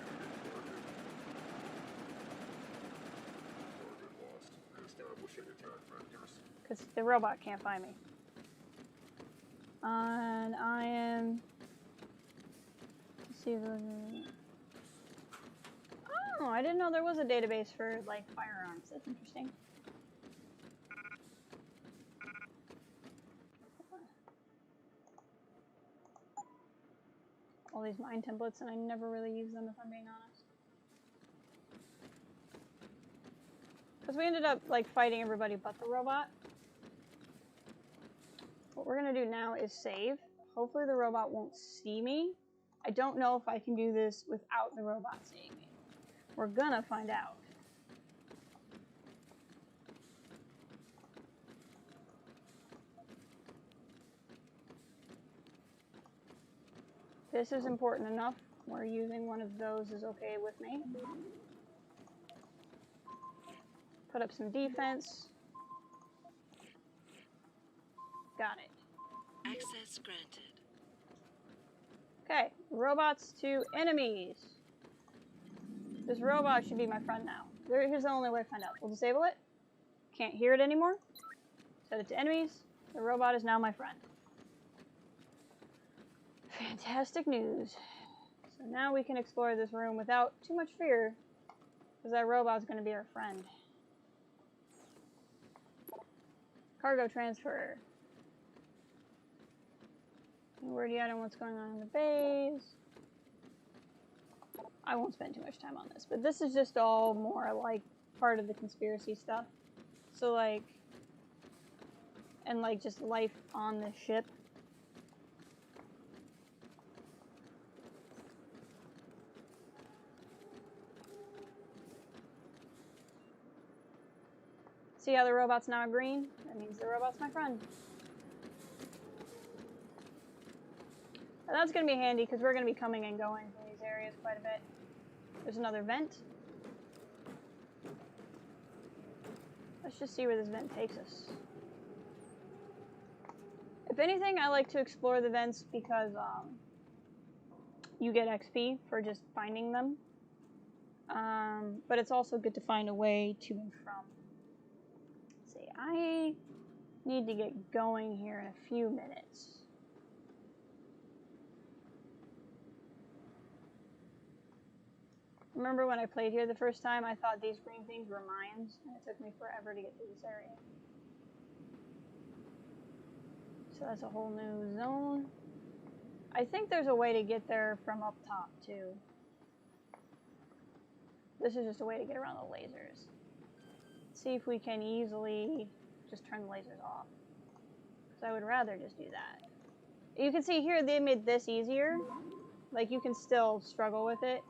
Because the robot can't find me. And I am... Let's see the... Oh, I didn't know there was a database for, like, firearms. That's interesting. All these mine templates, and I never really use them, if I'm being honest. Because we ended up, like, fighting everybody but the robot. What we're going to do now is save. Hopefully the robot won't see me. I don't know if I can do this without the robot seeing me. We're going to find out. This is important enough where using one of those is okay with me. Put up some defense. Got it. Access granted. Okay, robots to enemies. This robot should be my friend now. Here's the only way to find out. We'll disable it. Can't hear it anymore. Set it to enemies. The robot is now my friend. Fantastic news. So now we can explore this room without too much fear, because that robot's going to be our friend. Cargo transfer. Word yet on what's going on in the base. I won't spend too much time on this, but this is just all more like part of the conspiracy stuff. So like, and like just life on the ship. See how the robot's now green? That means the robot's my friend. And that's going to be handy because we're going to be coming and going from these areas quite a bit. There's another vent. Let's just see where this vent takes us. If anything, I like to explore the vents because you get XP for just finding them. But it's also good to find a way to and from. Let's see, I need to get going here in a few minutes. Remember when I played here the first time, I thought these green things were mines, and it took me forever to get to this area. So that's a whole new zone. I think there's a way to get there from up top, too. This is just a way to get around the lasers. Let's see if we can easily just turn the lasers off. Because I would rather just do that. You can see here, they made this easier. Like, you can still struggle with it,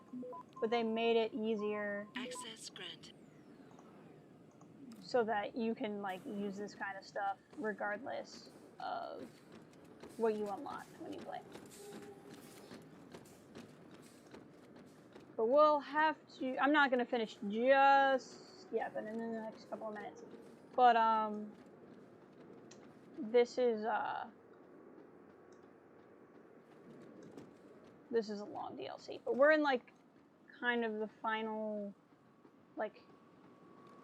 but they made it easier. Access granted. So that you can, like, use this kind of stuff regardless of what you unlock when you play. But we'll have to... I'm not going to finish just yet, but in the next couple of minutes. But, this is a long DLC. But we're in, like, kind of the final, like,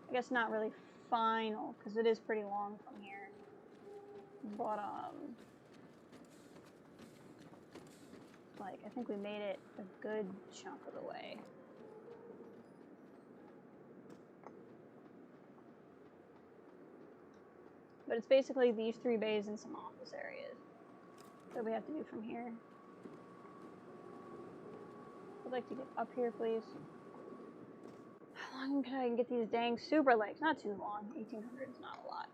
I guess not really final, because it is pretty long from here. But, like, I think we made it a good chunk of the way. But it's basically these 3 bays and some office areas that we have to do from here. I'd like to get up here, please. How long can I get these dang super legs? Not too long. 1800 is not a lot.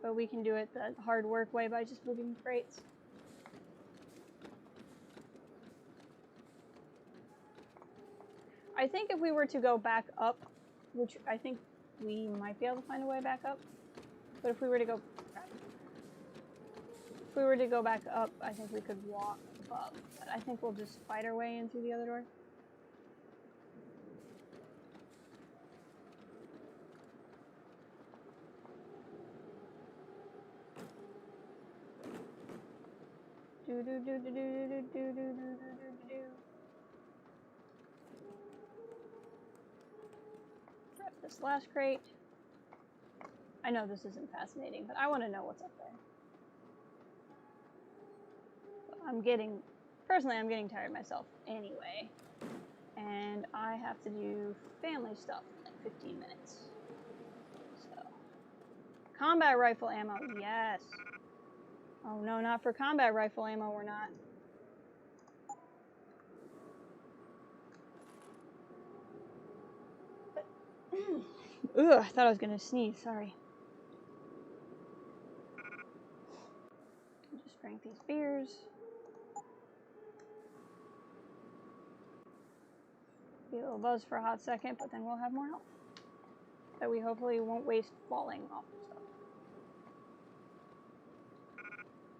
But we can do it the hard work way by just moving crates. I think if we were to go back up, which I think we might be able to find a way back up, but if we were to go back up, I think we could walk above. But I think we'll just fight our way in through the other door. Do do do do do do do do do do do. Grab this last crate. I know this isn't fascinating, but I want to know what's up there. Personally, I'm getting tired myself anyway. And I have to do family stuff in like 15 minutes. So, combat rifle ammo, yes. Oh no, not for combat rifle ammo, we're not. Ugh, I thought I was gonna sneeze, sorry. Just drink these beers. Be a little buzz for a hot second, but then we'll have more health. That we hopefully won't waste falling off of stuff.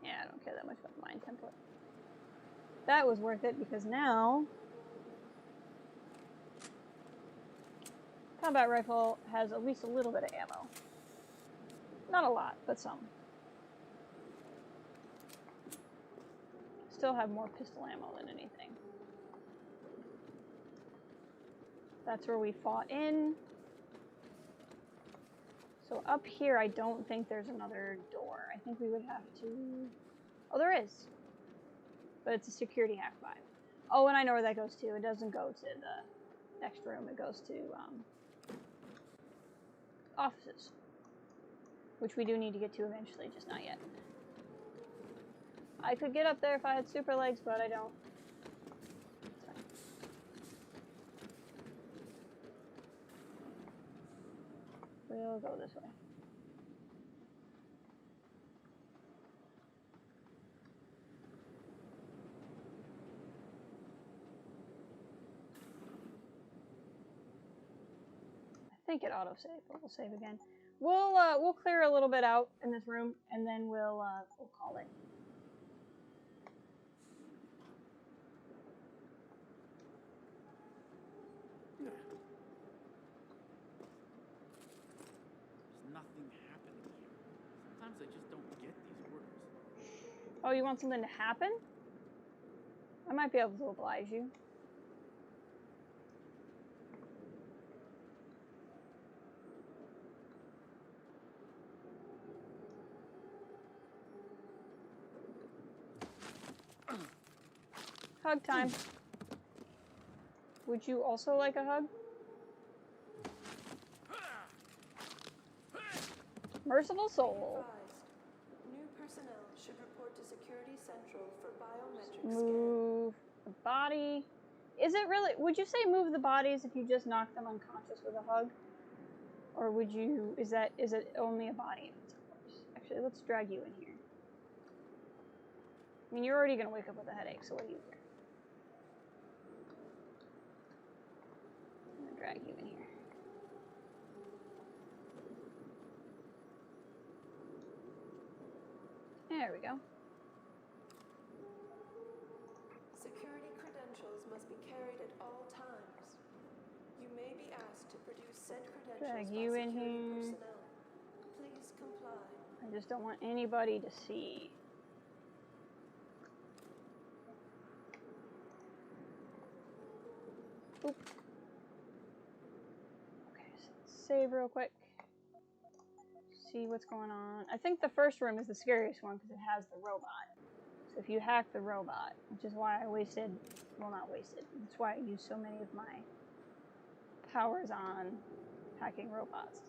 Yeah, I don't care that much about the mine template. That was worth it because now combat rifle has at least a little bit of ammo. Not a lot, but some. Still have more pistol ammo than anything. That's where we fought in. So up here, I don't think there's another door. I think we would have to... Oh, there is. But it's a security hack 5. Oh, and I know where that goes to. It doesn't go to the next room. It goes to offices. Which we do need to get to eventually, just not yet. I could get up there if I had super legs, but I don't. We'll go this way. I think it autosave, but we'll save again. We'll clear a little bit out in this room, and then we'll call it. There's nothing happening here. Sometimes I just don't get these orders. Oh, you want something to happen? I might be able to oblige you. Hug time. Would you also like a hug? Merciful soul. New personnel should report to Security Central for biometric Move the body. Is it really? Would you say move the bodies if you just knock them unconscious with a hug? Or would you? Is it only a body? Actually, let's drag you in here. I mean, you're already gonna wake up with a headache, so what do you care? I'm gonna drag you in here. There we go. Security credentials must be carried at all times. You may be asked to produce said credentials Drag by you in security here. personnel. Please comply. I just don't want anybody to see. Oop. Okay, so let's save real quick. See what's going on. I think the first room is the scariest one because it has the robot. So if you hack the robot, which is why I wasted, well, not wasted, that's why I used so many of my powers on hacking robots.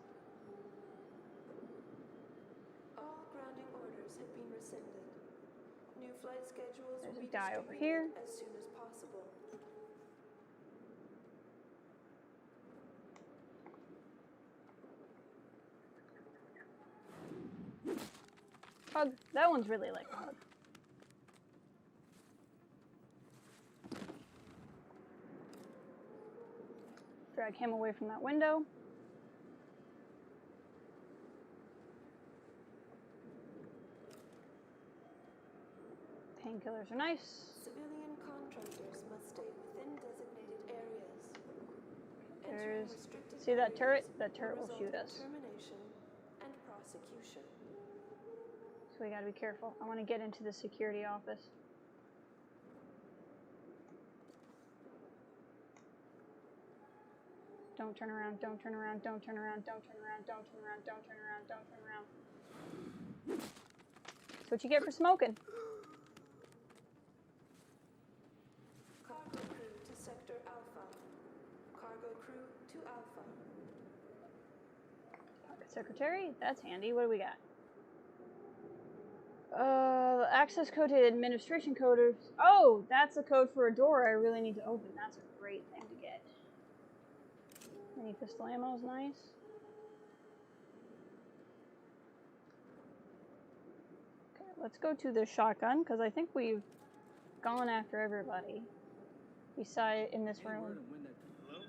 All grounding orders have been rescinded. New flight schedules There's will a be die over distributed here. as soon as possible. Hug. That one's really like a hug. Drag him away from that window. Painkillers are nice. Civilian contractors must stay within designated areas. There's, see that turret? That turret will shoot us. Termination and prosecution. So we gotta be careful. I want to get into the security office. Don't turn around, don't turn around, don't turn around, don't turn around, don't turn around, don't turn around, don't turn around. That's what you get for smoking. Cargo crew to Sector Alpha. Cargo crew to Alpha. Pocket secretary, that's handy. What do we got? Access code to administration coders. Oh, that's a code for a door I really need to open. That's a great thing to get. Any pistol ammo is nice. Okay, let's go to the shotgun, because I think we've gone after everybody. Beside in this room. Hello?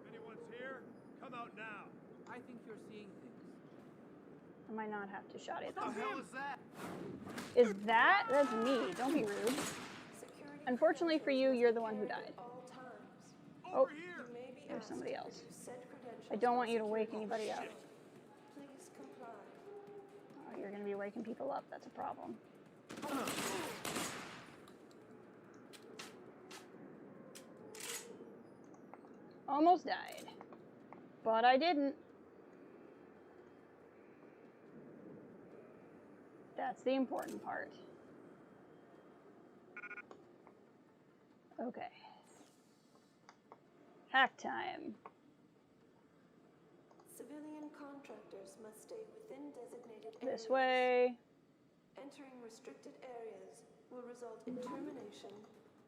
If anyone's here, come out now. I think you're seeing things. I might not have to shot it. What the hell is that? Is that? That's me. Don't be rude. Unfortunately for you, you're the one who died. Oh, there's somebody else. I don't want you to wake anybody up. Please comply. Oh, you're going to be waking people up. That's a problem. Almost died. But I didn't. That's the important part. Okay. Hack time. Civilian contractors must stay within designated areas. This way. Entering restricted areas will result in termination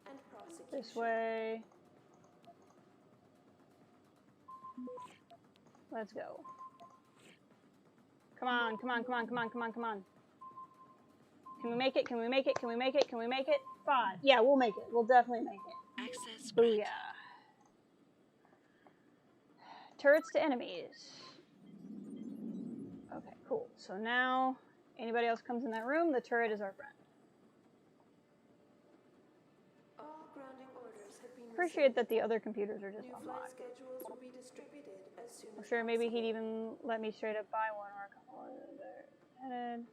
and prosecution. This way. Let's go. Come on, come on, come on, come on, come on, come on. Can we make it? Can we make it? Can we make it? Can we make it? 5. Yeah, we'll make it. We'll definitely make it. Access Booyah. Turrets to enemies. Okay, cool. So now, anybody else comes in that room, the turret is our friend. All grounding orders have been Appreciate that the other computers are just New unlocked. flight schedules will be distributed as soon I'm as sure maybe he'd possible. even let me straight up buy one or a couple of headed.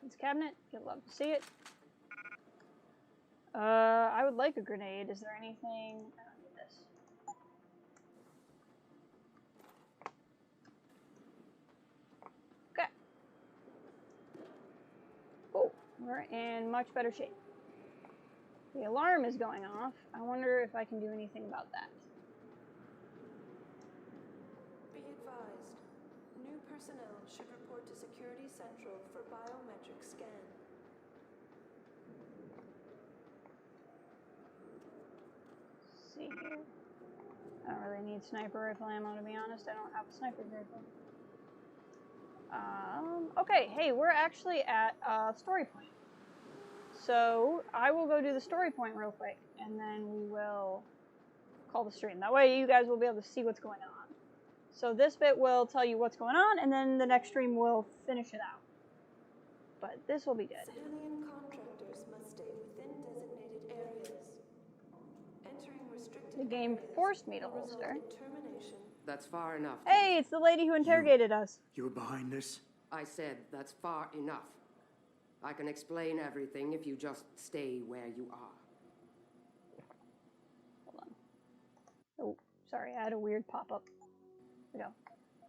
This cabinet, you'd love to see it. I would like a grenade. Is there anything? I don't need this. Okay. Oh, we're in much better shape. The alarm is going off. I wonder if I can do anything about that. Be advised, new personnel should report to Security Central for biometric scan. See here. I don't really need sniper rifle ammo, to be honest. I don't have a sniper rifle. Okay, hey, we're actually at story point. So I will go do the story point real quick, and then we will call the stream. That way you guys will be able to see what's going on. So this bit will tell you what's going on, and then the next stream will finish it out. But this will be good. Civilian contractors must stay within designated areas. Entering restricted The game forced me to holster. termination. That's far enough. Hey, it's the lady who interrogated us. You were behind this? I said that's far enough. I can explain everything if you just stay where you are. Hold on. Oh, sorry, I had a weird pop-up. There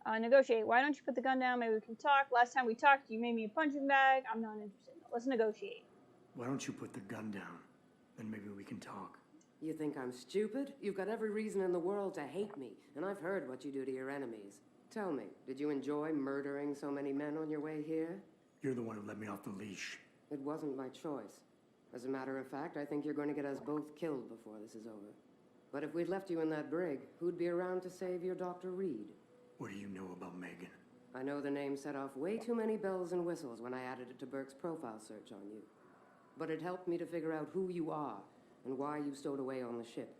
we go. Negotiate. Why don't you put the gun down? Maybe we can talk. Last time we talked, you made me a punching bag. I'm not interested. Let's negotiate. Why don't you put the gun down? Then maybe we can talk. You think I'm stupid? You've got every reason in the world to hate me, and I've heard what you do to your enemies. Tell me, did you enjoy murdering so many men on your way here? You're the one who let me off the leash. It wasn't my choice. As a matter of fact, I think you're going to get us both killed before this is over. But if we'd left you in that brig, who'd be around to save your Dr. Reed? What do you know about Megan? I know the name set off way too many bells and whistles when I added it to Burke's profile search on you. But it helped me to figure out who you are and why you stowed away on the ship.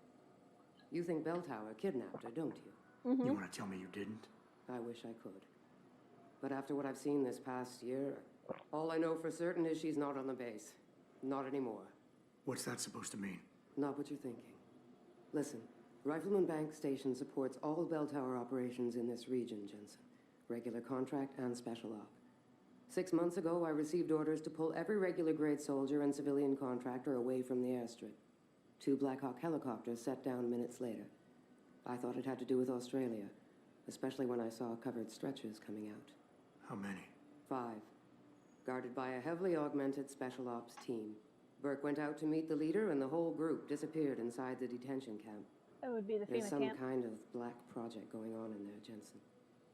You think Belltower kidnapped her, don't you? You want to tell me you didn't? I wish I could. But after what I've seen this past year, all I know for certain is she's not on the base. Not anymore. What's that supposed to mean? Not what you're thinking. Listen, Rifleman Bank Station supports all Belltower operations in this region, Jensen. Regular contract and special op. 6 months ago, I received orders to pull every regular grade soldier and civilian contractor away from the airstrip. 2 Black Hawk helicopters set down minutes later. I thought it had to do with Australia, especially when I saw covered stretchers coming out. How many? 5. Guarded by a heavily augmented special ops team. Burke went out to meet the leader, and the whole group disappeared inside the detention camp. That would be the There's FEMA some camp. kind of black project going on in there, Jensen.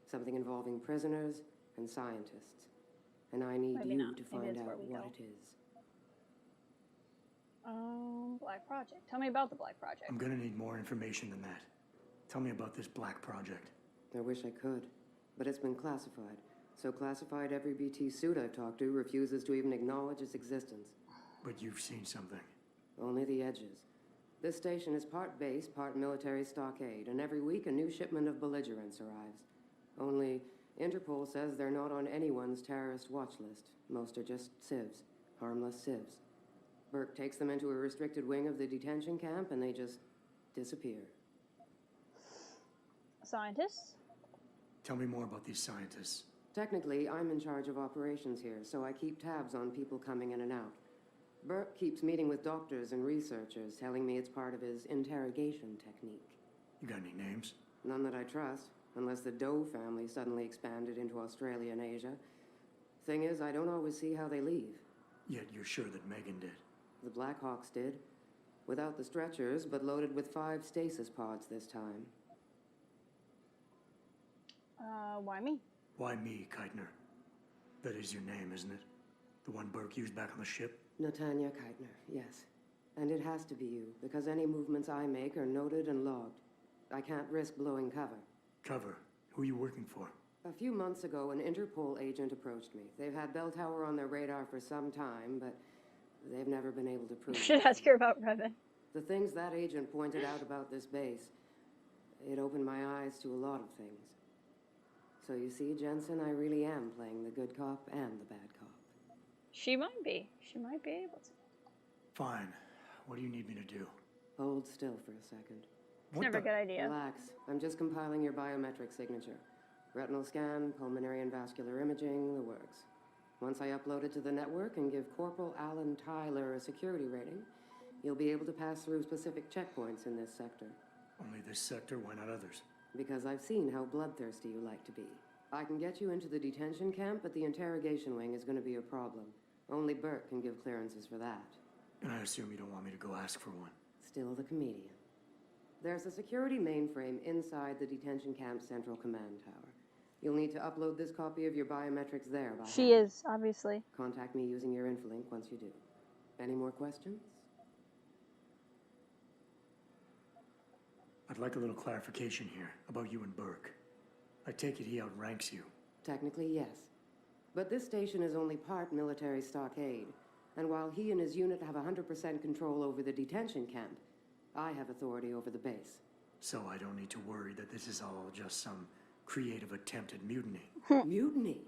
Something involving prisoners and scientists. And I need Maybe you not. to Maybe find that's where out we what go. it is. Black Project. Tell me about the Black Project. I'm gonna need more information than that. Tell me about this Black Project. I wish I could, but it's been classified. So classified every BT suit I've talked to refuses to even acknowledge its existence. But you've seen something. Only the edges. This station is part base, part military stockade, and every week a new shipment of belligerents arrives. Only Interpol says they're not on anyone's terrorist watch list. Most are just civs, harmless civs. Burke takes them into a restricted wing of the detention camp, and they just disappear. Scientists? Tell me more about these scientists. Technically, I'm in charge of operations here, so I keep tabs on people coming in and out. Burke keeps meeting with doctors and researchers, telling me it's part of his interrogation technique. You got any names? None that I trust. Unless the Doe family suddenly expanded into Australia and Asia. Thing is, I don't always see how they leave. Yet you're sure that Megan did. The Blackhawks did. Without the stretchers, but loaded with 5 stasis pods this time. Why me? Why me, Keitner? That is your name, isn't it? The one Burke used back on the ship? Natanya Keitner, yes. And it has to be you, because any movements I make are noted and logged. I can't risk blowing cover. Cover? Who are you working for? A few months ago, an Interpol agent approached me. They've had Bell Tower on their radar for some time, but they've never been able to prove it. Should ask her about Revan. The things that agent pointed out about this base, it opened my eyes to a lot of things. So you see, Jensen, I really am playing the good cop and the bad cop. She might be. She might be able to. Fine. What do you need me to do? Hold still for a second. It's never a good idea. Relax. I'm just compiling your biometric signature. Retinal scan, pulmonary and vascular imaging, the works. Once I upload it to the network and give Corporal Alan Tyler a security rating, you'll be able to pass through specific checkpoints in this sector. Only this sector? Why not others? Because I've seen how bloodthirsty you like to be. I can get you into the detention camp, but the interrogation wing is going to be a problem. Only Burke can give clearances for that. And I assume you don't want me to go ask for one. Still the comedian. There's a security mainframe inside the detention camp's central command tower. You'll need to upload this copy of your biometrics there by She hand. is, obviously. Contact me using your Infolink once you do. Any more questions? I'd like a little clarification here about you and Burke. I take it he outranks you. Technically, yes. But this station is only part military stockade. And while he and his unit have 100% control over the detention camp, I have authority over the base. So I don't need to worry that this is all just some creative attempt at mutiny. Mutiny?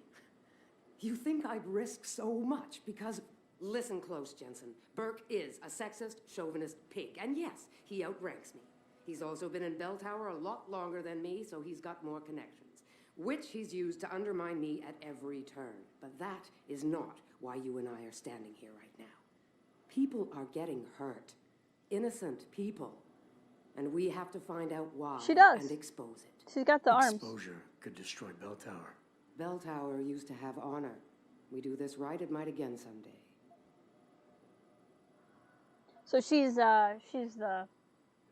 You think I'd risk so much because... Listen close, Jensen. Burke is a sexist, chauvinist pig. And yes, he outranks me. He's also been in Bell Tower a lot longer than me, so he's got more connections. Which he's used to undermine me at every turn. But that is not why you and I are standing here right now. People are getting hurt. Innocent people. And we have to find out why. She does. And expose it. She's got the arms. Exposure could destroy Bell Tower. Bell Tower used to have honor. We do this right, it might again someday. So she's the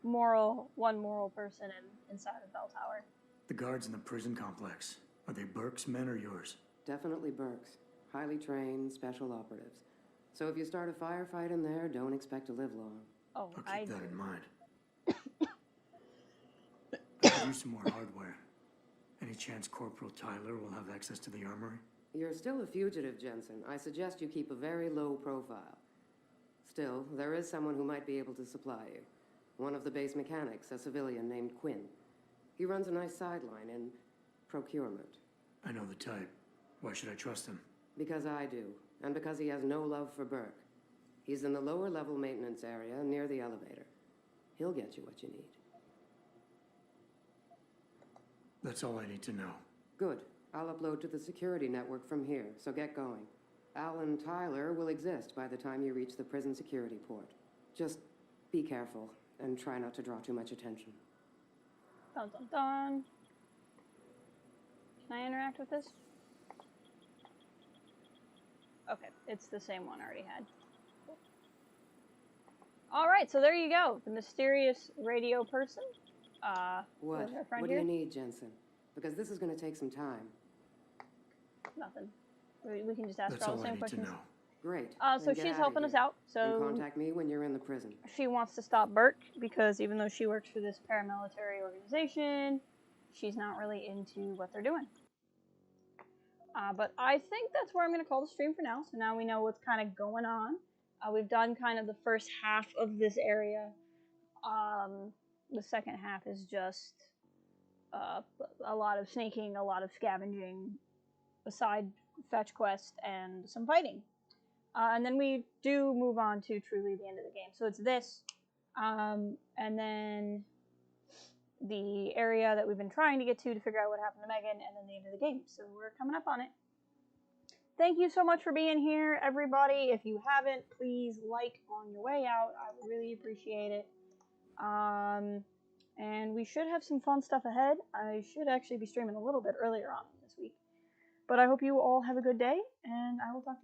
one moral person inside of Bell Tower. The guards in the prison complex, are they Burke's men or yours? Definitely Burke's. Highly trained, special operatives. So if you start a firefight in there, don't expect to live long. Oh, I'll keep that in mind. I could use some more hardware. Any chance Corporal Tyler will have access to the armory? You're still a fugitive, Jensen. I suggest you keep a very low profile. Still, there is someone who might be able to supply you. One of the base mechanics, a civilian named Quinn. He runs a nice sideline in procurement. I know the type. Why should I trust him? Because I do, and because he has no love for Burke. He's in the lower level maintenance area near the elevator. He'll get you what you need. That's all I need to know. Good. I'll upload to the security network from here, so get going. Alan Tyler will exist by the time you reach the prison security port. Just be careful, and try not to draw too much attention. Dun dun dun. Can I interact with this? Okay, it's the same one I already had. Cool. Alright, so there you go. The mysterious radio person. What? Our friend What do here? you need, Jensen? Because this is going to take some time. Nothing. We can just ask That's her all all the I same need questions. to know. Great. So Then get she's outta helping us here. out. So And contact me when you're in the prison. she wants to stop Burke because even though she works for this paramilitary organization, she's not really into what they're doing. But I think that's where I'm going to call the stream for now. So now we know what's kind of going on. We've done kind of the first half of this area. The second half is just a lot of sneaking, a lot of scavenging, a side fetch quest, and some fighting. And then we do move on to truly the end of the game. So it's this, and then the area that we've been trying to get to figure out what happened to Megan, and then the end of the game. So we're coming up on it. Thank you so much for being here, everybody. If you haven't, please like on your way out. I would really appreciate it. And we should have some fun stuff ahead. I should actually be streaming a little bit earlier on this week. But I hope you all have a good day, and I will talk to you